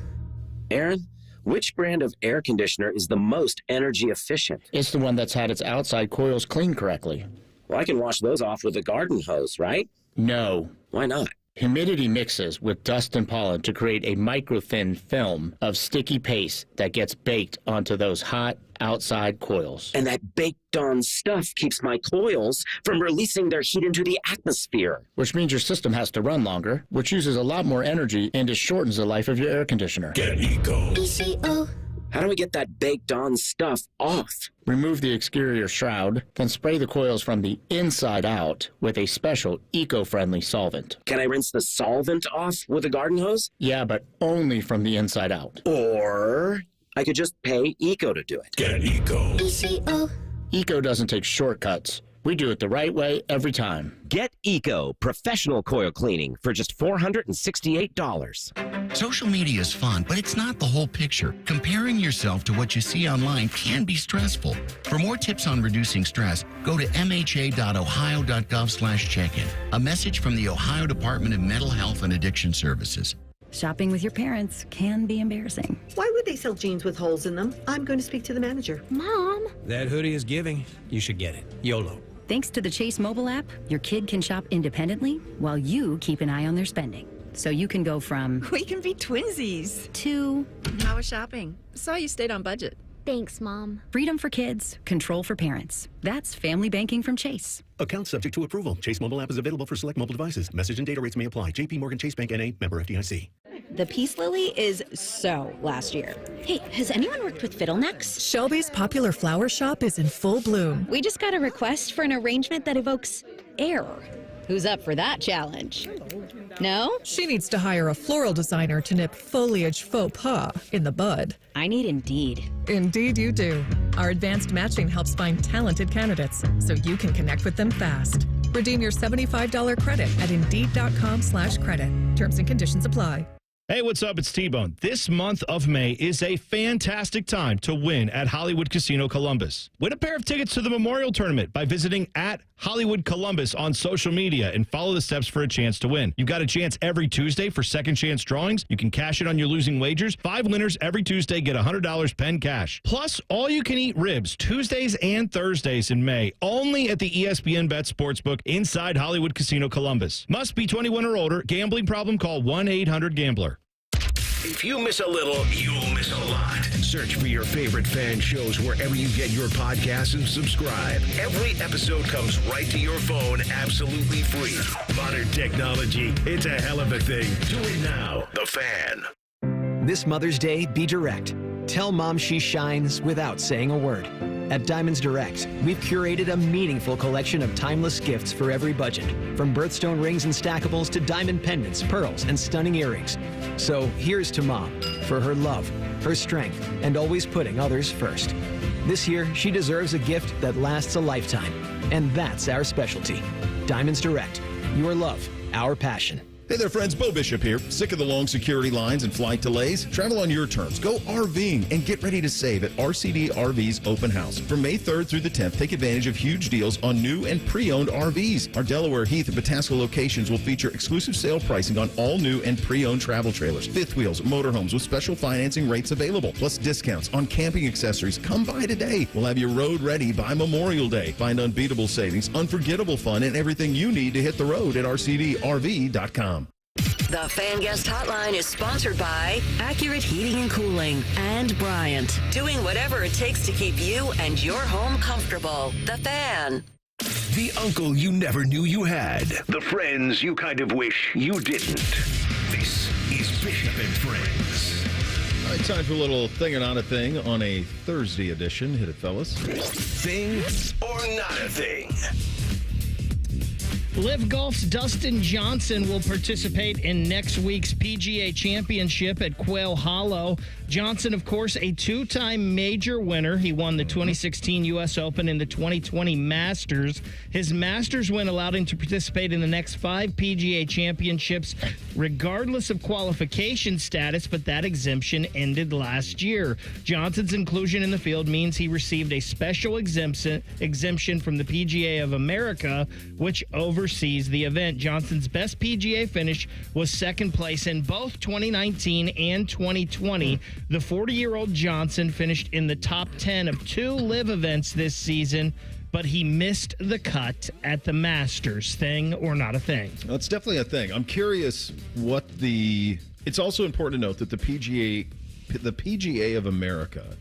S10: Aaron, which brand of air conditioner is the most energy efficient?
S16: It's the one that's had its outside coils cleaned correctly.
S10: Well, I can wash those off with a garden hose, right?
S16: No.
S10: Why not?
S16: Humidity mixes with dust and pollen to create a microthin film of sticky paste that gets baked onto those hot outside coils.
S10: And that baked-on stuff keeps my coils from releasing their heat into the atmosphere.
S16: Which means your system has to run longer, which uses a lot more energy and it shortens the life of your air conditioner.
S1: Get Eco.
S6: ECO.
S10: How do we get that baked-on stuff off?
S16: Remove the exterior shroud, then spray the coils from the inside out with a special eco-friendly solvent.
S10: Can I rinse the solvent off with a garden hose?
S16: Yeah, but only from the inside out.
S10: Or I could just pay Eco to do it.
S1: Get Eco.
S6: ECO.
S16: Eco doesn't take shortcuts. We do it the right way every time.
S10: Get Eco professional coil cleaning for just $468.
S18: Social media is fun, but it's not the whole picture. Comparing yourself to what you see online can be stressful. For more tips on reducing stress, go to mha.ohio.gov/check-in. A message from the Ohio Department of Mental Health and Addiction Services.
S8: Shopping with your parents can be embarrassing.
S19: Why would they sell jeans with holes in them? I'm going to speak to the manager.
S27: Mom.
S20: That hoodie is giving. You should get it. YOLO.
S8: Thanks to the Chase mobile app, your kid can shop independently while you keep an eye on their spending. So you can go from...
S12: We can be twinsies.
S8: To...
S12: How was shopping? Saw you stayed on budget.
S27: Thanks, Mom.
S8: Freedom for kids, control for parents. That's family banking from Chase.
S23: Account subject to approval. Chase mobile app is available for select mobile devices. Message and data rates may apply. JP Morgan Chase Bank N.A. member FDIC.
S27: The Peace Lily is so last year. Hey, has anyone worked with fiddlenecks?
S28: Shelby's popular flower shop is in full bloom.
S27: We just got a request for an arrangement that evokes air. Who's up for that challenge? No?
S28: She needs to hire a floral designer to nip foliage faux pas in the bud.
S27: I need Indeed.
S28: Indeed you do. Our advanced matching helps find talented candidates so you can connect with them fast. Redeem your $75 credit at Indeed.com/credit. Terms and conditions apply.
S3: Hey, what's up? It's T-Bone. This month of May is a fantastic time to win at Hollywood Casino Columbus. Win a pair of tickets to the Memorial Tournament by visiting at Hollywood Columbus on social media and follow the steps for a chance to win. You've got a chance every Tuesday for second chance drawings. You can cash it on your losing wagers. 5 winners every Tuesday get $100 pen cash. Plus, all you can eat ribs Tuesdays and Thursdays in May, only at the ESPN Bet Sportsbook inside Hollywood Casino Columbus. Must be 21 or older. Gambling problem? Call 1-800-GAMBLER.
S1: If you miss a little, you'll miss a lot. Search for your favorite fan shows wherever you get your podcasts and subscribe. Every episode comes right to your phone absolutely free. Modern technology, it's a hell of a thing. Do it now. The Fan.
S20: This Mother's Day, be direct. Tell Mom she shines without saying a word. At Diamonds Direct, we've curated a meaningful collection of timeless gifts for every budget, from birthstone rings and stackables to diamond pendants, pearls, and stunning earrings. So here's to Mom for her love, her strength, and always putting others first. This year, she deserves a gift that lasts a lifetime, and that's our specialty. Diamonds Direct, your love, our passion.
S2: Hey there, friends. Bo Bishop here. Sick of the long security lines and flight delays? Travel on your terms. Go RVing and get ready to save at RCD RV's Open House. From May 3rd through the 10th, take advantage of huge deals on new and pre-owned RVs. Our Delaware, Heath, and Pataska locations will feature exclusive sale pricing on all new and pre-owned travel trailers, fifth wheels, motorhomes with special financing rates available, plus discounts on camping accessories. Come by today. We'll have your road ready by Memorial Day. Find unbeatable savings, unforgettable fun, and everything you need to hit the road at rcdrv.com.
S5: The Fan Guest Hotline is sponsored by Accurate Heating and Cooling and Bryant, doing whatever it takes to keep you and your home comfortable. The Fan.
S1: The uncle you never knew you had. The friends you kind of wish you didn't. This is Bishop and Friends.
S2: All right, time for a little thing or not a thing on a Thursday edition. Hit it, fellas.
S1: Thing or not a thing?
S11: Liv Golf's Dustin Johnson will participate in next week's PGA Championship at Quail Hollow. Johnson, of course, a two-time major winner. He won the 2016 U.S. Open and the 2020 Masters. His Masters win allowed him to participate in the next 5 PGA Championships, regardless of qualification status, but that exemption ended last year. Johnson's inclusion in the field means he received a special exemption from the PGA of America, which oversees the event. Johnson's best PGA finish was second place in both 2019 and 2020. The 40-year-old Johnson finished in the top 10 of 2 live events this season, but he missed the cut at the Masters. Thing or not a thing?
S2: Well, it's definitely a thing. I'm curious what it's also important to note that the PGA of America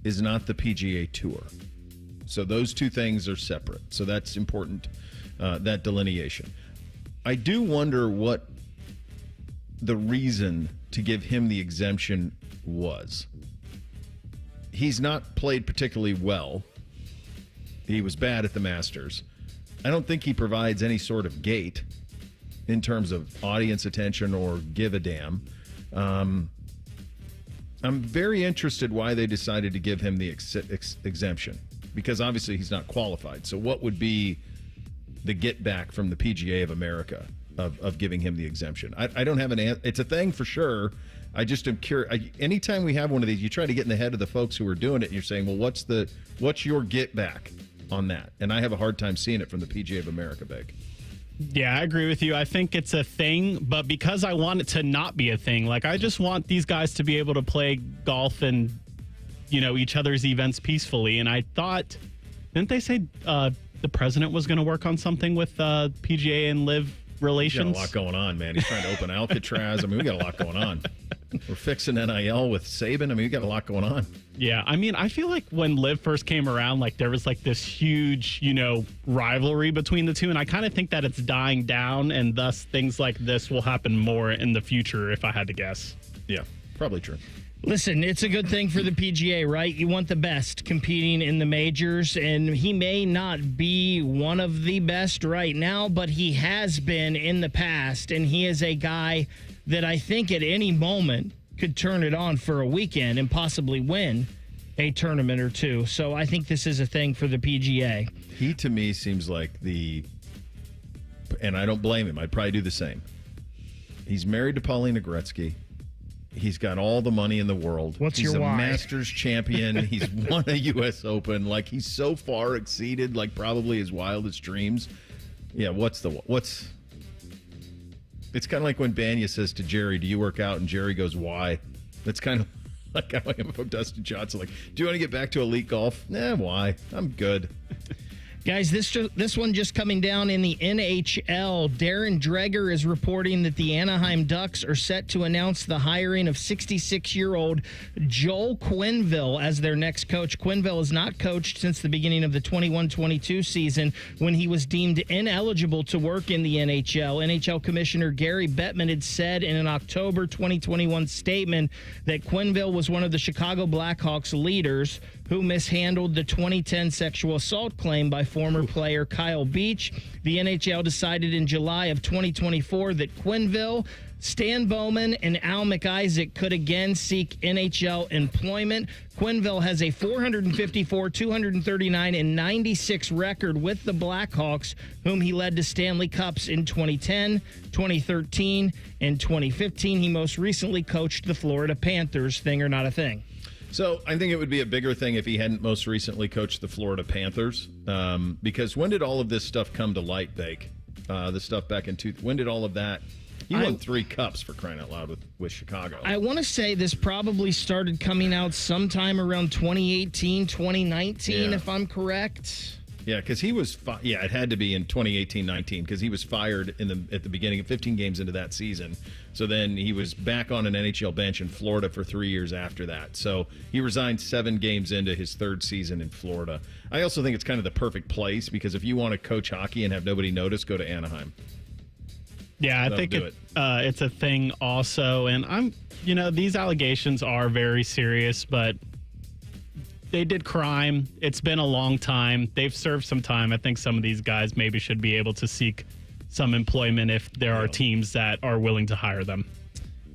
S2: is not the PGA Tour. So those two things are separate. So that's important. That delineation. I do wonder what the reason to give him the exemption was. He's not played particularly well. He was bad at the Masters. I don't think he provides any sort of gate in terms of audience attention or give a damn. I'm very interested why they decided to give him the exemption, because obviously he's not qualified. So what would be the get back from the PGA of America of giving him the exemption? I don't have an answer. It's a thing for sure. I just am curious. Anytime we have one of these, you try to get in the head of the folks who are doing it, and you're saying, well, what's your get back on that? And I have a hard time seeing it from the PGA of America, Big.
S15: Yeah, I agree with you. I think it's a thing, but because I want it to not be a thing, like I just want these guys to be able to play golf and, each other's events peacefully. And I thought, didn't they say the president was going to work on something with PGA and Live relations?
S2: He's got a lot going on, man. He's trying to open Alcatraz. I mean, we got a lot going on. We're fixing NIL with Saban. I mean, we got a lot going on.
S15: Yeah, I mean, I feel like when Liv first came around, like there was like this huge, rivalry between the two, and I kind of think that it's dying down, and thus things like this will happen more in the future, if I had to guess.
S2: Yeah, probably true.
S11: Listen, it's a good thing for the PGA, right? You want the best competing in the majors, and he may not be one of the best right now, but he has been in the past, and he is a guy that I think at any moment could turn it on for a weekend and possibly win a tournament or two. So I think this is a thing for the PGA.
S2: He, to me, seems like and I don't blame him, I'd probably do the same. He's married to Paulina Gretzky. He's got all the money in the world.
S11: What's
S2: he's
S11: your why?
S2: He's a Masters champion. He's won a U.S. Open. Like, he's so far exceeded, like, probably his wildest dreams. Yeah, what's... It's kind of like when Banya says to Jerry, do you work out? And Jerry goes, why? That's kind of like how I am from Dustin Johnson. Like, do you want to get back to elite golf? Nah, why? I'm good.
S11: Guys, this one just coming down in the NHL. Darren Dreger is reporting that the Anaheim Ducks are set to announce the hiring of 66-year-old Joel Quenneville as their next coach. Quenneville has not coached since the beginning of the 21-22 season when he was deemed ineligible to work in the NHL. NHL Commissioner Gary Bettman had said in an October 2021 statement that Quenneville was one of the Chicago Blackhawks leaders who mishandled the 2010 sexual assault claim by former player Kyle Beach. The NHL decided in July of 2024 that Quenneville, Stan Bowman, and Al McIsaac could again seek NHL employment. Quenneville has a 454, 239, and 96 record with the Blackhawks, whom he led to Stanley Cups in 2010, 2013, and 2015. He most recently coached the Florida Panthers. Thing or not a thing?
S2: So I think it would be a bigger thing if he hadn't most recently coached the Florida Panthers. Because when did all of this stuff come to light, Bake? The stuff back in when did all of that? He won 3 cups, for crying out loud, with Chicago.
S11: I want to say this probably started coming out sometime around 2018, 2019, if I'm correct.
S2: Yeah, because he was it had to be in 2018-19 because he was fired at the beginning of 15 games into that season. So then he was back on an NHL bench in Florida for 3 years after that. So he resigned 7 games into his 3rd season in Florida. I also think it's kind of the perfect place because if you want to coach hockey and have nobody notice, go to Anaheim.
S15: Yeah, I think it's a thing also. And these allegations are very serious, but they did crime. It's been a long time. They've served some time. I think some of these guys maybe should be able to seek some employment if there are teams that are willing to hire them.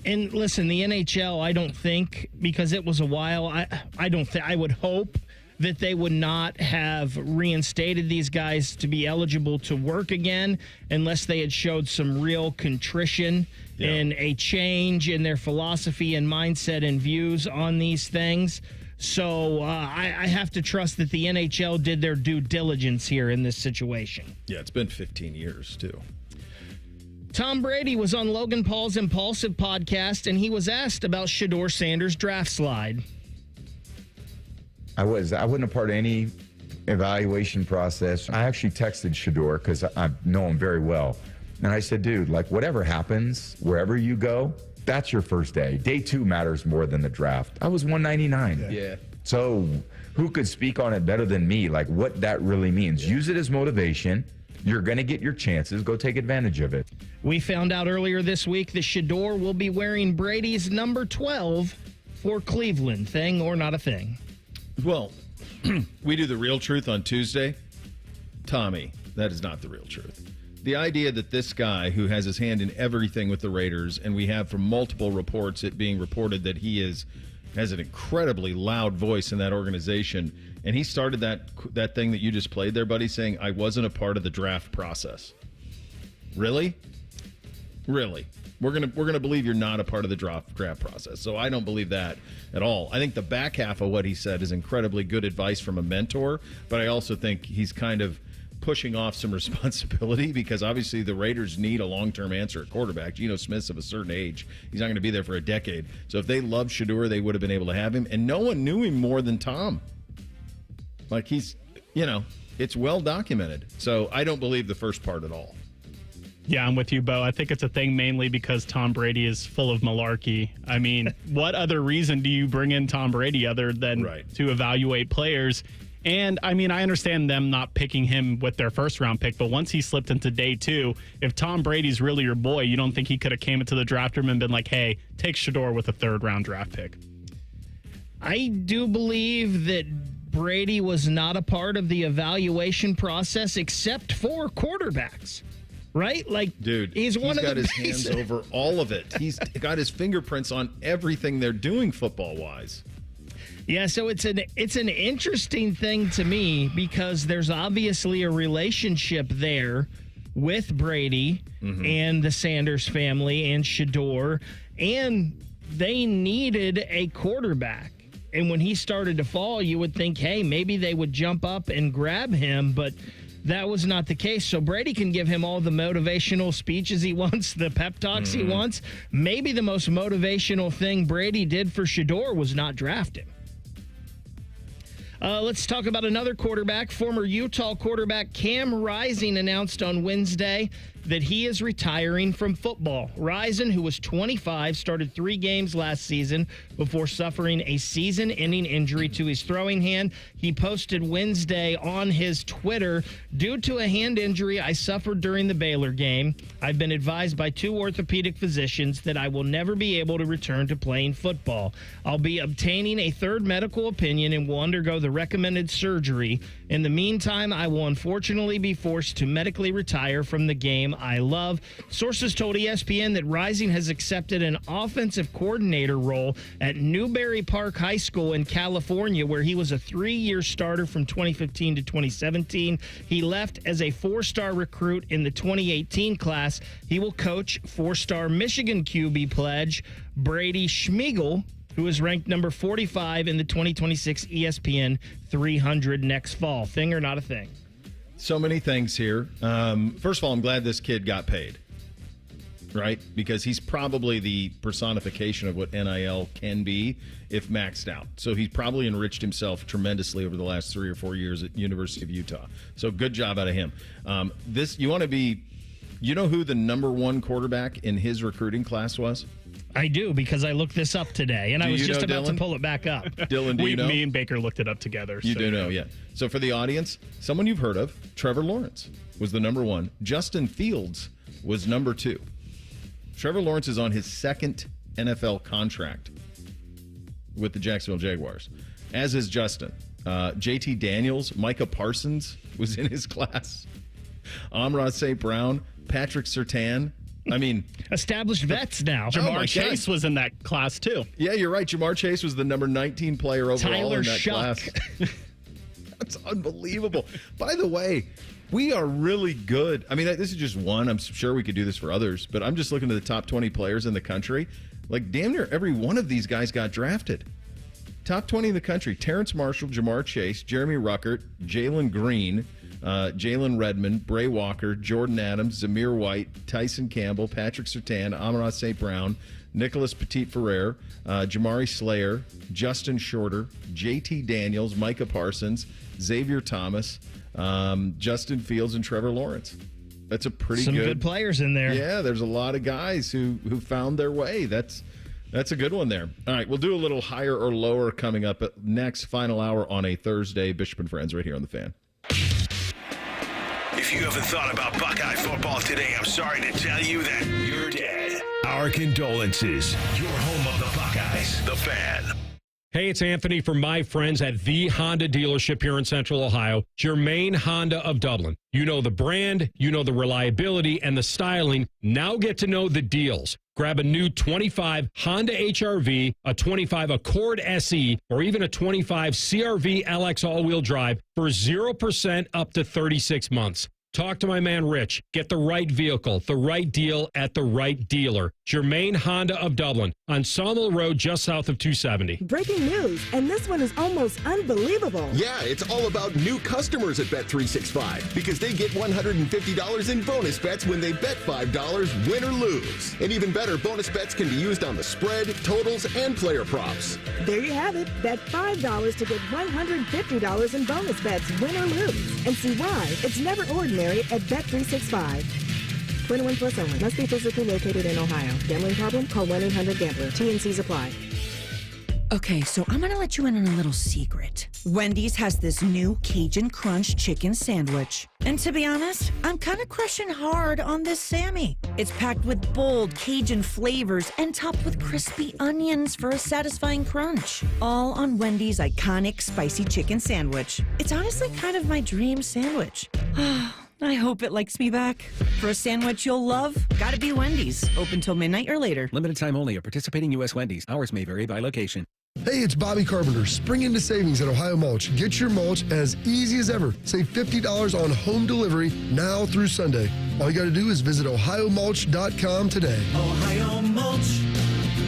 S11: And listen, the NHL, I don't think, because it was a while, I would hope that they would not have reinstated these guys to be eligible to work again unless they had showed some real contrition and a change in their philosophy and mindset and views on these things. So I have to trust that the NHL did their due diligence here in this situation.
S2: Yeah, it's been 15 years, too.
S11: Tom Brady was on Logan Paul's Impulsive podcast, and he was asked about Shedeur Sanders' draft slide.
S9: I wasn't a part of any evaluation process. I actually texted Shedeur because I know him very well. And I said, dude, like, whatever happens, wherever you go, that's your first day. Day 2 matters more than the draft. I was 199.
S2: Yeah.
S9: So who could speak on it better than me? Like what that really means. Use it as motivation. You're going to get your chances. Go take advantage of it.
S11: We found out earlier this week that Shedeur will be wearing Brady's number 12 for Cleveland. Thing or not a thing?
S2: Well, we do the real truth on Tuesday. Tommy, that is not the real truth. The idea that this guy who has his hand in everything with the Raiders, and we have from multiple reports it being reported that he has an incredibly loud voice in that organization, and he started that thing that you just played there, buddy, saying, I wasn't a part of the draft process. Really? Really? We're gonna believe you're not a part of the draft process. So I don't believe that at all. I think the back half of what he said is incredibly good advice from a mentor, but I also think he's kind of pushing off some responsibility because obviously the Raiders need a long-term answer at quarterback. Geno Smith's of a certain age. He's not going to be there for a decade. So if they loved Shedeur, they would have been able to have him. And no one knew him more than Tom. Like he's, it's well documented. So I don't believe the first part at all.
S15: Yeah, I'm with you, Bo. I think it's a thing mainly because Tom Brady is full of malarkey. I mean, what other reason do you bring in Tom Brady other than to evaluate players? And, I mean, I understand them not picking him with their first-round pick, but once he slipped into day 2, if Tom Brady's really your boy, you don't think he could have came into the draft room and been like, hey, take Shedeur with a third-round draft pick?
S11: I do believe that Brady was not a part of the evaluation process except for quarterbacks. Right? Like,
S2: dude,
S11: he's
S2: got his hands over all of it. He's got his fingerprints on everything they're doing football-wise.
S11: Yeah, so it's an interesting thing to me because there's obviously a relationship there with Brady and the Sanders family and Shedeur and they needed a quarterback. And when he started to fall, you would think, hey, maybe they would jump up and grab him, but that was not the case. So Brady can give him all the motivational speeches he wants, the pep talks he wants. Maybe the most motivational thing Brady did for Shedeur was not draft him. Let's talk about another quarterback. Former Utah quarterback Cam Rising announced on Wednesday that he is retiring from football. Rising, who was 25, started 3 games last season before suffering a season-ending injury to his throwing hand. He posted Wednesday on his Twitter, "Due to a hand injury I suffered during the Baylor game, I've been advised by 2 orthopedic physicians that I will never be able to return to playing football. I'll be obtaining a 3rd medical opinion and will undergo the recommended surgery. In the meantime, I will unfortunately be forced to medically retire from the game I love." Sources told ESPN that Rising has accepted an offensive coordinator role at Newberry Park High School in California, where he was a 3-year starter from 2015 to 2017. He left as a 4-star recruit in the 2018 class. He will coach 4-star Michigan QB pledge Brady Schmiegel, who is ranked number 45 in the 2026 ESPN 300 next fall. Thing or not a thing?
S2: So many things here. First of all, I'm glad this kid got paid, right? Because he's probably the personification of what NIL can be if maxed out. So he's probably enriched himself tremendously over the last 3 or 4 years at University of Utah. So good job out of him. You know who the number 1 quarterback in his recruiting class was?
S11: I do, because I looked this up today, and I was just about to pull it back up.
S2: Dylan, do you know?
S15: Me and Baker looked it up together.
S2: You do know, yeah. So for the audience, someone you've heard of, Trevor Lawrence was the number 1. Justin Fields was number 2. Trevor Lawrence is on his 2nd NFL contract with the Jacksonville Jaguars, as is Justin. JT Daniels, Micah Parsons was in his class. Amon-Ra St. Brown, Patrick Surtain. I mean,
S11: established vets now.
S15: Jamar Chase was in that class too.
S2: Yeah, you're right. Jamar Chase was the number 19 player overall in that class. That's unbelievable. By the way, we are really good. I mean, this is just one. I'm sure we could do this for others, but I'm just looking at the top 20 players in the country. Like, damn near every one of these guys got drafted. Top 20 in the country: Terrence Marshall, Jamar Chase, Jeremy Ruckert, Jalen Green, Jalen Redmond, Bray Walker, Jordan Adams, Zamir White, Tyson Campbell, Patrick Surtain, Amon-Ra St. Brown, Nicholas Petit-Ferrer, Jamari Slayer, Justin Shorter, JT Daniels, Micah Parsons, Xavier Thomas, Justin Fields, and Trevor Lawrence. That's a pretty
S11: Some good players in there.
S2: Yeah, there's a lot of guys who found their way. That's a good one there. All right, we'll do a little higher or lower coming up at next final hour on a Thursday. Bishop and Friends right here on The Fan.
S1: If you haven't thought about Buckeye football today, I'm sorry to tell you that you're dead. Our condolences. Your home of the Buckeyes, The Fan.
S13: Hey, it's Anthony from my friends at the Honda dealership here in Central Ohio, Germain Honda of Dublin. You know the brand, you know the reliability and the styling. Now get to know the deals. Grab a new 25 Honda HR-V, a 25 Accord SE, or even a 25 CR-V LX all-wheel drive for 0% up to 36 months. Talk to my man Rich. Get the right vehicle, the right deal at the right dealer. Germain Honda of Dublin on Sawmill Road just south of 270.
S14: Breaking news, and this one is almost unbelievable.
S17: Yeah, it's all about new customers at Bet365 because they get $150 in bonus bets when they bet $5, win or lose. And even better, bonus bets can be used on the spread, totals, and player props.
S14: There you have it. Bet $5 to get $150 in bonus bets, win or lose. And see why it's never ordinary at Bet365. 21 plus only. Must be physically located in Ohio. Gambling problem? Call 1-800-GAMBLER. T&Cs apply.
S21: Okay, so I'm gonna let you in on a little secret. Wendy's has this new Cajun Crunch chicken sandwich. And to be honest, I'm kind of crushing hard on this Sammy. It's packed with bold Cajun flavors and topped with crispy onions for a satisfying crunch. All on Wendy's iconic spicy chicken sandwich. It's honestly kind of my dream sandwich. I hope it likes me back. For a sandwich you'll love, gotta be Wendy's. Open till midnight or later.
S22: Limited time only at participating U.S. Wendy's. Hours may vary by location.
S24: Hey, it's Bobby Carpenter. Spring into savings at Ohio Mulch. Get your mulch as easy as ever. Save $50 on home delivery now through Sunday. All you got to do is visit ohiomulch.com today.
S25: Ohio Mulch.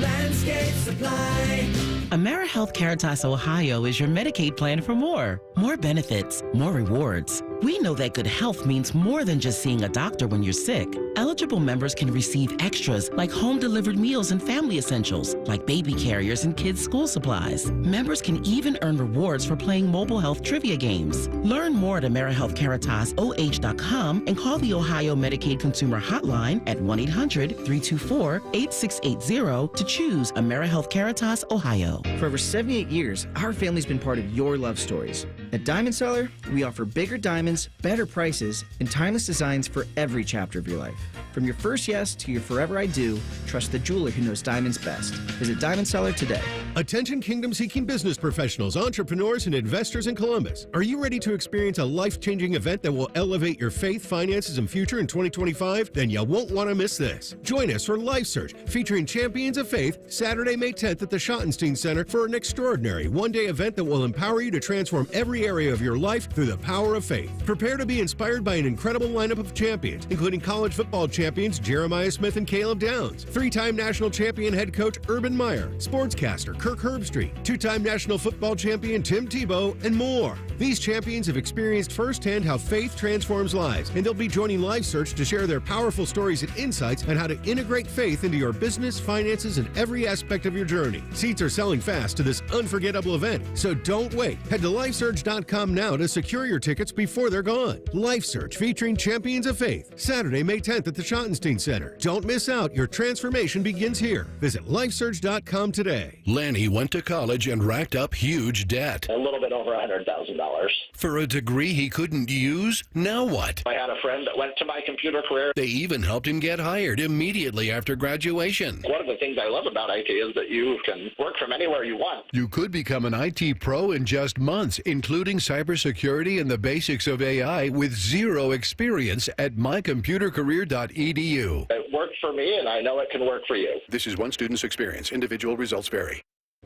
S4: Landscape Supply.
S6: AmeriHealth Caritas Ohio is your Medicaid plan for more. More benefits, more rewards. We know that good health means more than just seeing a doctor when you're sick. Eligible members can receive extras like home-delivered meals and family essentials, like baby carriers and kids' school supplies. Members can even earn rewards for playing mobile health trivia games. Learn more at AmeriHealthCaritasoh.com and call the Ohio Medicaid Consumer Hotline at 1-800-324-8680 to choose AmeriHealth Caritas Ohio.
S7: For over 78 years, our family's been part of your love stories. At Diamond Seller, we offer bigger diamonds, better prices, and timeless designs for every chapter of your life. From your first yes to your forever I do, trust the jeweler who knows diamonds best. Visit Diamond Seller today.
S23: Attention kingdom-seeking business professionals, entrepreneurs, and investors in Columbus. Are you ready to experience a life-changing event that will elevate your faith, finances, and future in 2025? Then you won't want to miss this. Join us for Life Search, featuring Champions of Faith, Saturday, May 10th at the Schottenstein Center for an extraordinary one-day event that will empower you to transform every area of your life through the power of faith. Prepare to be inspired by an incredible lineup of champions, including college football champions Jeremiah Smith and Caleb Downs, three-time national champion head coach Urban Meyer, sportscaster Kirk Herbstreit, two-time national football champion Tim Tebow, and more. These champions have experienced firsthand how faith transforms lives, and they'll be joining Life Search to share their powerful stories and insights on how to integrate faith into your business, finances, and every aspect of your journey. Seats are selling fast to this unforgettable event, so don't wait. Head to LifeSearch.com now to secure your tickets before they're gone. Life Search featuring Champions of Faith, Saturday, May 10th at the Schottenstein Center. Don't miss out. Your transformation begins here. Visit LifeSearch.com today.
S1: Lanny went to college and racked up huge debt.
S10: A little bit over $100,000.
S1: For a degree he couldn't use? Now what?
S10: I had a friend that went to my computer career.
S1: They even helped him get hired immediately after graduation.
S10: One of the things I love about IT is that you can work from anywhere you want.
S1: You could become an IT pro in just months, including cybersecurity and the basics of AI with zero experience at mycomputercareer.edu.
S10: It worked for me, and I know it can work for you.
S23: This is one student's experience. Individual results vary.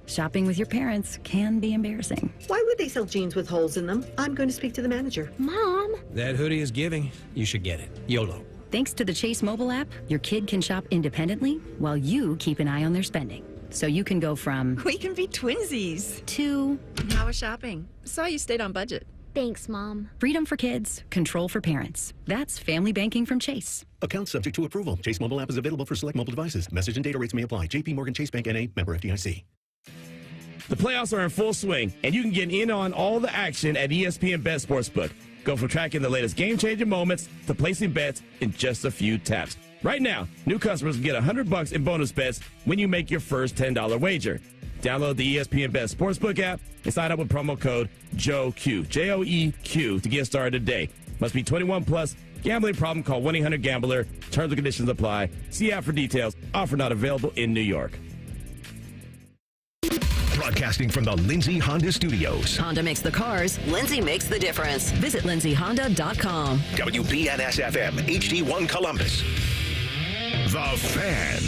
S8: Shopping with your parents can be embarrassing.
S19: Why would they sell jeans with holes in them? I'm going to speak to the manager.
S27: Mom.
S22: That hoodie is giving. You should get it. YOLO.
S8: Thanks to the Chase mobile app, your kid can shop independently while you keep an eye on their spending. So you can go from
S12: We can be twinsies
S8: to
S12: How was shopping? Saw you stayed on budget.
S27: Thanks, Mom.
S8: freedom for kids, control for parents. That's family banking from Chase.
S23: Account subject to approval. Chase mobile app is available for select mobile devices. Message and data rates may apply. JP Morgan Chase Bank N.A. Member FDIC.
S16: The playoffs are in full swing, and you can get in on all the action at ESPN Bet Sportsbook. Go from tracking the latest game-changing moments to placing bets in just a few taps. Right now, new customers can get $100 in bonus bets when you make your first $10 wager. Download the ESPN Bet Sportsbook app and sign up with promo code JOEQ, J-O-E-Q, to get started today. Must be 21 plus. Gambling problem? Call 1-800-GAMBLER. Terms and conditions apply. See app for details. Offer not available in New York.
S1: Broadcasting from the Lindsay Honda Studios.
S5: Honda makes the cars. Lindsay makes the difference. Visit lindsayhonda.com.
S1: WBNS-FM, HD1 Columbus. The Fan.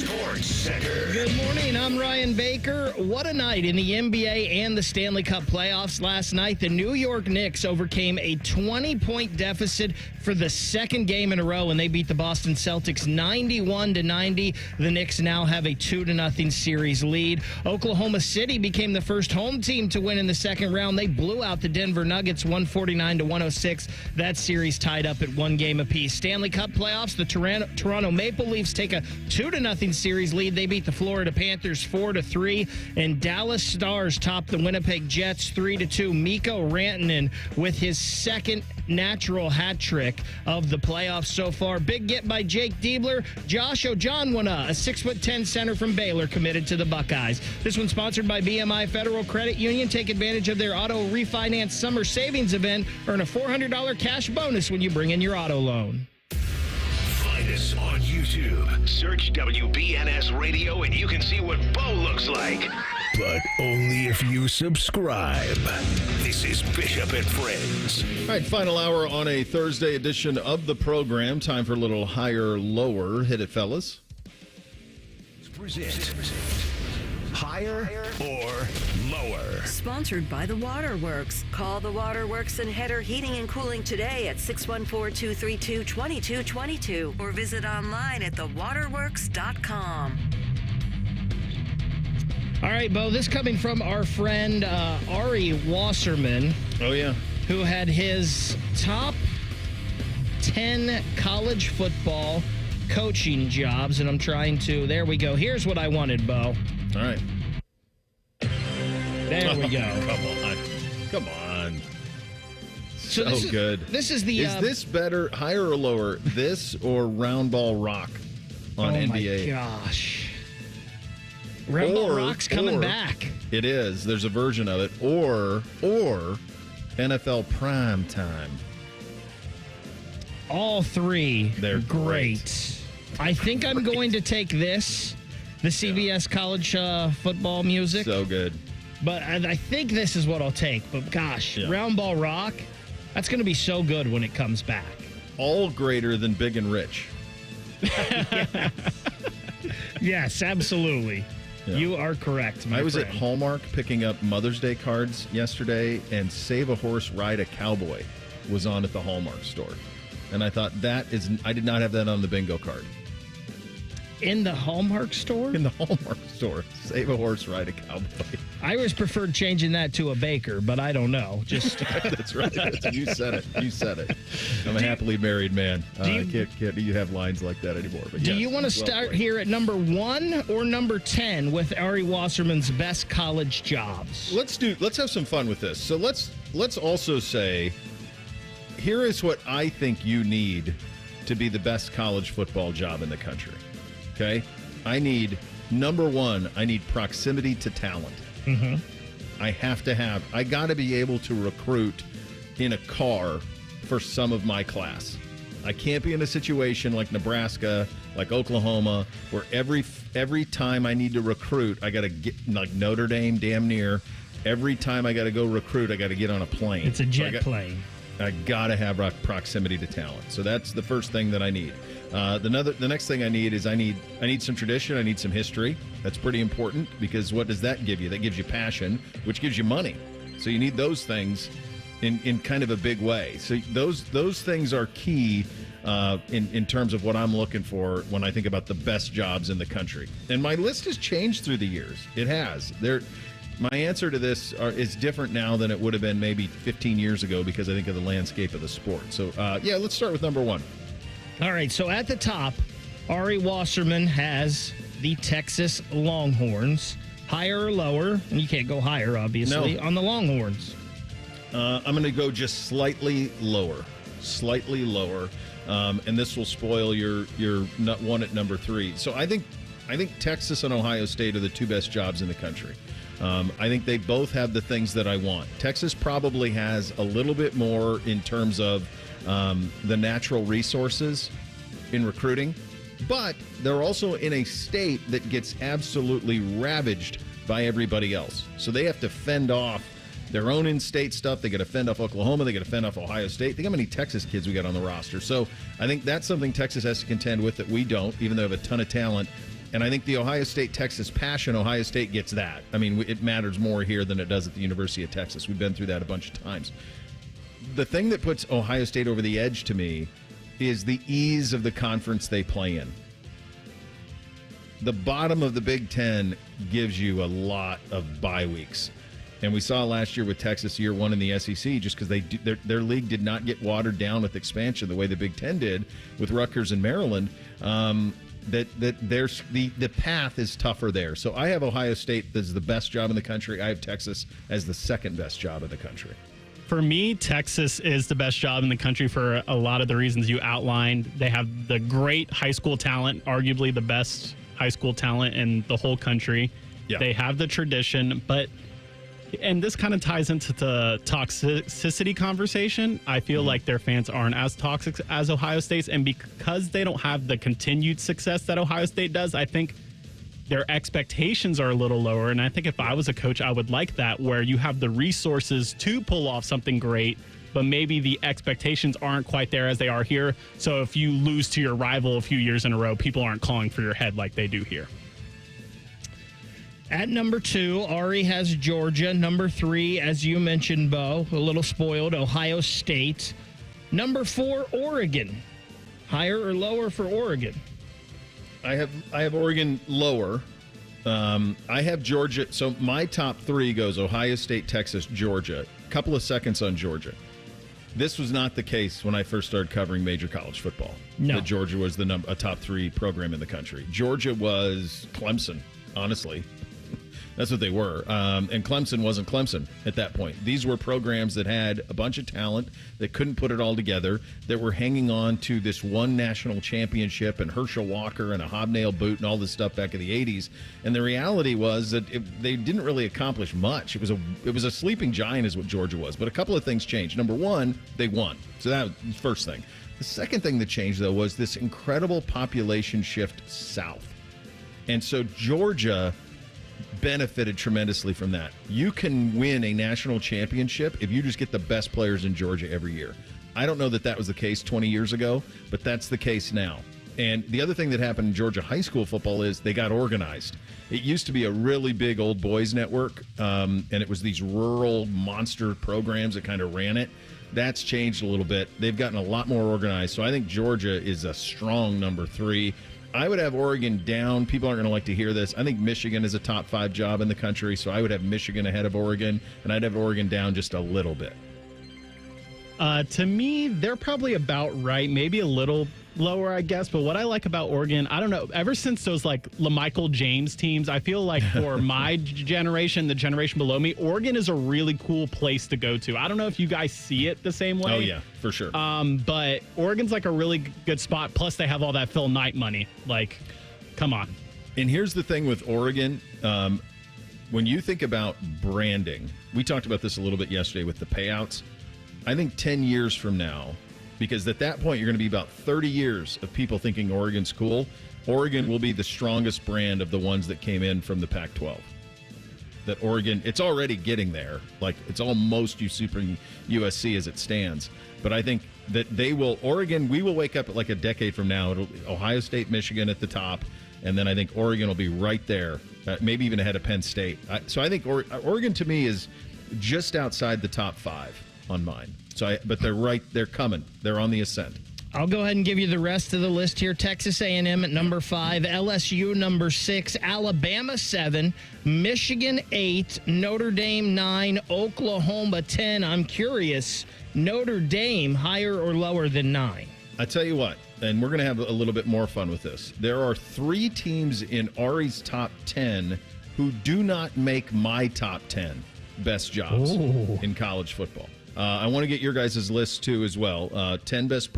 S1: Sports Center.
S11: Good morning. I'm Ryan Baker. What a night in the NBA and the Stanley Cup playoffs last night. The New York Knicks overcame a 20-point deficit for the second game in a row, and they beat the Boston Celtics 91-90. The Knicks now have a 2-0 series lead. Oklahoma City became the first home team to win in the second round. They blew out the Denver Nuggets 149-106. That series tied up at 1 game apiece. Stanley Cup playoffs, the Toronto Maple Leafs take a 2-0 series lead. They beat the Florida Panthers 4-3, and Dallas Stars topped the Winnipeg Jets 3-2. Mikko Rantanen with his second natural hat trick of the playoffs so far. Big get by Jake Diebler. Josh Ojonwuna, a 6'10" center from Baylor, committed to the Buckeyes. This one's sponsored by BMI Federal Credit Union. Take advantage of their auto refinance summer savings event. Earn a $400 cash bonus when you bring in your auto loan.
S1: Find us on YouTube. Search WBNS Radio and you can see what Bo looks like. But only if you subscribe. This is Bishop and Friends.
S2: All right, final hour on a Thursday edition of the program. Time for a little higher, lower. Hit it, fellas.
S1: Present. Higher or lower?
S5: Sponsored by the Waterworks. Call the Waterworks and Header Heating and Cooling today at 614-232-2222 or visit online at thewaterworks.com.
S11: All right, Bo, this coming from our friend Ari Wasserman.
S2: Oh, yeah.
S11: Who had his top 10 college football coaching jobs, and I'm trying to, there we go. Here's what I wanted, Bo.
S2: All right.
S11: There we go.
S2: Come on.
S11: So
S2: good.
S11: This is the...
S2: Is this better, higher or lower, this or Round Ball Rock on NBA?
S11: Oh, my gosh. Round Ball Rock's coming back.
S2: It is. There's a version of it. Or NFL Prime Time.
S11: All three.
S2: They're
S11: great. I think I'm going to take this, the CBS college football music.
S2: So good.
S11: But I think this is what I'll take. But gosh, Round Ball Rock, that's going to be so good when it comes back.
S2: All greater than Big and Rich.
S11: Yes, absolutely. Yeah. You are correct, my
S2: I was
S11: friend.
S2: at Hallmark picking up Mother's Day cards yesterday, and Save a Horse, Ride a Cowboy was on at the Hallmark store. And I thought, I did not have that on the bingo card.
S11: In the Hallmark store?
S2: In the Hallmark store. Save a Horse, Ride a Cowboy.
S11: I always preferred changing that to a baker, but I don't know. Just
S2: That's right. You said it. You said it. I'm a happily married man. Can't you have lines like that anymore? But
S11: do you want to start here at number 1 or number 10 with Ari Wasserman's best college jobs?
S2: Let's have some fun with this. So let's also say, here is what I think you need to be the best college football job in the country. Okay? Number 1, I need proximity to talent.
S11: Mm-hmm.
S2: I got to be able to recruit in a car for some of my class. I can't be in a situation like Nebraska, like Oklahoma, where every time I need to recruit, I got to get, like Notre Dame, damn near. Every time I got to go recruit, I got to get on a plane.
S11: It's a jet plane.
S2: I got to have proximity to talent. So that's the first thing that I need. The next thing I need is I need some tradition. I need some history. That's pretty important, because what does that give you? That gives you passion, which gives you money. So you need those things in kind of a big way. So those things are key in terms of what I'm looking for when I think about the best jobs in the country. And my list has changed through the years. It has. My answer to this is different now than it would have been maybe 15 years ago, because I think of the landscape of the sport. So, let's start with number 1.
S11: All right, so at the top, Ari Wasserman has the Texas Longhorns. Higher or lower? And you can't go higher, obviously, on the Longhorns.
S2: I'm going to go just slightly lower. Slightly lower. And this will spoil your one at number 3. So I think Texas and Ohio State are the 2 best jobs in the country. I think they both have the things that I want. Texas probably has a little bit more in terms of the natural resources in recruiting, but they're also in a state that gets absolutely ravaged by everybody else. So they have to fend off their own in-state stuff. They got to fend off Oklahoma. They got to fend off Ohio State. Think how many Texas kids we got on the roster. So I think that's something Texas has to contend with that we don't, even though they have a ton of talent. And I think the Ohio State-Texas passion, Ohio State gets that. I mean, it matters more here than it does at the University of Texas. We've been through that a bunch of times. The thing that puts Ohio State over the edge to me is the ease of the conference they play in. The bottom of the Big Ten gives you a lot of bye weeks. And we saw last year with Texas, year 1 in the SEC, just because their league did not get watered down with expansion the way the Big Ten did with Rutgers and Maryland. That there's the path is tougher there. So I have Ohio State as the best job in the country. I have Texas as the second best job in the country.
S3: For me, Texas is the best job in the country for a lot of the reasons you outlined. They have the great high school talent, arguably the best high school talent in the whole country.
S2: Yeah.
S3: They have the tradition, and this kind of ties into the toxicity conversation. I feel like their fans aren't as toxic as Ohio State's, and because they don't have the continued success that Ohio State does, I think their expectations are a little lower. And I think if I was a coach, I would like that, where you have the resources to pull off something great, but maybe the expectations aren't quite there as they are here. So if you lose to your rival a few years in a row, people aren't calling for your head like they do here.
S11: At number 2, Ari has Georgia. Number 3, as you mentioned, Bo, a little spoiled, Ohio State. Number 4, Oregon. Higher or lower for Oregon?
S2: I have Oregon lower. I have Georgia. So my top three goes Ohio State, Texas, Georgia. Couple of seconds on Georgia. This was not the case when I first started covering major college football.
S11: No.
S2: That Georgia was a top three program in the country. Georgia was Clemson, honestly. That's what they were. And Clemson wasn't Clemson at that point. These were programs that had a bunch of talent that couldn't put it all together, that were hanging on to this one national championship and Herschel Walker and a hobnail boot and all this stuff back in the 80s. And the reality was that they didn't really accomplish much. It was a sleeping giant is what Georgia was. But a couple of things changed. Number one, they won. So that was the first thing. The second thing that changed, though, was this incredible population shift south. And so Georgia benefited tremendously from that. You can win a national championship if you just get the best players in Georgia every year. I don't know that was the case 20 years ago, but that's the case now. And the other thing that happened in Georgia high school football is they got organized. It used to be a really big old boys network, and it was these rural monster programs that kind of ran it. That's changed a little bit. They've gotten a lot more organized. So I think Georgia is a strong number 3. I would have Oregon down. People aren't going to like to hear this. I think Michigan is a top 5 job in the country, so I would have Michigan ahead of Oregon, and I'd have Oregon down just a little bit.
S3: To me, they're probably about right, maybe a little lower, I guess. But what I like about Oregon, I don't know, ever since those like LaMichael James teams, I feel like for my generation, the generation below me, Oregon is a really cool place to go to. I don't know if you guys see it the same way.
S2: Oh, yeah, for sure.
S3: But Oregon's like a really good spot. Plus, they have all that Phil Knight money. Like, come on.
S2: And here's the thing with Oregon. When you think about branding, we talked about this a little bit yesterday with the payouts. I think 10 years from now, because at that point, you're going to be about 30 years of people thinking Oregon's cool. Oregon will be the strongest brand of the ones that came in from the Pac-12. That Oregon, it's already getting there. Like, it's almost usurping USC as it stands. But I think that Oregon, we will wake up at like a decade from now. Ohio State, Michigan at the top. And then I think Oregon will be right there, maybe even ahead of Penn State. So I think Oregon, to me, is just outside the top 5 on mine. But they're coming. They're on the ascent.
S11: I'll go ahead and give you the rest of the list here. Texas A&M at number 5, LSU number 6, Alabama 7, Michigan 8, Notre Dame 9, Oklahoma 10. I'm curious, Notre Dame higher or lower than 9?
S2: I tell you what, and we're going to have a little bit more fun with this. There are 3 teams in Ari's top 10 who do not make my top 10 best jobs in college football. I want to get your guys' list, too, as well. 10 best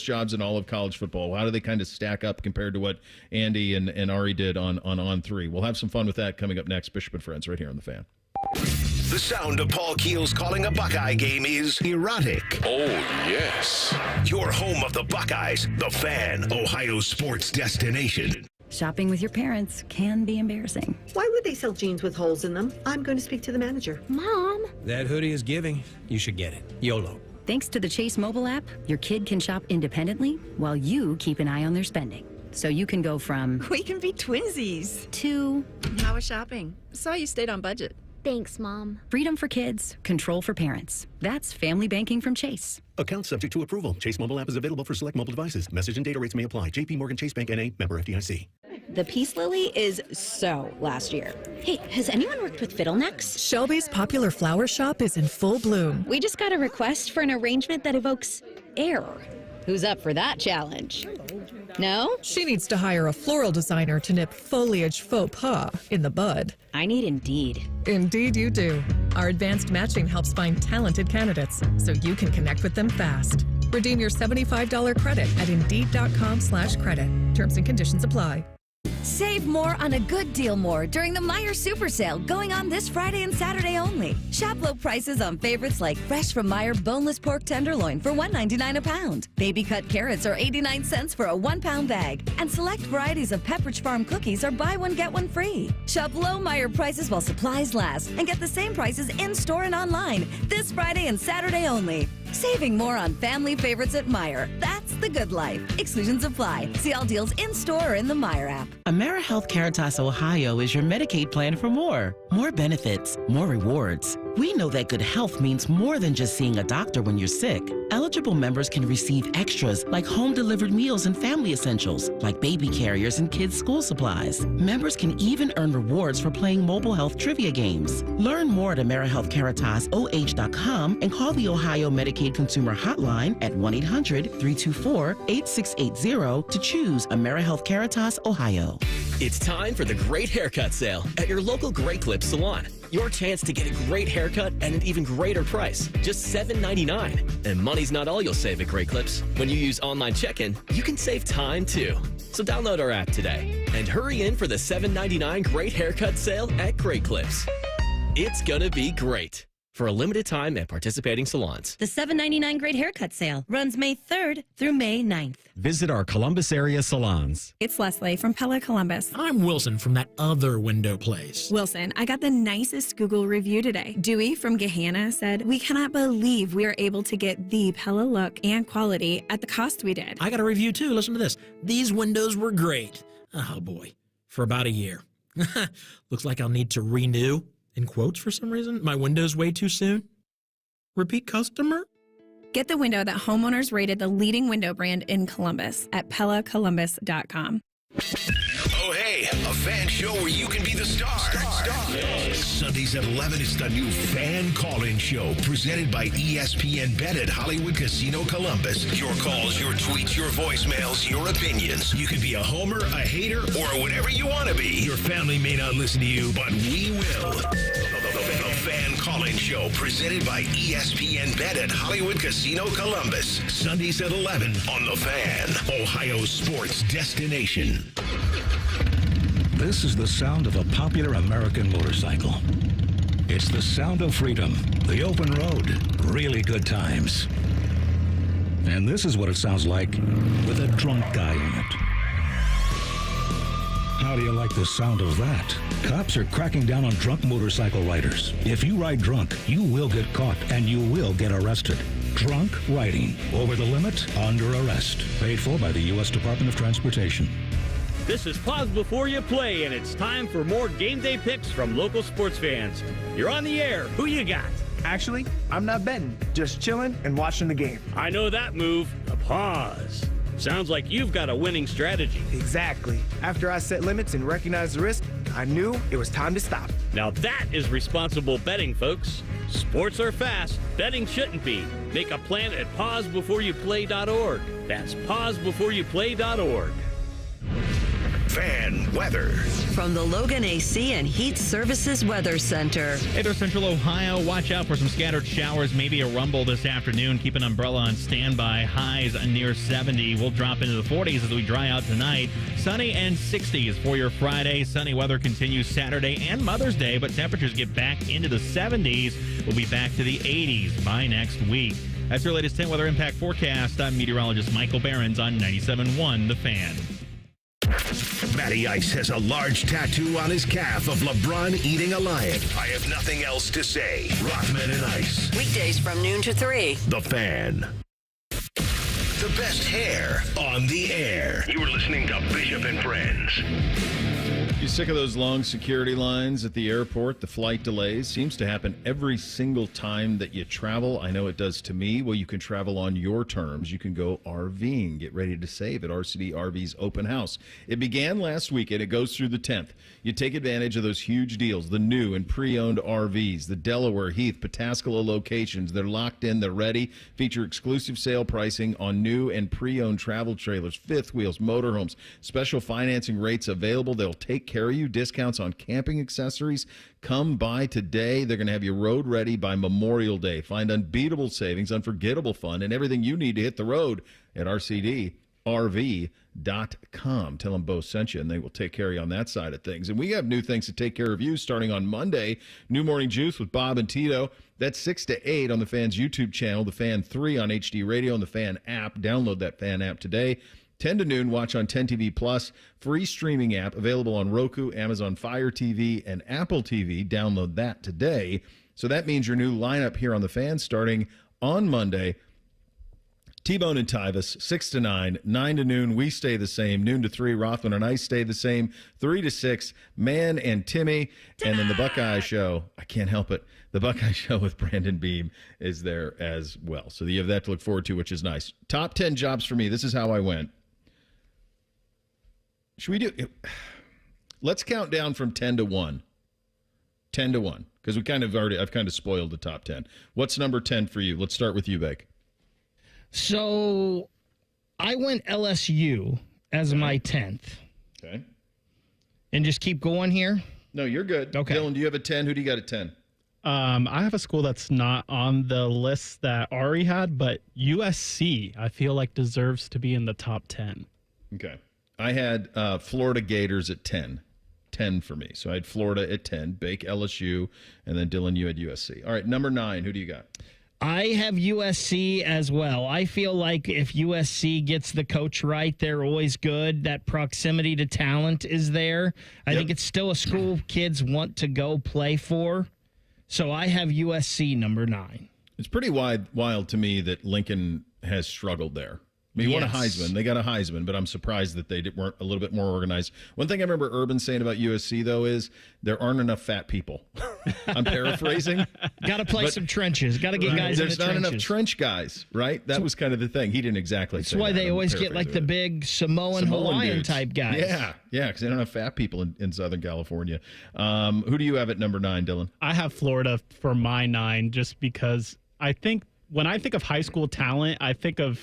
S2: jobs in all of college football. How do they kind of stack up compared to what Andy and Ari did on 3? We'll have some fun with that coming up next. Bishop and Friends right here on The Fan.
S1: The sound of Paul Keels calling a Buckeye game is erotic. Oh, yes. Your home of the Buckeyes, The Fan, Ohio sports destination.
S8: Shopping with your parents can be embarrassing.
S19: Why would they sell jeans with holes in them? I'm going to speak to the manager.
S27: Mom!
S9: That hoodie is giving. You should get it. YOLO.
S8: Thanks to the Chase mobile app, your kid can shop independently while you keep an eye on their spending. So you can go from...
S12: We can be twinsies.
S8: To...
S12: How was shopping? Saw you stayed on budget.
S27: Thanks, Mom.
S8: Freedom for kids, control for parents. That's family banking from Chase.
S13: Account subject to approval. Chase mobile app is available for select mobile devices. Message and data rates may apply. JP Morgan Chase Bank N.A. Member FDIC.
S27: The Peace Lily is so last year. Hey, has anyone worked with fiddlenecks?
S15: Shelby's popular flower shop is in full bloom.
S27: We just got a request for an arrangement that evokes air. Who's up for that challenge? No?
S15: She needs to hire a floral designer to nip foliage faux pas in the bud.
S27: I need Indeed.
S15: Indeed you do. Our advanced matching helps find talented candidates so you can connect with them fast. Redeem your $75 credit at Indeed.com/credit. Terms and conditions apply.
S18: Save more on a good deal more during the Meijer Super Sale going on this Friday and Saturday only. Shop low prices on favorites like fresh from Meijer boneless pork tenderloin for $1.99 a pound. Baby cut carrots are 89 cents for a 1-pound bag. And select varieties of Pepperidge Farm cookies are buy one, get one free. Shop low Meijer prices while supplies last and get the same prices in-store and online this Friday and Saturday only. Saving more on family favorites at Meijer. That's the the good life. Exclusions apply. See all deals in-store or in the Meijer app.
S6: AmeriHealth Caritas Ohio is your Medicaid plan for more. More benefits, more rewards. We know that good health means more than just seeing a doctor when you're sick. Eligible members can receive extras like home-delivered meals and family essentials, like baby carriers and kids' school supplies. Members can even earn rewards for playing mobile health trivia games. Learn more at AmeriHealthCaritasoh.com and call the Ohio Medicaid Consumer Hotline at 1-800-324-8680 to choose AmeriHealth Caritas Ohio.
S14: It's time for the Great Haircut Sale at your local Great Clips salon. Your chance to get a great haircut at an even greater price, just $7.99. And money's not all you'll save at Great Clips. When you use online check-in, you can save time too. So download our app today and hurry in for the $7.99 Great Haircut Sale at Great Clips. It's gonna be great. For a limited time at participating salons.
S27: The $7.99 Great Haircut Sale runs May 3rd through May 9th.
S17: Visit our Columbus area salons.
S20: It's Leslie from Pella Columbus.
S21: I'm Wilson from that other window place.
S20: Wilson, I got the nicest Google review today. Dewey from Gahanna said, "We cannot believe we are able to get the Pella look and quality at the cost we did."
S21: I got a review too. Listen to this. These windows were great. Oh boy. For about a year. Looks like I'll need to renew. In quotes for some reason? My window's way too soon? Repeat customer?
S20: Get the window that homeowners rated the leading window brand in Columbus at PellaColumbus.com.
S1: Oh, hey, a fan show where you can be the star. Sundays at 11 is the new Fan Call-In Show presented by ESPN Bet at Hollywood Casino Columbus. Your calls, your tweets, your voicemails, your opinions. You can be a homer, a hater, or whatever you want to be. Your family may not listen to you, but we will. The Fan Call-In Show presented by ESPN Bet at Hollywood Casino Columbus. Sundays at 11 on The Fan, Ohio's sports destination.
S24: This is the sound of a popular American motorcycle. It's the sound of freedom, the open road, really good times. And this is what it sounds like with a drunk guy in it. How do you like the sound of that? Cops are cracking down on drunk motorcycle riders. If you ride drunk, you will get caught and you will get arrested. Drunk riding, over the limit, under arrest. Paid for by the U.S. Department of Transportation.
S25: This is Pause Before You Play, and it's time for more game day picks from local sports fans. You're on the air. Who you got?
S26: Actually, I'm not betting, just chilling and watching the game.
S25: I know that move. A pause. Sounds like you've got a winning strategy.
S26: Exactly. After I set limits and recognized the risk, I knew it was time to stop.
S25: Now that is responsible betting, folks. Sports are fast. Betting shouldn't be. Make a plan at pausebeforeyouplay.org. That's pausebeforeyouplay.org.
S1: Fan weather.
S5: From the Logan AC and Heat Services Weather Center.
S28: Hey there, Central Ohio. Watch out for some scattered showers, maybe a rumble this afternoon. Keep an umbrella on standby. Highs near 70. We'll drop into the 40s as we dry out tonight. Sunny and 60s for your Friday. Sunny weather continues Saturday and Mother's Day, but temperatures get back into the 70s. We'll be back to the 80s by next week. That's your latest 10 weather impact forecast. I'm meteorologist Michael Behrens on 97.1 The Fan.
S1: Matty Ice has a large tattoo on his calf of LeBron eating a lion. I have nothing else to say. Rothman and Ice.
S5: Weekdays from noon to 3.
S1: The Fan. The best hair on the air. You were listening to Bishop and Friends.
S2: You sick of those long security lines at the airport, the flight delays? Seems to happen every single time that you travel. I know it does to me. Well, you can travel on your terms. You can go RVing. Get ready to save at RCD RV's open house. It began last week and it goes through the 10th. You take advantage of those huge deals, the new and pre-owned RVs, the Delaware, Heath, Pataskala locations. They're locked in, they're ready. Feature exclusive sale pricing on new and pre-owned travel trailers, fifth wheels, motorhomes. Special financing rates available. They'll take care of you. Discounts on camping accessories. Come by today. They're going to have you road ready by Memorial Day. Find unbeatable savings, unforgettable fun, and everything you need to hit the road at RCDRV.com. Tell them Bo sent you, and they will take care of you on that side of things. And we have new things to take care of you starting on Monday. New Morning Juice with Bob and Tito. That's 6 to 8 on the Fan's YouTube channel, the Fan 3 on HD Radio, and the Fan app. Download that Fan app today. 10 to noon, watch on 10 TV Plus, free streaming app available on Roku, Amazon Fire TV, and Apple TV. Download that today. So that means your new lineup here on The Fan starting on Monday. T-Bone and Tyvus, 6 to 9, 9 to noon. We stay the same. Noon to 3, Rothman and I stay the same. 3 to 6, Man and Timmy. And then the Buckeye Show. I can't help it. The Buckeye Show with Brandon Beam is there as well. So you have that to look forward to, which is nice. Top 10 jobs for me. This is how I went. Should we do it? Let's count down from 10 to 1. 10 to 1. Because I've kind of spoiled the top 10. What's number 10 for you? Let's start with you, Bake.
S3: So I went LSU as my 10th.
S2: Okay.
S3: And just keep going here?
S2: No, you're good.
S3: Okay.
S2: Dylan, do you have a 10? Who do you got at 10?
S4: I have a school that's not on the list that Ari had, but USC, I feel like, deserves to be in the top 10.
S2: Okay. I had Florida Gators at 10. 10 for me. So I had Florida at 10, Bake LSU, and then Dylan, you had USC. All right, number 9, who do you got?
S3: I have USC as well. I feel like if USC gets the coach right, they're always good. That proximity to talent is there. I think it's still a school kids want to go play for. So I have USC number 9.
S2: It's pretty wild to me that Lincoln has struggled there. I mean, he won a Heisman. They got a Heisman, but I'm surprised that they weren't a little bit more organized. One thing I remember Urban saying about USC, though, is there aren't enough fat people. I'm paraphrasing.
S3: Got to play some trenches. Got to get guys in the trenches.
S2: There's not enough trench guys, right? That was kind of the thing. He didn't exactly say that.
S3: That's why they always get like the big Samoan Hawaiian
S2: dudes.
S3: type guys.
S2: Yeah, because they don't have fat people in Southern California. Who do you have at number 9, Dylan?
S4: I have Florida for my 9 just because I think when I think of high school talent, I think of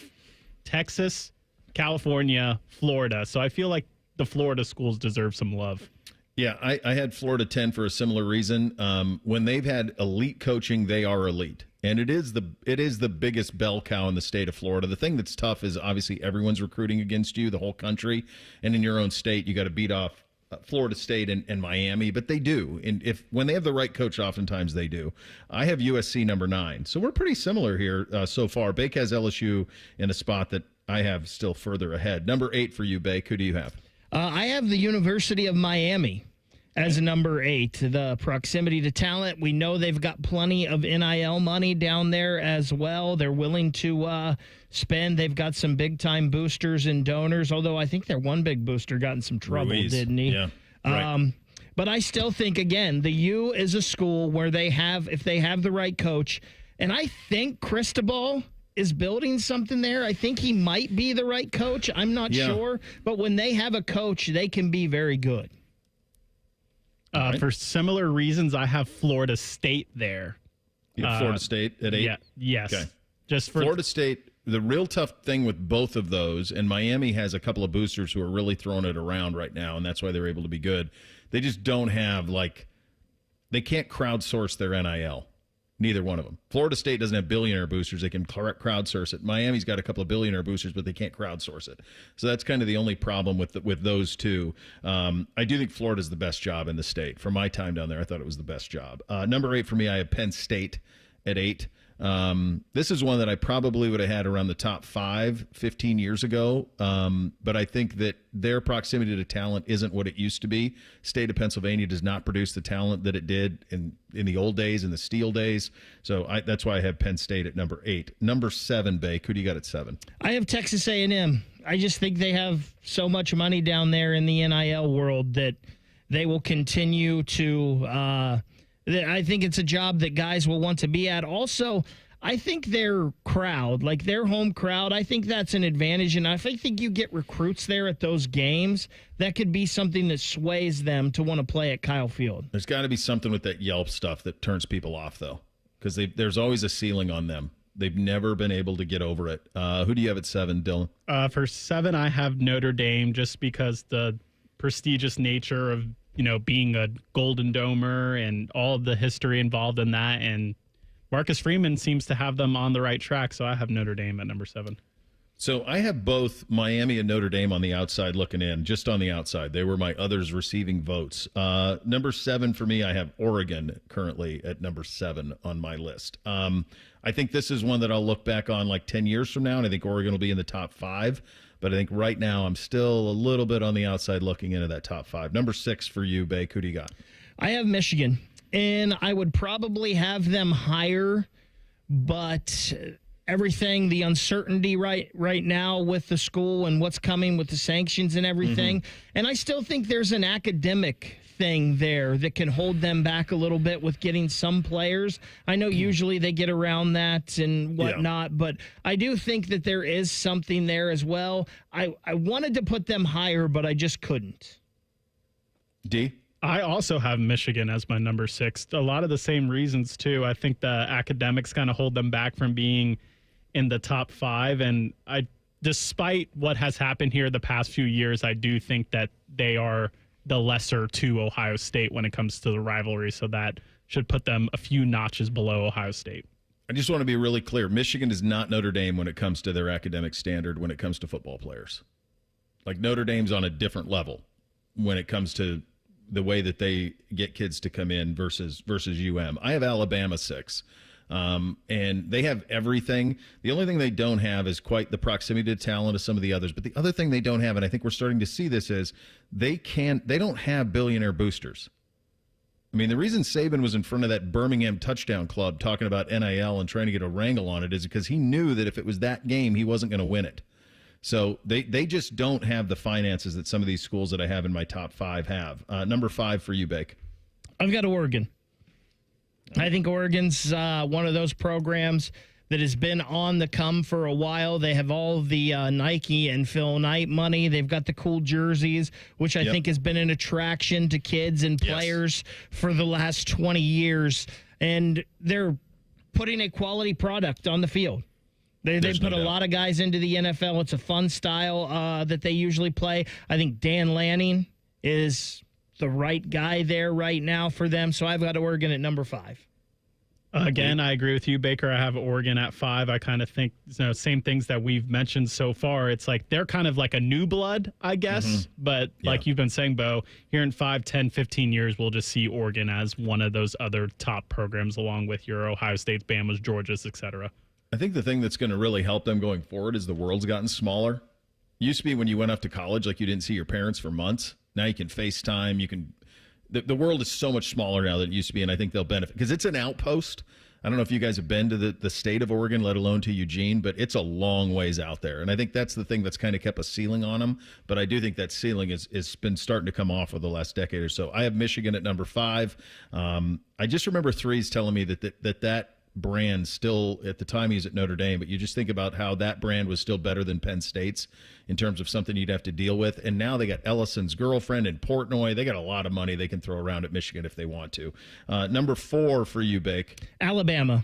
S4: Texas, California, Florida. So I feel like the Florida schools deserve some love.
S2: Yeah, I had Florida 10 for a similar reason. When they've had elite coaching, they are elite. And it is the biggest bell cow in the state of Florida. The thing that's tough is obviously everyone's recruiting against you, the whole country. And in your own state, you got to beat off Florida State and Miami, but they do. And when they have the right coach, oftentimes they do. I have USC number 9. So we're pretty similar here so far. Bake has LSU in a spot that I have still further ahead. Number 8 for you, Bake. Who do you have?
S3: I have the University of Miami as number 8. The proximity to talent. We know they've got plenty of NIL money down there as well. They're willing to spend. They've got some big-time boosters and donors, although I think their one big booster got in some trouble, didn't he?
S2: Yeah, right.
S3: But I still think, again, the U is a school where if they have the right coach, and I think Cristobal is building something there. I think he might be the right coach. I'm not sure. But when they have a coach, they can be very good.
S4: For similar reasons, I have Florida State there.
S2: You have Florida State at 8?
S4: Yeah, yes.
S2: Okay.
S4: Just for
S2: Florida State, the real tough thing with both of those, and Miami has a couple of boosters who are really throwing it around right now, and that's why they're able to be good. They just don't have, they can't crowdsource their NIL. Neither one of them. Florida State doesn't have billionaire boosters. They can crowdsource it. Miami's got a couple of billionaire boosters, but they can't crowdsource it. So that's kind of the only problem with those two. I do think Florida's the best job in the state. For my time down there, I thought it was the best job. Number 8 for me, I have Penn State at 8. This is one that I probably would have had around the top 5 15 years ago. But I think that their proximity to talent isn't what it used to be. State of Pennsylvania does not produce the talent that it did in the old days, in the Steel days. So that's why I have Penn State at number 8. Number 7, Bake. Who do you got at 7?
S3: I have Texas A&M. I just think they have so much money down there in the NIL world that they will continue to I think it's a job that guys will want to be at. Also, I think their crowd, like their home crowd, I think that's an advantage. And I think you get recruits there at those games. That could be something that sways them to want to play at Kyle Field.
S2: There's got to be something with that Yelp stuff that turns people off, though, because there's always a ceiling on them. They've never been able to get over it. Who do you have at 7, Dylan?
S4: For 7, I have Notre Dame just because the prestigious nature of being a Golden Domer and all of the history involved in that. And Marcus Freeman seems to have them on the right track. So I have Notre Dame at number 7.
S2: So I have both Miami and Notre Dame on the outside looking in, just on the outside. They were my others receiving votes. Number 7 for me, I have Oregon currently at number 7 on my list. I think this is one that I'll look back on 10 years from now, and I think Oregon will be in the top 5. But I think right now I'm still a little bit on the outside looking into that top 5. Number 6 for you, Bake. Who do you got?
S3: I have Michigan, and I would probably have them higher, but everything, the uncertainty right now with the school and what's coming with the sanctions and everything. And I still think there's an academic thing there that can hold them back a little bit with getting some players. I know usually they get around that and whatnot, but I do think that there is something there as well. I wanted to put them higher, but I just couldn't.
S2: D?
S4: I also have Michigan as my number 6. A lot of the same reasons, too. I think the academics kind of hold them back from being in the top 5. And despite what has happened here the past few years, I do think that they are the lesser to Ohio State when it comes to the rivalry. So that should put them a few notches below Ohio State.
S2: I just want to be really clear. Michigan is not Notre Dame when it comes to their academic standard when it comes to football players. Like Notre Dame's on a different level when it comes to the way that they get kids to come in versus UM. I have Alabama 6. And they have everything. The only thing they don't have is quite the proximity to talent of some of the others. But the other thing they don't have, and I think we're starting to see this, is they don't have billionaire boosters. I mean, the reason Saban was in front of that Birmingham touchdown club talking about NIL and trying to get a wrangle on it is because he knew that if it was that game, he wasn't going to win it. So they just don't have the finances that some of these schools that I have in my top 5 have. Number 5 for you, Bake.
S3: I've got Oregon. I think Oregon's one of those programs that has been on the come for a while. They have all the Nike and Phil Knight money. They've got the cool jerseys, which I think has been an attraction to kids and players for the last 20 years. And they're putting a quality product on the field. They put a lot of guys into the NFL. It's a fun style that they usually play. I think Dan Lanning is the right guy there right now for them. So I've got Oregon at number 5.
S4: Again, I agree with you, Baker. I have Oregon at 5. I kind of think, same things that we've mentioned so far. It's like they're kind of like a new blood, I guess. But like you've been saying, Bo, here in 5, 10, 15 years, we'll just see Oregon as one of those other top programs along with your Ohio States, Bama's, Georgia's, et cetera.
S2: I think the thing that's going to really help them going forward is the world's gotten smaller. It used to be when you went off to college, like you didn't see your parents for months. Now you can FaceTime. You can. The world is so much smaller now than it used to be, and I think they'll benefit because it's an outpost. I don't know if you guys have been to the state of Oregon, let alone to Eugene, but it's a long ways out there. And I think that's the thing that's kind of kept a ceiling on them. But I do think that ceiling is been starting to come off for the last decade or so. I have Michigan at number 5. I just remember Threes telling me that brand still, at the time he was at Notre Dame, but you just think about how that brand was still better than Penn State's in terms of something you'd have to deal with. And now they got Ellison's girlfriend in Portnoy. They got a lot of money they can throw around at Michigan if they want to. Number 4 for you, Bake.
S3: Alabama.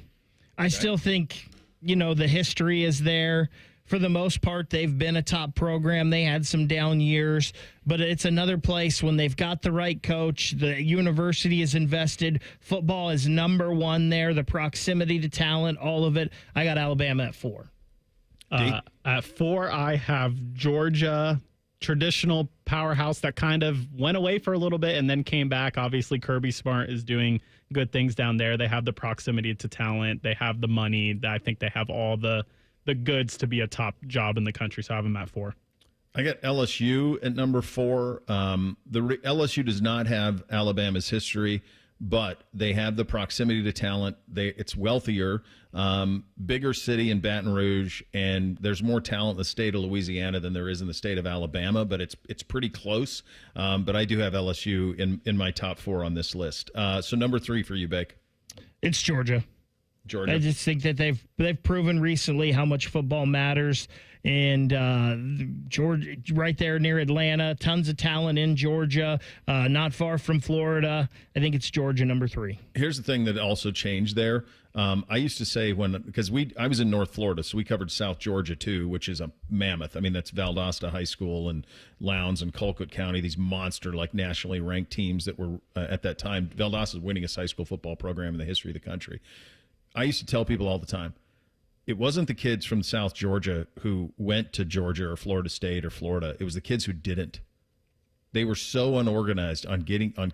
S3: I still think, the history is there. For the most part, they've been a top program. They had some down years, but it's another place when they've got the right coach. The university is invested. Football is number 1 there. The proximity to talent, all of it. I got Alabama at 4.
S4: At 4, I have Georgia, traditional powerhouse that kind of went away for a little bit and then came back. Obviously, Kirby Smart is doing good things down there. They have the proximity to talent. They have the money. I think they have all the goods to be a top job in the country, so I have them at 4.
S2: I got LSU at number 4. LSU does not have Alabama's history, but they have the proximity to talent. It's wealthier, bigger city in Baton Rouge, and there's more talent in the state of Louisiana than there is in the state of Alabama, but it's pretty close. But I do have LSU in my top 4 on this list. So number 3 for you, Beck.
S3: It's Georgia. I just think that they've proven recently how much football matters. And Georgia, right there near Atlanta, tons of talent in Georgia, not far from Florida. I think it's Georgia, number 3.
S2: Here's the thing that also changed there. I used to say because I was in North Florida, so we covered South Georgia too, which is a mammoth. I mean, that's Valdosta High School and Lowndes and Colquitt County, these monster, like nationally ranked teams that were at that time. Valdosta is winningest high school football program in the history of the country. I used to tell people all the time, it wasn't the kids from South Georgia who went to Georgia or Florida State or Florida. It was the kids who didn't. They were so unorganized on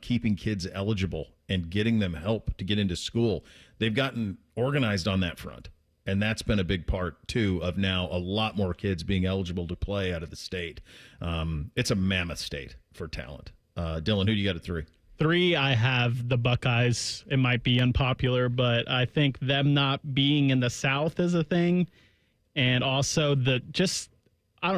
S2: keeping kids eligible and getting them help to get into school. They've gotten organized on that front. And that's been a big part, too, of now a lot more kids being eligible to play out of the state. It's a mammoth state for talent. Dylan, who do you got at 3?
S4: 3, I have the Buckeyes. It might be unpopular, but I think them not being in the South is a thing. And also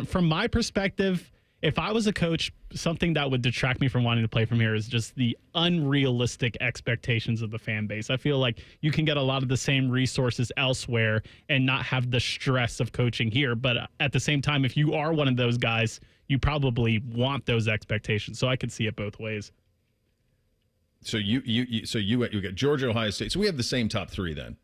S4: from my perspective, if I was a coach, something that would detract me from wanting to play from here is just the unrealistic expectations of the fan base. I feel like you can get a lot of the same resources elsewhere and not have the stress of coaching here. But at the same time, if you are one of those guys, you probably want those expectations. So I could see it both ways.
S2: So you got Georgia, Ohio State. So we have the same top 3 then,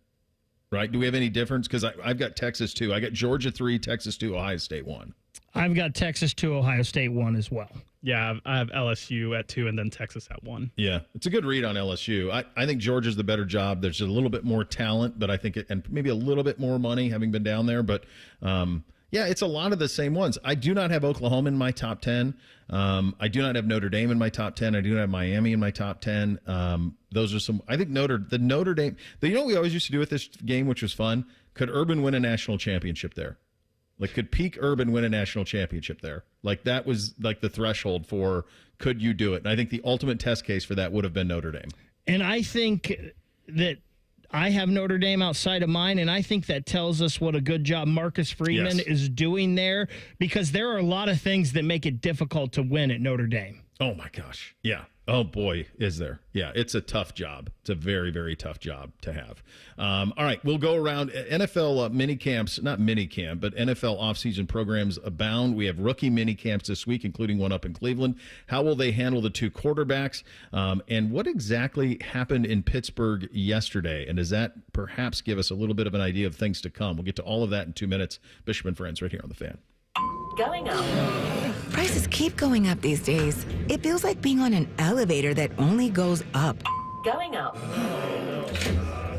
S2: right? Do we have any difference? Because I've got Texas 2. I got Georgia 3, Texas 2, Ohio State 1.
S3: I've got Texas 2, Ohio State 1 as well.
S4: Yeah, I have LSU at 2 and then Texas at 1.
S2: Yeah, it's a good read on LSU. I think Georgia's the better job. There's a little bit more talent, but I think and maybe a little bit more money having been down there. But yeah, it's a lot of the same ones. I do not have Oklahoma in my top 10. I do not have Notre Dame in my top 10. I do not have Miami in my top 10. Those are some. I think Notre Dame. You know what we always used to do with this game, which was fun? Could Urban win a national championship there? Like, could peak Urban win a national championship there? Like, that was like the threshold for could you do it? And I think the ultimate test case for that would have been Notre Dame.
S3: And I think that I have Notre Dame outside of mine, and I think that tells us what a good job Marcus Freeman is doing there, because there are a lot of things that make it difficult to win at Notre Dame.
S2: Oh, my gosh. Yeah. Oh, boy, is there. Yeah, it's a tough job. It's a very, very tough job to have. All right, we'll go around. NFL mini camps, not mini camp, but NFL offseason programs abound. We have rookie mini camps this week, including one up in Cleveland. How will they handle the 2 quarterbacks? And what exactly happened in Pittsburgh yesterday? And does that perhaps give us a little bit of an idea of things to come? We'll get to all of that in 2 minutes. Bishop and Friends right here on The Fan.
S27: Going up.
S7: Prices keep going up these days. It feels like being on an elevator that only goes up.
S27: Going up.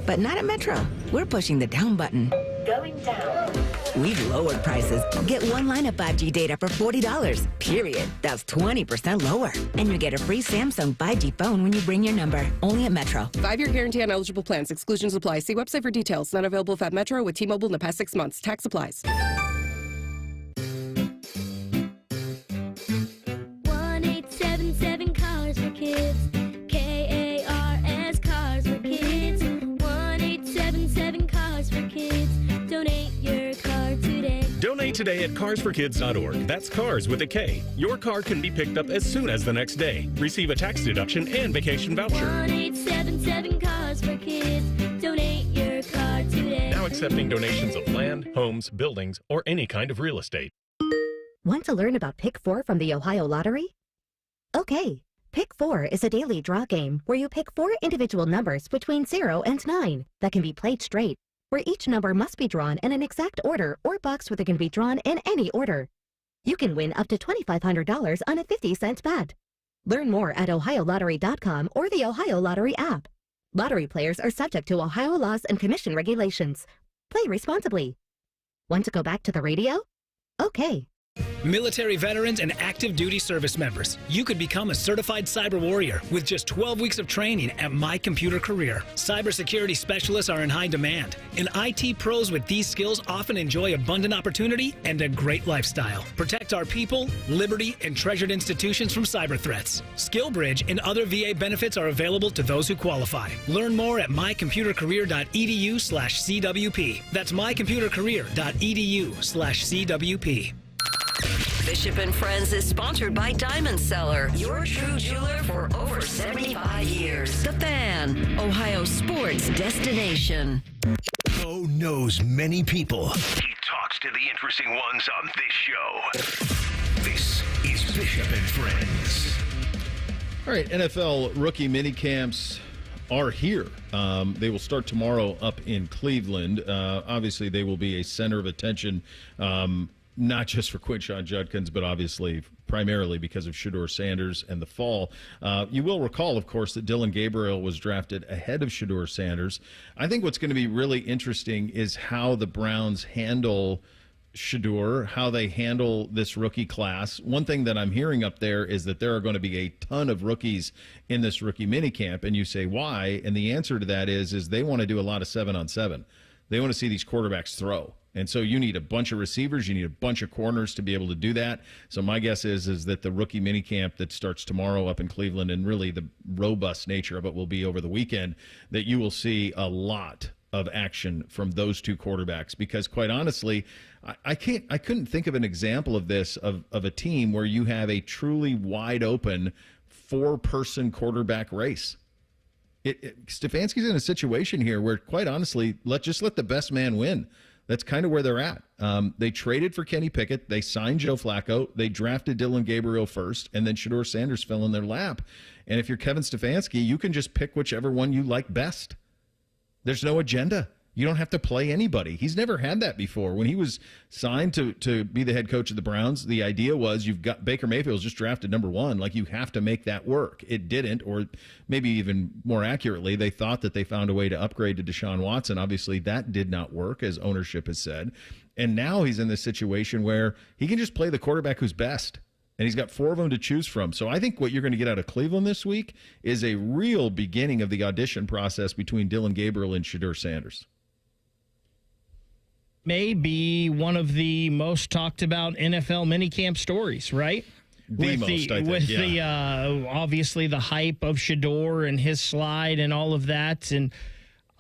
S7: But not at Metro. We're pushing the down button.
S27: Going down.
S7: We've lowered prices. Get one line of 5G data for $40. Period. That's 20% lower. And you get a free Samsung 5G phone when you bring your number. Only at Metro.
S9: 5-year guarantee on eligible plans. Exclusions apply. See website for details. Not available at Metro with T-Mobile in the past 6 months. Tax applies.
S10: 1-877 Cars for Kids. KARS Cars for Kids. 1-877 Cars for Kids. Donate your car today.
S11: Donate today at carsforkids.org. That's cars with a K. Your car can be picked up as soon as the next day. Receive a tax deduction and vacation voucher.
S10: 1-877 Cars for Kids. Donate your car today.
S11: Now accepting donations of land, homes, buildings, or any kind of real estate.
S16: Want to learn about Pick 4 from the Ohio Lottery? Okay, Pick 4 is a daily draw game where you pick 4 individual numbers between 0 and 9 that can be played straight, where each number must be drawn in an exact order or box where they can be drawn in any order. You can win up to $2,500 on a 50-cent bet. Learn more at OhioLottery.com or the Ohio Lottery app. Lottery players are subject to Ohio laws and commission regulations. Play responsibly. Want to go back to the radio? Okay.
S19: Military veterans and active duty service members, you could become a certified cyber warrior with just 12 weeks of training at My Computer Career. Cybersecurity specialists are in high demand, and IT pros with these skills often enjoy abundant opportunity and a great lifestyle. Protect our people, liberty, and treasured institutions from cyber threats. SkillBridge and other VA benefits are available to those who qualify. Learn more at mycomputercareer.edu/CWP. That's mycomputercareer.edu/CWP.
S5: Bishop and Friends is sponsored by Diamond Seller, your true jeweler for over 75 years. The Fan, Ohio sports destination.
S1: Bo knows many people. He talks to the interesting ones on this show. This is Bishop and Friends.
S2: All right, NFL rookie mini camps are here. They will start tomorrow up in Cleveland. Obviously, they will be a center of attention, not just for Quinshon Judkins, but obviously primarily because of Shedeur Sanders and the fall. You will recall, of course, that Dylan Gabriel was drafted ahead of Shedeur Sanders. I think what's going to be really interesting is how the Browns handle Shedeur, how they handle this rookie class. One thing that I'm hearing up there is that there are going to be a ton of rookies in this rookie minicamp, and you say, why? And the answer to that is they want to do a lot of 7-on-7. They want to see these quarterbacks throw. And so you need a bunch of receivers. You need a bunch of corners to be able to do that. So my guess is that the rookie minicamp that starts tomorrow up in Cleveland, and really the robust nature of it will be over the weekend, that you will see a lot of action from those two quarterbacks. Because quite honestly, I couldn't think of an example of this, of a team where you have a truly wide open 4-person quarterback race. Stefanski's in a situation here where, quite honestly, let the best man win. That's kind of where they're at. They traded for Kenny Pickett. They signed Joe Flacco. They drafted Dylan Gabriel first, and then Shedeur Sanders fell in their lap. And if you're Kevin Stefanski, you can just pick whichever one you like best. There's no agenda. You don't have to play anybody. He's never had that before. When he was signed to be the head coach of the Browns, the idea was you've got Baker Mayfield's just drafted number 1. Like, you have to make that work. It didn't, or maybe even more accurately, they thought that they found a way to upgrade to Deshaun Watson. Obviously, that did not work, as ownership has said. And now he's in this situation where he can just play the quarterback who's best. And he's got 4 of them to choose from. So I think what you're going to get out of Cleveland this week is a real beginning of the audition process between Dylan Gabriel and Shedeur Sanders.
S3: May be one of the most talked about NFL minicamp stories, right?
S2: The
S3: Obviously the hype of Shedeur and his slide and all of that. And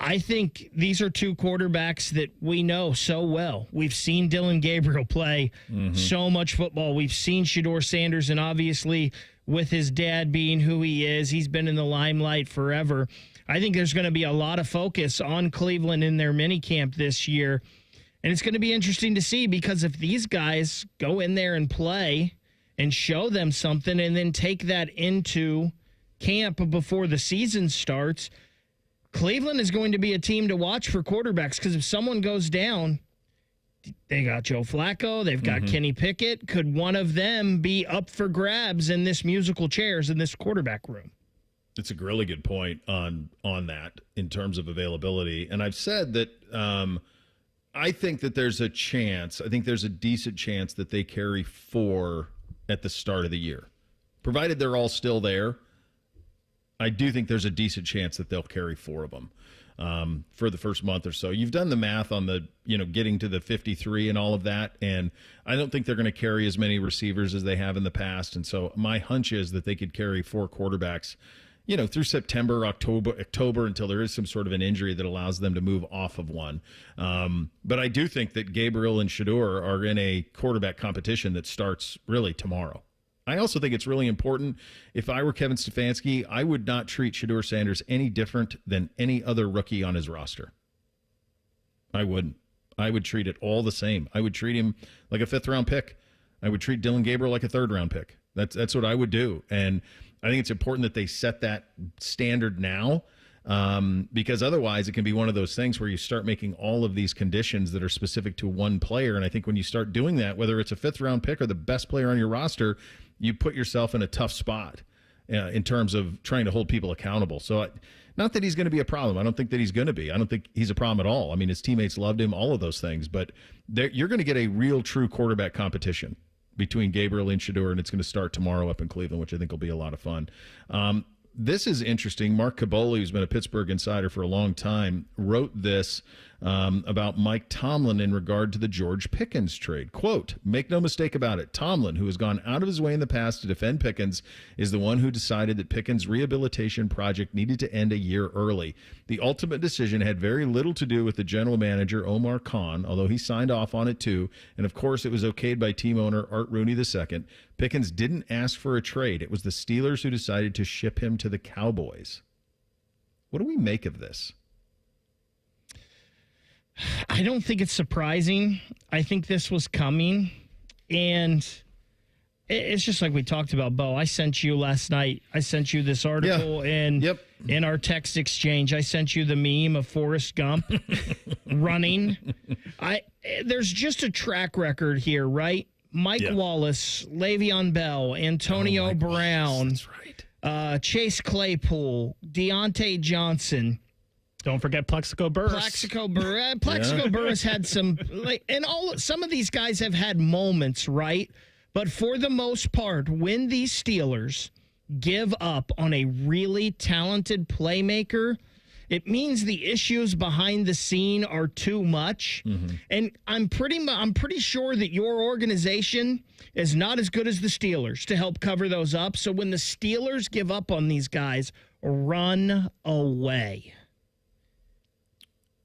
S3: I think these are two quarterbacks that we know so well. We've seen Dylan Gabriel play so much football. We've seen Shedeur Sanders, and obviously with his dad being who he is, he's been in the limelight forever. I think there's going to be a lot of focus on Cleveland in their minicamp this year. And it's going to be interesting to see, because if these guys go in there and play and show them something and then take that into camp before the season starts, Cleveland is going to be a team to watch for quarterbacks, because if someone goes down, they got Joe Flacco, they've got Kenny Pickett. Could one of them be up for grabs in this musical chairs in this quarterback room?
S2: It's a really good point on that in terms of availability. And I've said that I think that there's a chance, I think there's a decent chance that they carry 4 at the start of the year. Provided they're all still there, I do think there's a decent chance that they'll carry 4 of them for the first month or so. You've done the math on the, getting to the 53 and all of that, and I don't think they're going to carry as many receivers as they have in the past. And so my hunch is that they could carry 4 quarterbacks through September, October, until there is some sort of an injury that allows them to move off of one. But I do think that Gabriel and Shedeur are in a quarterback competition that starts really tomorrow. I also think it's really important. If I were Kevin Stefanski, I would not treat Shedeur Sanders any different than any other rookie on his roster. I wouldn't. I would treat it all the same. I would treat him like a 5th-round pick. I would treat Dylan Gabriel like a 3rd-round pick. That's what I would do. And I think it's important that they set that standard now, because otherwise it can be one of those things where you start making all of these conditions that are specific to one player. And I think when you start doing that, whether it's a 5th-round pick or the best player on your roster, you put yourself in a tough spot in terms of trying to hold people accountable. So not that he's going to be a problem. I don't think that he's going to be. I don't think he's a problem at all. I mean, his teammates loved him, all of those things. But you're going to get a real, true quarterback competition between Gabriel and Shedeur, and it's going to start tomorrow up in Cleveland, which I think will be a lot of fun. This is interesting. Mark Caboli, who's been a Pittsburgh insider for a long time, wrote this about Mike Tomlin in regard to the George Pickens trade. Quote, "Make no mistake about it, Tomlin, who has gone out of his way in the past to defend Pickens, is the one who decided that Pickens' rehabilitation project needed to end a year early. The ultimate decision had very little to do with the general manager, Omar Khan, although he signed off on it too, and of course it was okayed by team owner Art Rooney II. Pickens didn't ask for a trade. It was the Steelers who decided to ship him to the Cowboys." What do we make of this?
S3: I don't think it's surprising. I think this was coming. And it's just like we talked about, Bo. I sent you last night. I sent you this article in our text exchange. I sent you the meme of Forrest Gump running. There's just a track record here, right? Mike Wallace, Le'Veon Bell, Antonio Brown.
S2: That's right.
S3: Chase Claypool, Deontay Johnson.
S4: Don't forget Plexico Burress.
S3: Plexico Burress had some, some of these guys have had moments, right? But for the most part, when these Steelers give up on a really talented playmaker, it means the issues behind the scene are too much. And I'm pretty sure that your organization is not as good as the Steelers to help cover those up. So when the Steelers give up on these guys, run away.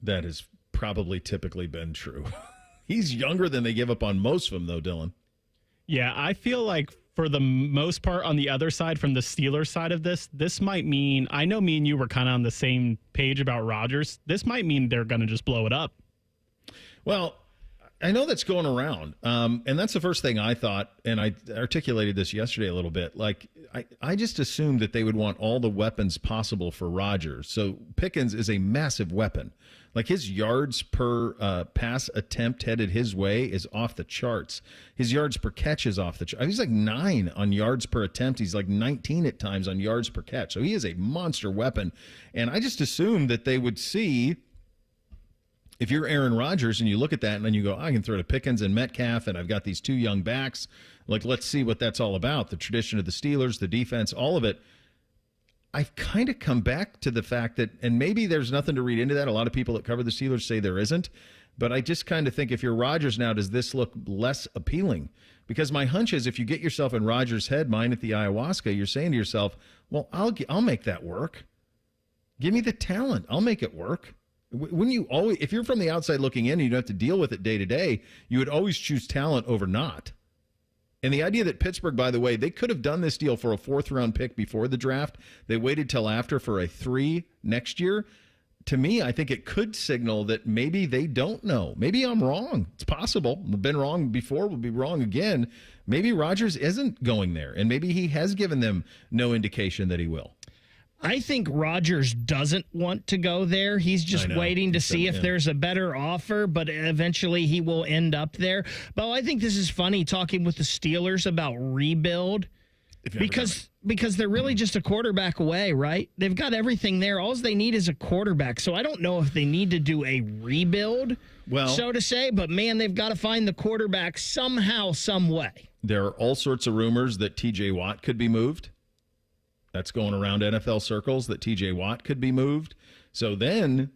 S2: That has probably typically been true. He's younger than they give up on most of them, though, Dylan.
S4: Yeah, I feel like for the most part on the other side, from the Steelers side of this might mean, I know me and you were kind of on the same page about Rodgers. This might mean they're going to just blow it up.
S2: Well, I know that's going around. And that's the first thing I thought, and I articulated this yesterday a little bit. Like, I just assumed that they would want all the weapons possible for Rodgers. So Pickens is a massive weapon. Like, his yards per pass attempt headed his way is off the charts. His yards per catch is off the charts. He's like 9 on yards per attempt. He's like 19 at times on yards per catch. So he is a monster weapon. And I just assumed that they would see, if you're Aaron Rodgers and you look at that and then you go, I can throw to Pickens and Metcalf, and I've got these 2 young backs. Like, let's see what that's all about. The tradition of the Steelers, the defense, all of it. I've kind of come back to the fact that, and maybe there's nothing to read into that. A lot of people that cover the Steelers say there isn't. But I just kind of think, if you're Rodgers now, does this look less appealing? Because my hunch is, if you get yourself in Rodgers' head, mine at the ayahuasca, you're saying to yourself, well, I'll make that work. Give me the talent. I'll make it work. Wouldn't you always, if you're from the outside looking in and you don't have to deal with it day to day, you would always choose talent over not. And the idea that Pittsburgh, by the way, they could have done this deal for a 4th-round pick before the draft. They waited till after for a 3 next year. To me, I think it could signal that maybe they don't know. Maybe I'm wrong. It's possible. We've been wrong before. We'll be wrong again. Maybe Rodgers isn't going there, and maybe he has given them no indication that he will.
S3: I think Rodgers doesn't want to go there. He's just waiting to see if there's a better offer, but eventually he will end up there. But I think this is funny, talking with the Steelers about rebuild, because they're really just a quarterback away, right? They've got everything there. All they need is a quarterback. So I don't know if they need to do a rebuild, so to say, but man, they've got to find the quarterback somehow, some way.
S2: There are all sorts of rumors that TJ Watt could be moved. That's going around NFL circles, that TJ Watt could be moved. So then,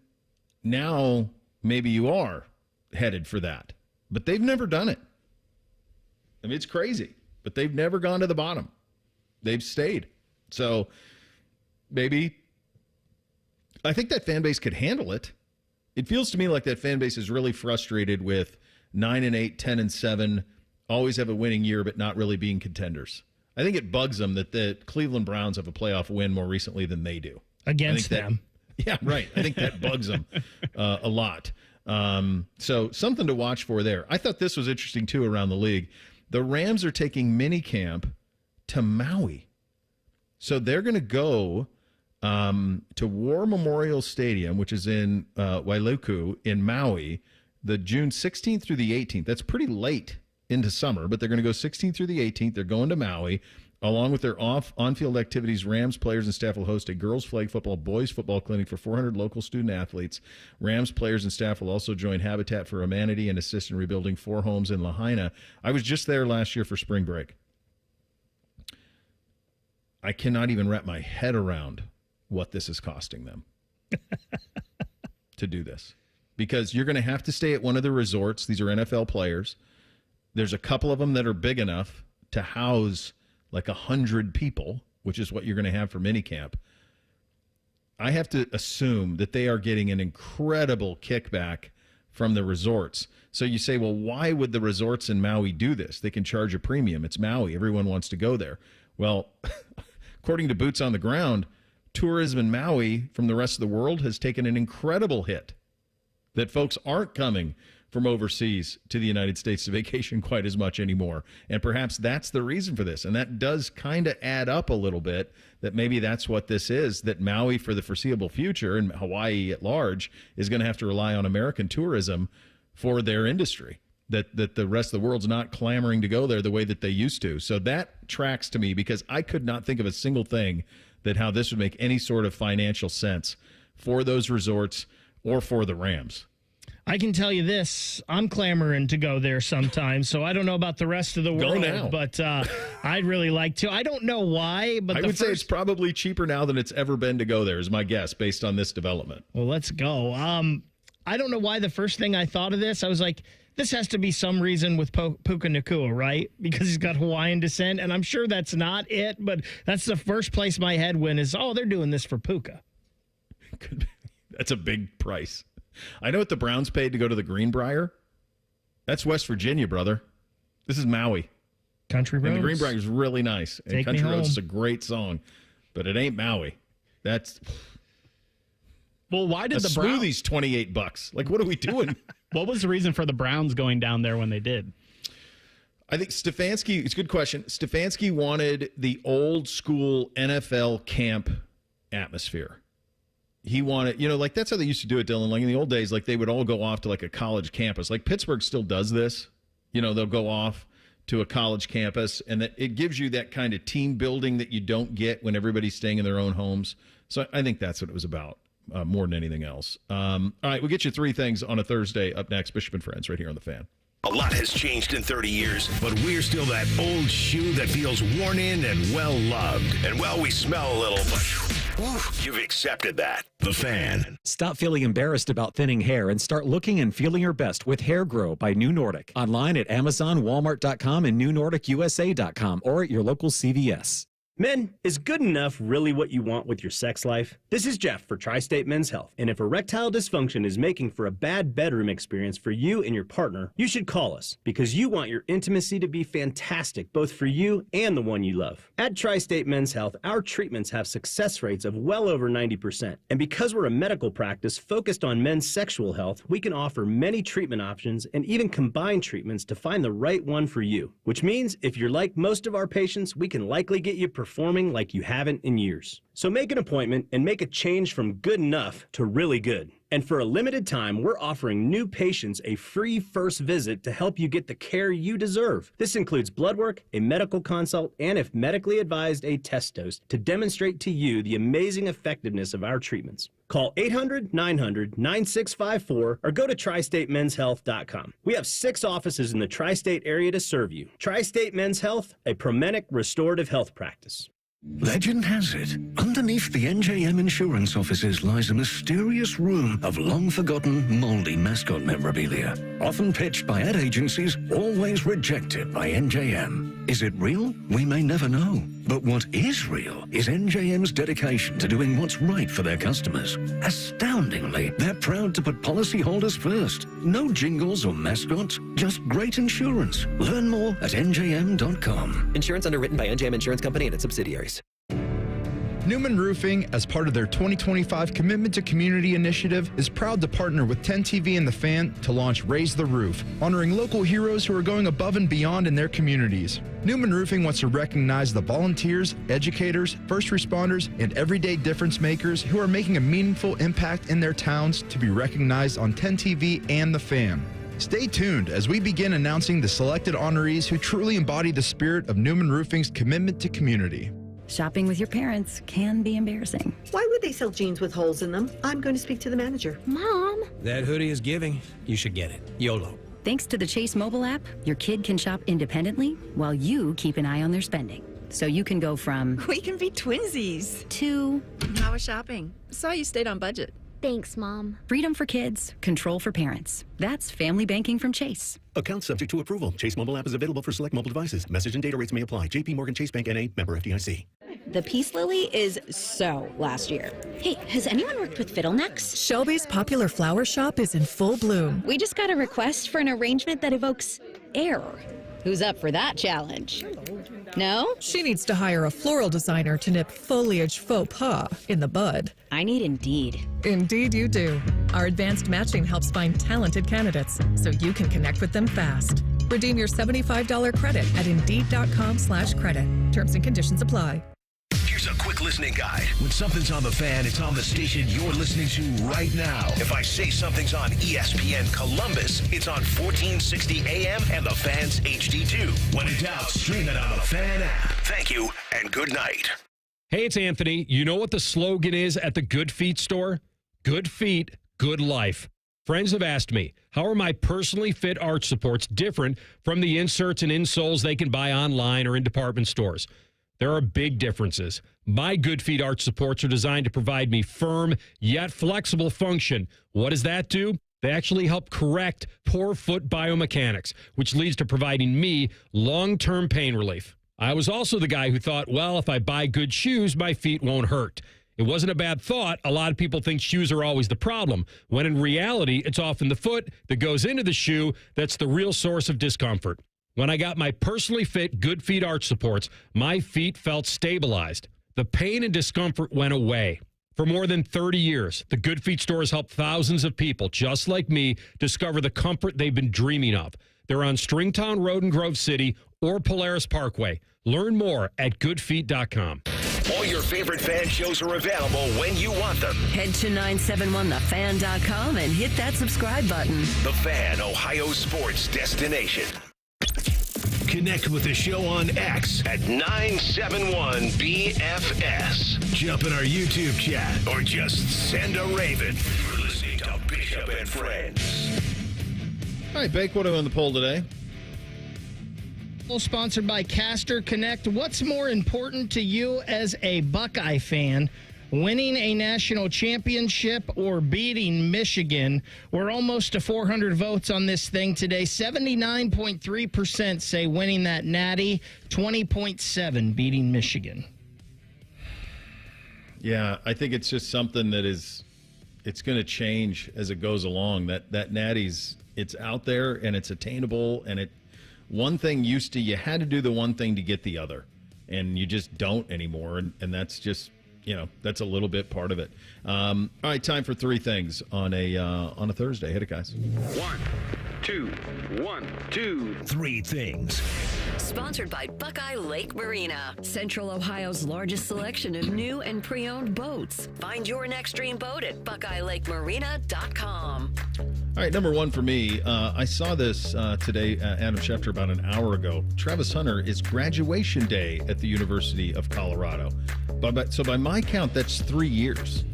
S2: now maybe you are headed for that. But they've never done it. I mean, it's crazy. But they've never gone to the bottom. They've stayed. So maybe, I think that fan base could handle it. It feels to me like that fan base is really frustrated with 9-8, 10-7, always have a winning year, but not really being contenders. I think it bugs them that the Cleveland Browns have a playoff win more recently than they do.
S3: Against them.
S2: Yeah, right. I think that bugs them a lot. So something to watch for there. I thought this was interesting, too, around the league. The Rams are taking minicamp to Maui. So they're going to go to War Memorial Stadium, which is in Wailuku in Maui, the June 16th through the 18th. That's pretty late into summer, but they're going to go 16th through the 18th. They're going to Maui. Along with their on-field activities, Rams players and staff will host a girls flag football, boys football clinic for 400 local student athletes. Rams players and staff will also join Habitat for Humanity and assist in rebuilding 4 homes in Lahaina. I was just there last year for spring break. I cannot even wrap my head around what this is costing them to do this. Because you're going to have to stay at one of the resorts. These are NFL players. There's a couple of them that are big enough to house like 100 people, which is what you're going to have for minicamp. I have to assume that they are getting an incredible kickback from the resorts. So you say, well, why would the resorts in Maui do this? They can charge a premium. It's Maui. Everyone wants to go there. Well, according to Boots on the Ground, tourism in Maui from the rest of the world has taken an incredible hit. That folks aren't coming from overseas to the United States to vacation quite as much anymore. And perhaps that's the reason for this. And that does kind of add up a little bit, that maybe that's what this is, that Maui for the foreseeable future and Hawaii at large is going to have to rely on American tourism for their industry, that the rest of the world's not clamoring to go there the way that they used to. So that tracks to me, because I could not think of a single thing that how this would make any sort of financial sense for those resorts or for the Rams.
S3: I can tell you this, I'm clamoring to go there sometime, so I don't know about the rest of the world,
S2: now.
S3: But I'd really like to. I don't know why, but
S2: I would say it's probably cheaper now than it's ever been to go there, is my guess, based on this development.
S3: Well, let's go. I don't know why the first thing I thought of this, I was like, this has to be some reason with Puka Nacua, right? Because he's got Hawaiian descent, and I'm sure that's not it, but that's the first place my head went is, they're doing this for Puka.
S2: That's a big price. I know what the Browns paid to go to the Greenbrier. That's West Virginia, brother. This is Maui.
S3: Country Roads.
S2: And the Greenbrier is really nice. And
S3: Take
S2: Country
S3: me
S2: Roads
S3: home.
S2: is a great song, but it ain't Maui. That's...
S4: Well, why did
S2: the
S4: the Browns...
S2: smoothie's $28. Like, what are we doing?
S4: What was the reason for the Browns going down there when they did?
S2: I think Stefanski, it's a good question. Stefanski wanted the old school NFL camp atmosphere. He wanted, like that's how they used to do it, Dylan. Like in the old days, like they would all go off to like a college campus. Like Pittsburgh still does this. They'll go off to a college campus, and that it gives you that kind of team building that you don't get when everybody's staying in their own homes. So I think that's what it was about. More than anything else. All right, we'll get you three things on a Thursday. Up next, Bishop and Friends right here on The Fan.
S1: A lot has changed in 30 years, but we're still that old shoe that feels worn in and well-loved. And well, we smell a little, but you've accepted that. The Fan.
S17: Stop feeling embarrassed about thinning hair and start looking and feeling your best with Hair Grow by New Nordic. Online at Amazon, Walmart.com, and NewNordicUSA.com, or at your local CVS.
S6: Men, is good enough really what you want with your sex life? This is Jeff for Tri-State Men's Health, and if erectile dysfunction is making for a bad bedroom experience for you and your partner, you should call us, because you want your intimacy to be fantastic both for you and the one you love. At Tri-State Men's Health, our treatments have success rates of well over 90%, and because we're a medical practice focused on men's sexual health, we can offer many treatment options and even combine treatments to find the right one for you, which means if you're like most of our patients, we can likely get you performing like you haven't in years. So make an appointment and make a change from good enough to really good. And for a limited time, we're offering new patients a free first visit to help you get the care you deserve. This includes blood work, a medical consult, and if medically advised, a test dose to demonstrate to you the amazing effectiveness of our treatments. Call 800-900-9654 or go to tristatemenshealth.com. We have 6 offices in the tri-state area to serve you. Tri-State Men's Health, a Promenic restorative health practice.
S24: Legend has it, underneath the NJM insurance offices lies a mysterious room of long-forgotten, moldy mascot memorabilia. Often pitched by ad agencies, always rejected by NJM. Is it real? We may never know. But what is real is NJM's dedication to doing what's right for their customers. Astoundingly, they're proud to put policyholders first. No jingles or mascots, just great insurance. Learn more at njm.com.
S14: Insurance underwritten by NJM Insurance Company and its subsidiaries.
S8: Newman Roofing, as part of their 2025 Commitment to Community initiative, is proud to partner with 10TV and The Fan to launch Raise the Roof, honoring local heroes who are going above and beyond in their communities. Newman Roofing wants to recognize the volunteers, educators, first responders, and everyday difference makers who are making a meaningful impact in their towns to be recognized on 10TV and The Fan. Stay tuned as we begin announcing the selected honorees who truly embody the spirit of Newman Roofing's commitment to community.
S12: Shopping with your parents can be embarrassing.
S13: Why would they sell jeans with holes in them? I'm going to speak to the manager.
S12: Mom!
S15: That hoodie is giving. You should get it. YOLO.
S27: Thanks to the Chase mobile app, your kid can shop independently while you keep an eye on their spending. So you can go from...
S18: We can be twinsies.
S27: ...to...
S18: How was shopping? Saw you stayed on budget.
S10: Thanks, Mom.
S27: Freedom for kids, control for parents. That's family banking from Chase.
S11: Account subject to approval. Chase mobile app is available for select mobile devices. Message and data rates may apply. JP Morgan Chase Bank N.A. Member FDIC.
S27: The Peace Lily is so last year. Hey, has anyone worked with fiddlenecks?
S18: Shelby's popular flower shop is in full bloom.
S27: We just got a request for an arrangement that evokes air. Who's up for that challenge? No?
S18: She needs to hire a floral designer to nip foliage faux pas in the bud.
S27: I need Indeed.
S18: Indeed you do. Our advanced matching helps find talented candidates so you can connect with them fast. Redeem your $75 credit at Indeed.com/credit. Terms and conditions apply.
S1: Here's a quick listening guide. When something's on the fan, it's on the station you're listening to right now. If I say something's on ESPN Columbus, it's on 1460 AM and the Fan's HD2. When in doubt, stream it on the Fan app. Thank you and good night.
S22: Hey, it's Anthony. You know what the slogan is at the Good Feet store? Good feet, good life.
S7: Friends have asked me, how are my personally fit arch supports different from the inserts and insoles they can buy online or in department stores? There are big differences. My Good Feet arch supports are designed to provide me firm yet flexible function. What does that do? They actually help correct poor foot biomechanics, which leads to providing me long-term pain relief. I was also the guy who thought, well, if I buy good shoes, my feet won't hurt. It wasn't a bad thought. A lot of people think shoes are always the problem, when in reality, it's often the foot that goes into the shoe that's the real source of discomfort. When I got my personally fit Good Feet arch supports, my feet felt stabilized. The pain and discomfort went away. For more than 30 years, the Good Feet store has helped thousands of people, just like me, discover the comfort they've been dreaming of. They're on Stringtown Road in Grove City or Polaris Parkway. Learn more at goodfeet.com.
S1: All your favorite fan shows are available when you want them.
S5: Head to 971thefan.com and hit that subscribe button.
S1: The Fan, Ohio sports destination. Connect with the show on X at 971BFS. Jump in our YouTube chat or just send a raven. You're listening to Bishop and Friends.
S2: All right, Bake, what are we on the poll today?
S3: Sponsored by Caster Connect. What's more important to you as a Buckeye fan? Winning a national championship or beating Michigan? We're almost to 400 votes on this thing today. 79.3% say winning that natty. 20.7% beating Michigan.
S2: Yeah, I think it's just something that it's going to change as it goes along. That natty's, it's out there and it's attainable, and one thing used to, you had to do the one thing to get the other, and you just don't anymore, and that's just, that's a little bit part of it. All right, time for three things on a Thursday. Hit it, guys.
S1: 1, 2, 1, 2, 3 things.
S5: Sponsored by Buckeye Lake Marina, Central Ohio's largest selection of new and pre-owned boats. Find your next dream boat at BuckeyeLakeMarina.com.
S2: All right, number one for me, I saw this today, Adam Schefter, about an hour ago. Travis Hunter is graduation day at the University of Colorado. So by my count, that's 3 years.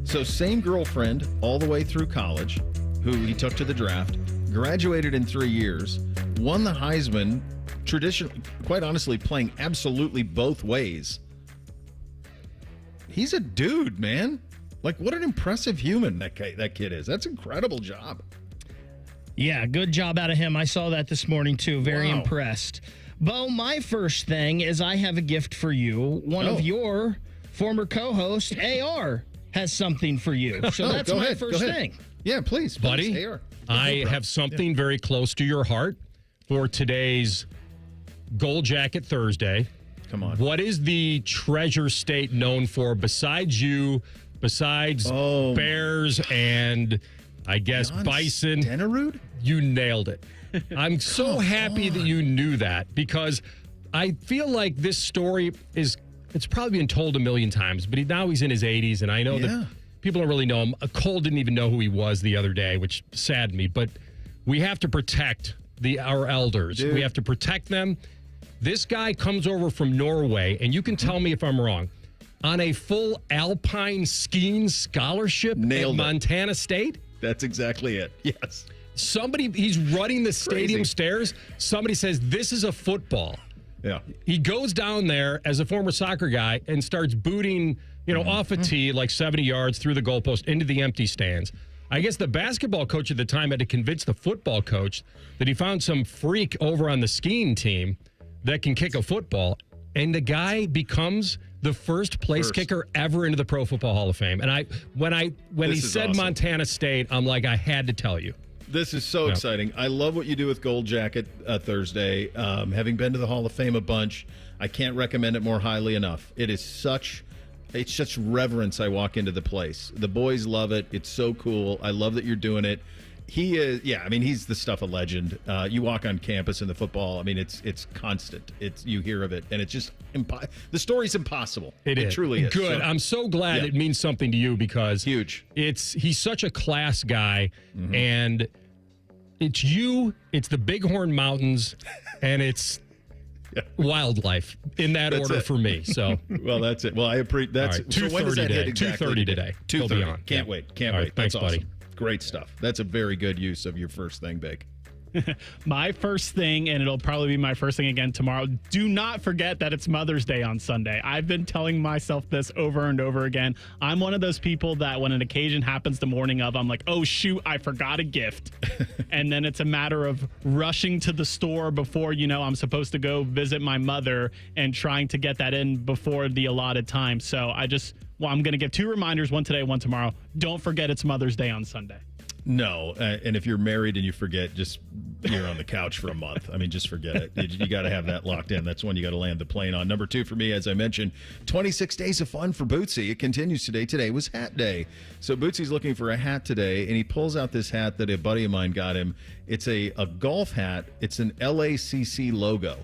S2: So same girlfriend all the way through college, who he took to the draft, graduated in 3 years, won the Heisman, traditionally, quite honestly, playing absolutely both ways. He's a dude, man. Like, what an impressive human that kid is. That's an incredible job.
S3: Yeah, good job out of him. I saw that this morning, too. Very impressed. Bo, my first thing is I have a gift for you. One of your former co-hosts, AR, has something for you. So that's my first thing.
S2: Yeah, please.
S7: Buddy,
S2: AR.
S7: I have something very close to your heart for today's Gold Jacket Thursday.
S2: Come on.
S7: What is the treasure state known for besides you, besides bears and, I guess, bison?
S2: Stenerud?
S7: You nailed it. I'm so happy that you knew that, because I feel like this story it's probably been told a million times, but now he's in his 80s, and I know that people don't really know him. Cole didn't even know who he was the other day, which saddened me, but we have to protect our elders.
S2: Dude.
S7: We have to protect them. This guy comes over from Norway, and you can tell me if I'm wrong, on a full alpine skiing scholarship at Montana State?
S2: That's exactly it. Yes.
S7: He's running the stadium stairs. Somebody says, this is a football.
S2: Yeah.
S7: He goes down there as a former soccer guy and starts booting, off a tee like 70 yards through the goalpost into the empty stands. I guess the basketball coach at the time had to convince the football coach that he found some freak over on the skiing team that can kick a football, and the guy becomes the first place kicker ever into the Pro Football Hall of Fame. And when he said awesome. Montana State, I'm like, I had to tell you.
S2: This is so exciting. I love what you do with Gold Jacket Thursday. Having been to the Hall of Fame a bunch, I can't recommend it more highly enough. It's such reverence I walk into the place. The boys love it. It's so cool. I love that you're doing it. He is, he's the stuff of legend. You walk on campus in the football. I mean, it's constant. You hear of it, and it's just the story's impossible. It truly is.
S7: Good. I'm so glad it means something to you, because
S2: huge.
S7: He's such a class guy, and it's you. It's the Bighorn Mountains, and it's wildlife in that order for me. So
S2: well, that's it. Well, I appreciate that's
S7: right, 2:30
S2: so when does that
S7: today.
S2: hit exactly?
S7: 2:30 today.
S2: 2:30. Can't wait. Can't wait.
S7: Thanks,
S2: that's awesome.
S7: buddy.
S2: Great stuff. That's a very good use of your first thing, Bake.
S4: My first thing, and it'll probably be my first thing again tomorrow, do not forget that it's Mother's Day on Sunday. I've been telling myself this over and over again. I'm one of those people that when an occasion happens the morning of, I'm like, oh, shoot, I forgot a gift. And then it's a matter of rushing to the store before, I'm supposed to go visit my mother and trying to get that in before the allotted time. So I'm going to give 2 reminders, one today, one tomorrow. Don't forget it's Mother's Day on Sunday.
S2: No, and if you're married and you forget, you're on the couch for a month. I mean, just forget it. You got to have that locked in. That's when you got to land the plane on. Number 2 for me, as I mentioned, 26 days of fun for Bootsy. It continues today. Today was hat day. So Bootsy's looking for a hat today, and he pulls out this hat that a buddy of mine got him. It's a golf hat. It's an LACC logo.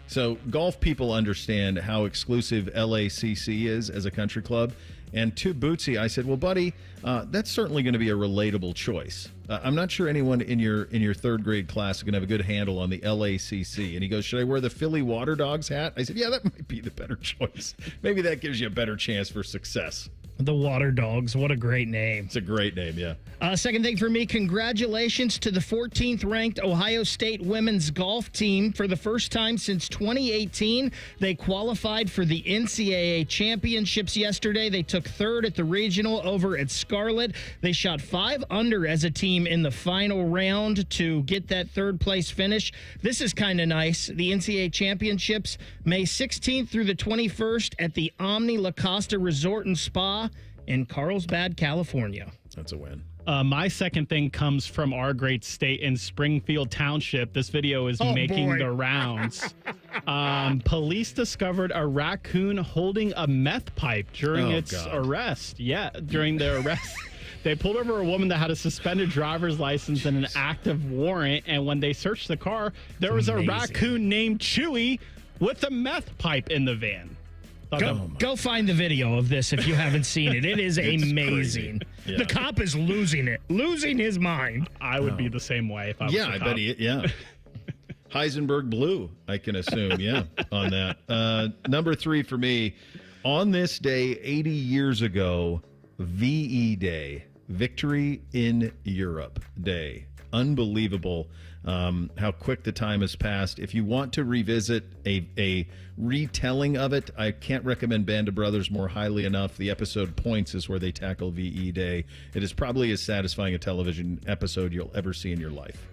S2: So golf people understand how exclusive LACC is as a country club. And to Bootsy, I said, well, buddy, that's certainly going to be a relatable choice. I'm not sure anyone in your third grade class is going to have a good handle on the LACC. And he goes, should I wear the Philly Water Dogs hat? I said, yeah, that might be the better choice. Maybe that gives you a better chance for success.
S3: The Water Dogs. What a great name.
S2: It's a great name, yeah.
S3: Second thing for me, congratulations to the 14th ranked Ohio State women's golf team. For the first time since 2018, they qualified for the NCAA championships yesterday. They took third at the regional over at Scarlet. They shot 5 under as a team in the final round to get that third place finish. This is kind of nice. The NCAA championships, May 16th through the 21st at the Omni La Costa Resort and Spa in Carlsbad, California.
S2: That's a win.
S4: My second thing comes from our great state in Springfield Township. This video is making the rounds. Police discovered a raccoon holding a meth pipe during its arrest. Yeah, during their arrest. They pulled over a woman that had a suspended driver's license and an active warrant. And when they searched the car, there was a raccoon named Chewy with a meth pipe in the van.
S3: Go find the video of this if you haven't seen it. It is amazing. Yeah. The cop is losing his mind.
S4: I would be the same way if I was
S2: I bet Heisenberg Blue, I can assume, on that. Number 3 for me, on this day 80 years ago, VE Day, Victory in Europe Day. Unbelievable how quick the time has passed. If you want to revisit a retelling of it, I can't recommend Band of Brothers more highly enough. The episode Points is where they tackle VE Day. It is probably as satisfying a television episode you'll ever see in your life.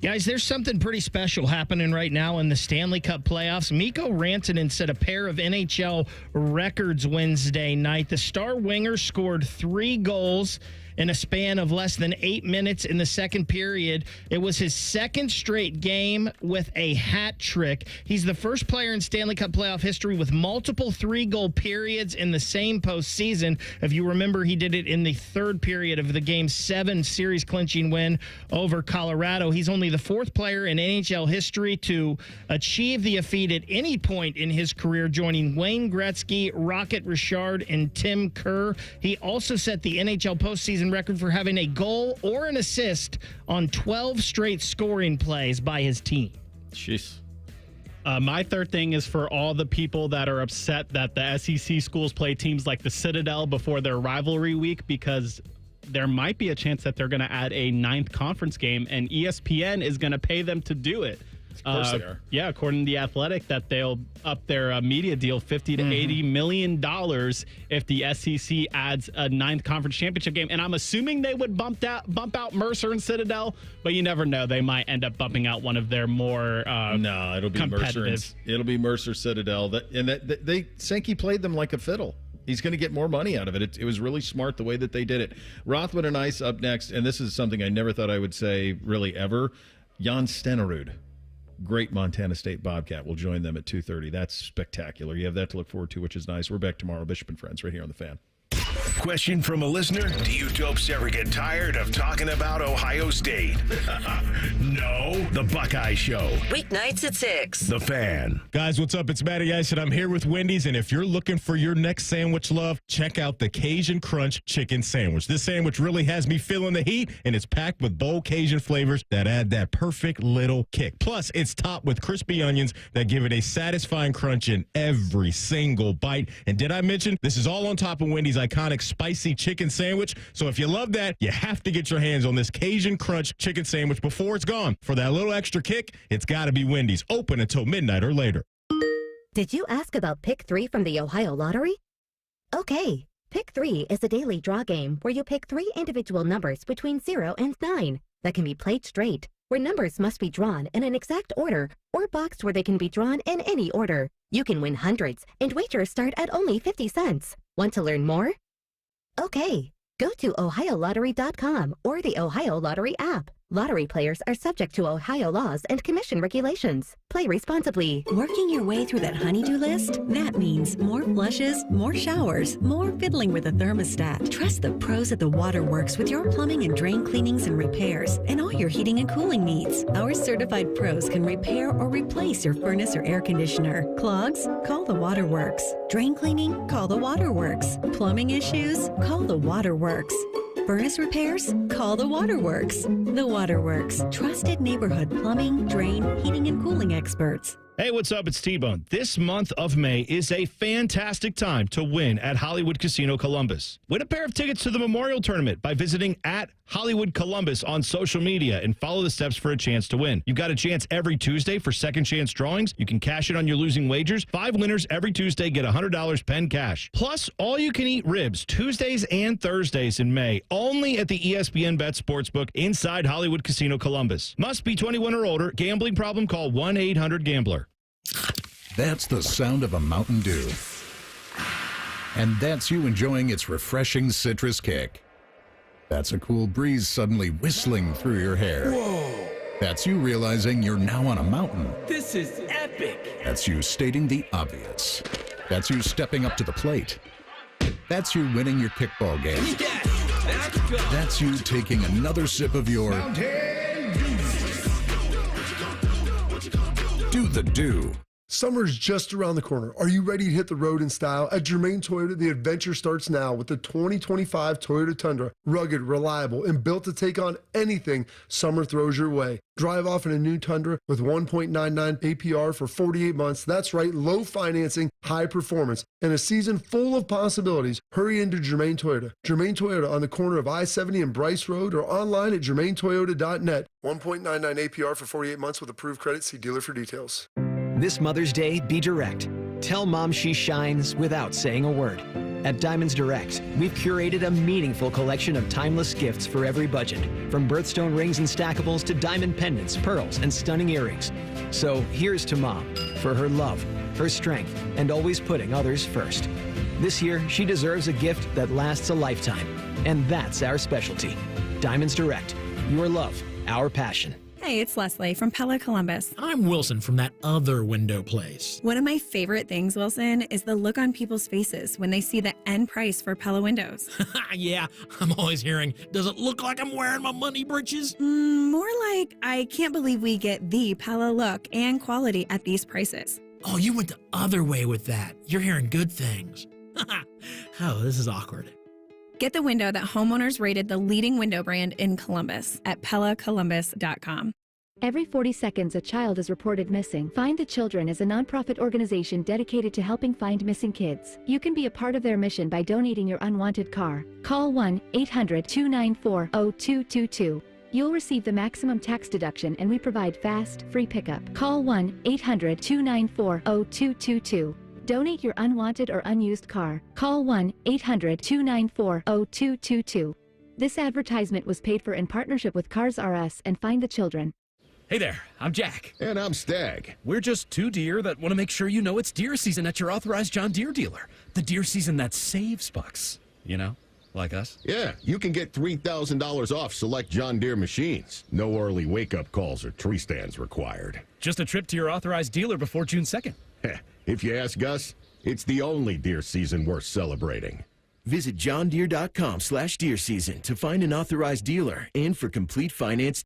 S3: Guys, there's something pretty special happening right now in the Stanley Cup playoffs. Mikko Rantanen set a pair of NHL records Wednesday night. The star winger scored 3 goals in a span of less than 8 minutes in the second period. It was his second straight game with a hat trick. He's the first player in Stanley Cup playoff history with multiple 3-goal periods in the same postseason. If you remember, he did it in the third period of the Game 7 series-clinching win over Colorado. He's only the 4th player in NHL history to achieve the feat at any point in his career, joining Wayne Gretzky, Rocket Richard, and Tim Kerr. He also set the NHL postseason record for having a goal or an assist on 12 straight scoring plays by his team.
S2: Jeez.
S4: My third thing is for all the people that are upset that the SEC schools play teams like the Citadel before their rivalry week, because there might be a chance that they're going to add a 9th conference game, and ESPN is going to pay them to do it.
S2: Of course they are.
S4: Yeah, according to The Athletic, that they'll up their media deal $50 to $80 million if the SEC adds a 9th conference championship game. And I'm assuming they would bump out Mercer and Citadel, but you never know. They might end up bumping out one of their more
S2: it'll be
S4: competitive.
S2: It'll be Mercer Citadel. Sankey played them like a fiddle. He's going to get more money out of it. It was really smart the way that they did it. Rothman and Ice up next, and this is something I never thought I would say really ever. Jan Stenerud. Great Montana State Bobcat will join them at 2:30. That's spectacular. You have that to look forward to, which is nice. We're back tomorrow, Bishop and Friends, right here on The Fan.
S1: Question from a listener: do you dopes ever get tired of talking about Ohio State? No. The Buckeye Show.
S5: Weeknights at 6.
S1: The Fan.
S9: Guys, what's up? It's Matty Ice, and I'm here with Wendy's. And if you're looking for your next sandwich love, check out the Cajun Crunch Chicken Sandwich. This sandwich really has me feeling the heat, and it's packed with bold Cajun flavors that add that perfect little kick. Plus, it's topped with crispy onions that give it a satisfying crunch in every single bite. And did I mention this is all on top of Wendy's iconic spicy chicken sandwich. So if you love that, you have to get your hands on this Cajun Crunch chicken sandwich before it's gone. For that little extra kick, it's got to be Wendy's. Open until midnight or later.
S16: Did you ask about Pick 3 from the Ohio Lottery? Okay, Pick 3 is a daily draw game where you pick 3 individual numbers between 0 and 9 that can be played straight, where numbers must be drawn in an exact order or boxed where they can be drawn in any order. You can win hundreds, and wagers start at only 50 cents. Want to learn more? Okay, go to OhioLottery.com or the Ohio Lottery app. Lottery players are subject to Ohio laws and commission regulations. Play responsibly.
S12: Working your way through that honey-do list? That means more flushes, more showers, more fiddling with the thermostat. Trust the pros at the Waterworks with your plumbing and drain cleanings and repairs and all your heating and cooling needs. Our certified pros can repair or replace your furnace or air conditioner. Clogs? Call the Waterworks. Drain cleaning? Call the Waterworks. Plumbing issues? Call the Waterworks. Furnace repairs? Call the Waterworks. The Waterworks, trusted neighborhood plumbing, drain, heating, and cooling experts.
S20: Hey, what's up? It's T-Bone. This month of May is a fantastic time to win at Hollywood Casino Columbus. Win a pair of tickets to the Memorial Tournament by visiting at Hollywood Columbus on social media and follow the steps for a chance to win. You've got a chance every Tuesday for second chance drawings. You can cash in on your losing wagers. 5 winners every Tuesday get $100 pen cash. Plus, all you can eat ribs Tuesdays and Thursdays in May, only at the ESPN Bet Sportsbook inside Hollywood Casino Columbus. Must be 21 or older. Gambling problem? Call 1-800-GAMBLER.
S24: That's the sound of a Mountain Dew. And that's you enjoying its refreshing citrus kick. That's a cool breeze suddenly whistling through your hair.
S21: Whoa!
S24: That's you realizing you're now on a mountain.
S21: This is epic!
S24: That's you stating the obvious. That's you stepping up to the plate. That's you winning your kickball game.
S21: Yes! Let's go!
S24: That's you taking another sip of your... Do the do.
S22: Summer's just around the corner. Are you ready to hit the road in style? At Germain Toyota, the adventure starts now with the 2025 Toyota Tundra. Rugged, reliable, and built to take on anything summer throws your way. Drive off in a new Tundra with 1.99 APR for 48 months. That's right, low financing, high performance, and a season full of possibilities. Hurry into Germain Toyota. Germain Toyota on the corner of I-70 and Bryce Road or online at germaintoyota.net. 1.99 APR for 48 months with approved credit. See dealer for details.
S15: This Mother's Day, be direct. Tell Mom she shines without saying a word. At Diamonds Direct, we've curated a meaningful collection of timeless gifts for every budget, from birthstone rings and stackables to diamond pendants, pearls, and stunning earrings. So here's to Mom for her love, her strength, and always putting others first. This year, she deserves a gift that lasts a lifetime, and that's our specialty. Diamonds Direct, your love, our passion.
S23: Hey, it's Leslie from Pella Columbus.
S25: I'm Wilson from that other window place.
S23: One of my favorite things, Wilson, is the look on people's faces when they see the end price for Pella windows.
S25: Yeah, I'm always hearing, does it look like I'm wearing my money britches?
S23: More like, I can't believe we get the Pella look and quality at these prices.
S25: Oh, you went the other way with that. You're hearing good things. Oh, this is awkward.
S23: Get the window that homeowners rated the leading window brand in Columbus at PellaColumbus.com.
S26: Every 40 seconds, a child is reported missing. Find the Children is a nonprofit organization dedicated to helping find missing kids. You can be a part of their mission by donating your unwanted car. Call 1-800-294-0222. You'll receive the maximum tax deduction, and we provide fast, free pickup. Call 1-800-294-0222. Donate your unwanted or unused car. Call 1-800-294-0222. This advertisement was paid for in partnership with Cars R Us and Find the Children.
S28: Hey there, I'm Jack.
S29: And I'm Stag.
S28: We're just two deer that want to make sure you know it's deer season at your authorized John Deere dealer. The deer season that saves bucks. You know, like us.
S29: Yeah, you can get $3,000 off select John Deere machines. No early wake-up calls or tree stands required.
S28: Just a trip to your authorized dealer before June 2nd.
S29: If you ask us, it's the only deer season worth celebrating.
S30: Visit johndeere.com/deer season to find an authorized dealer and for complete finance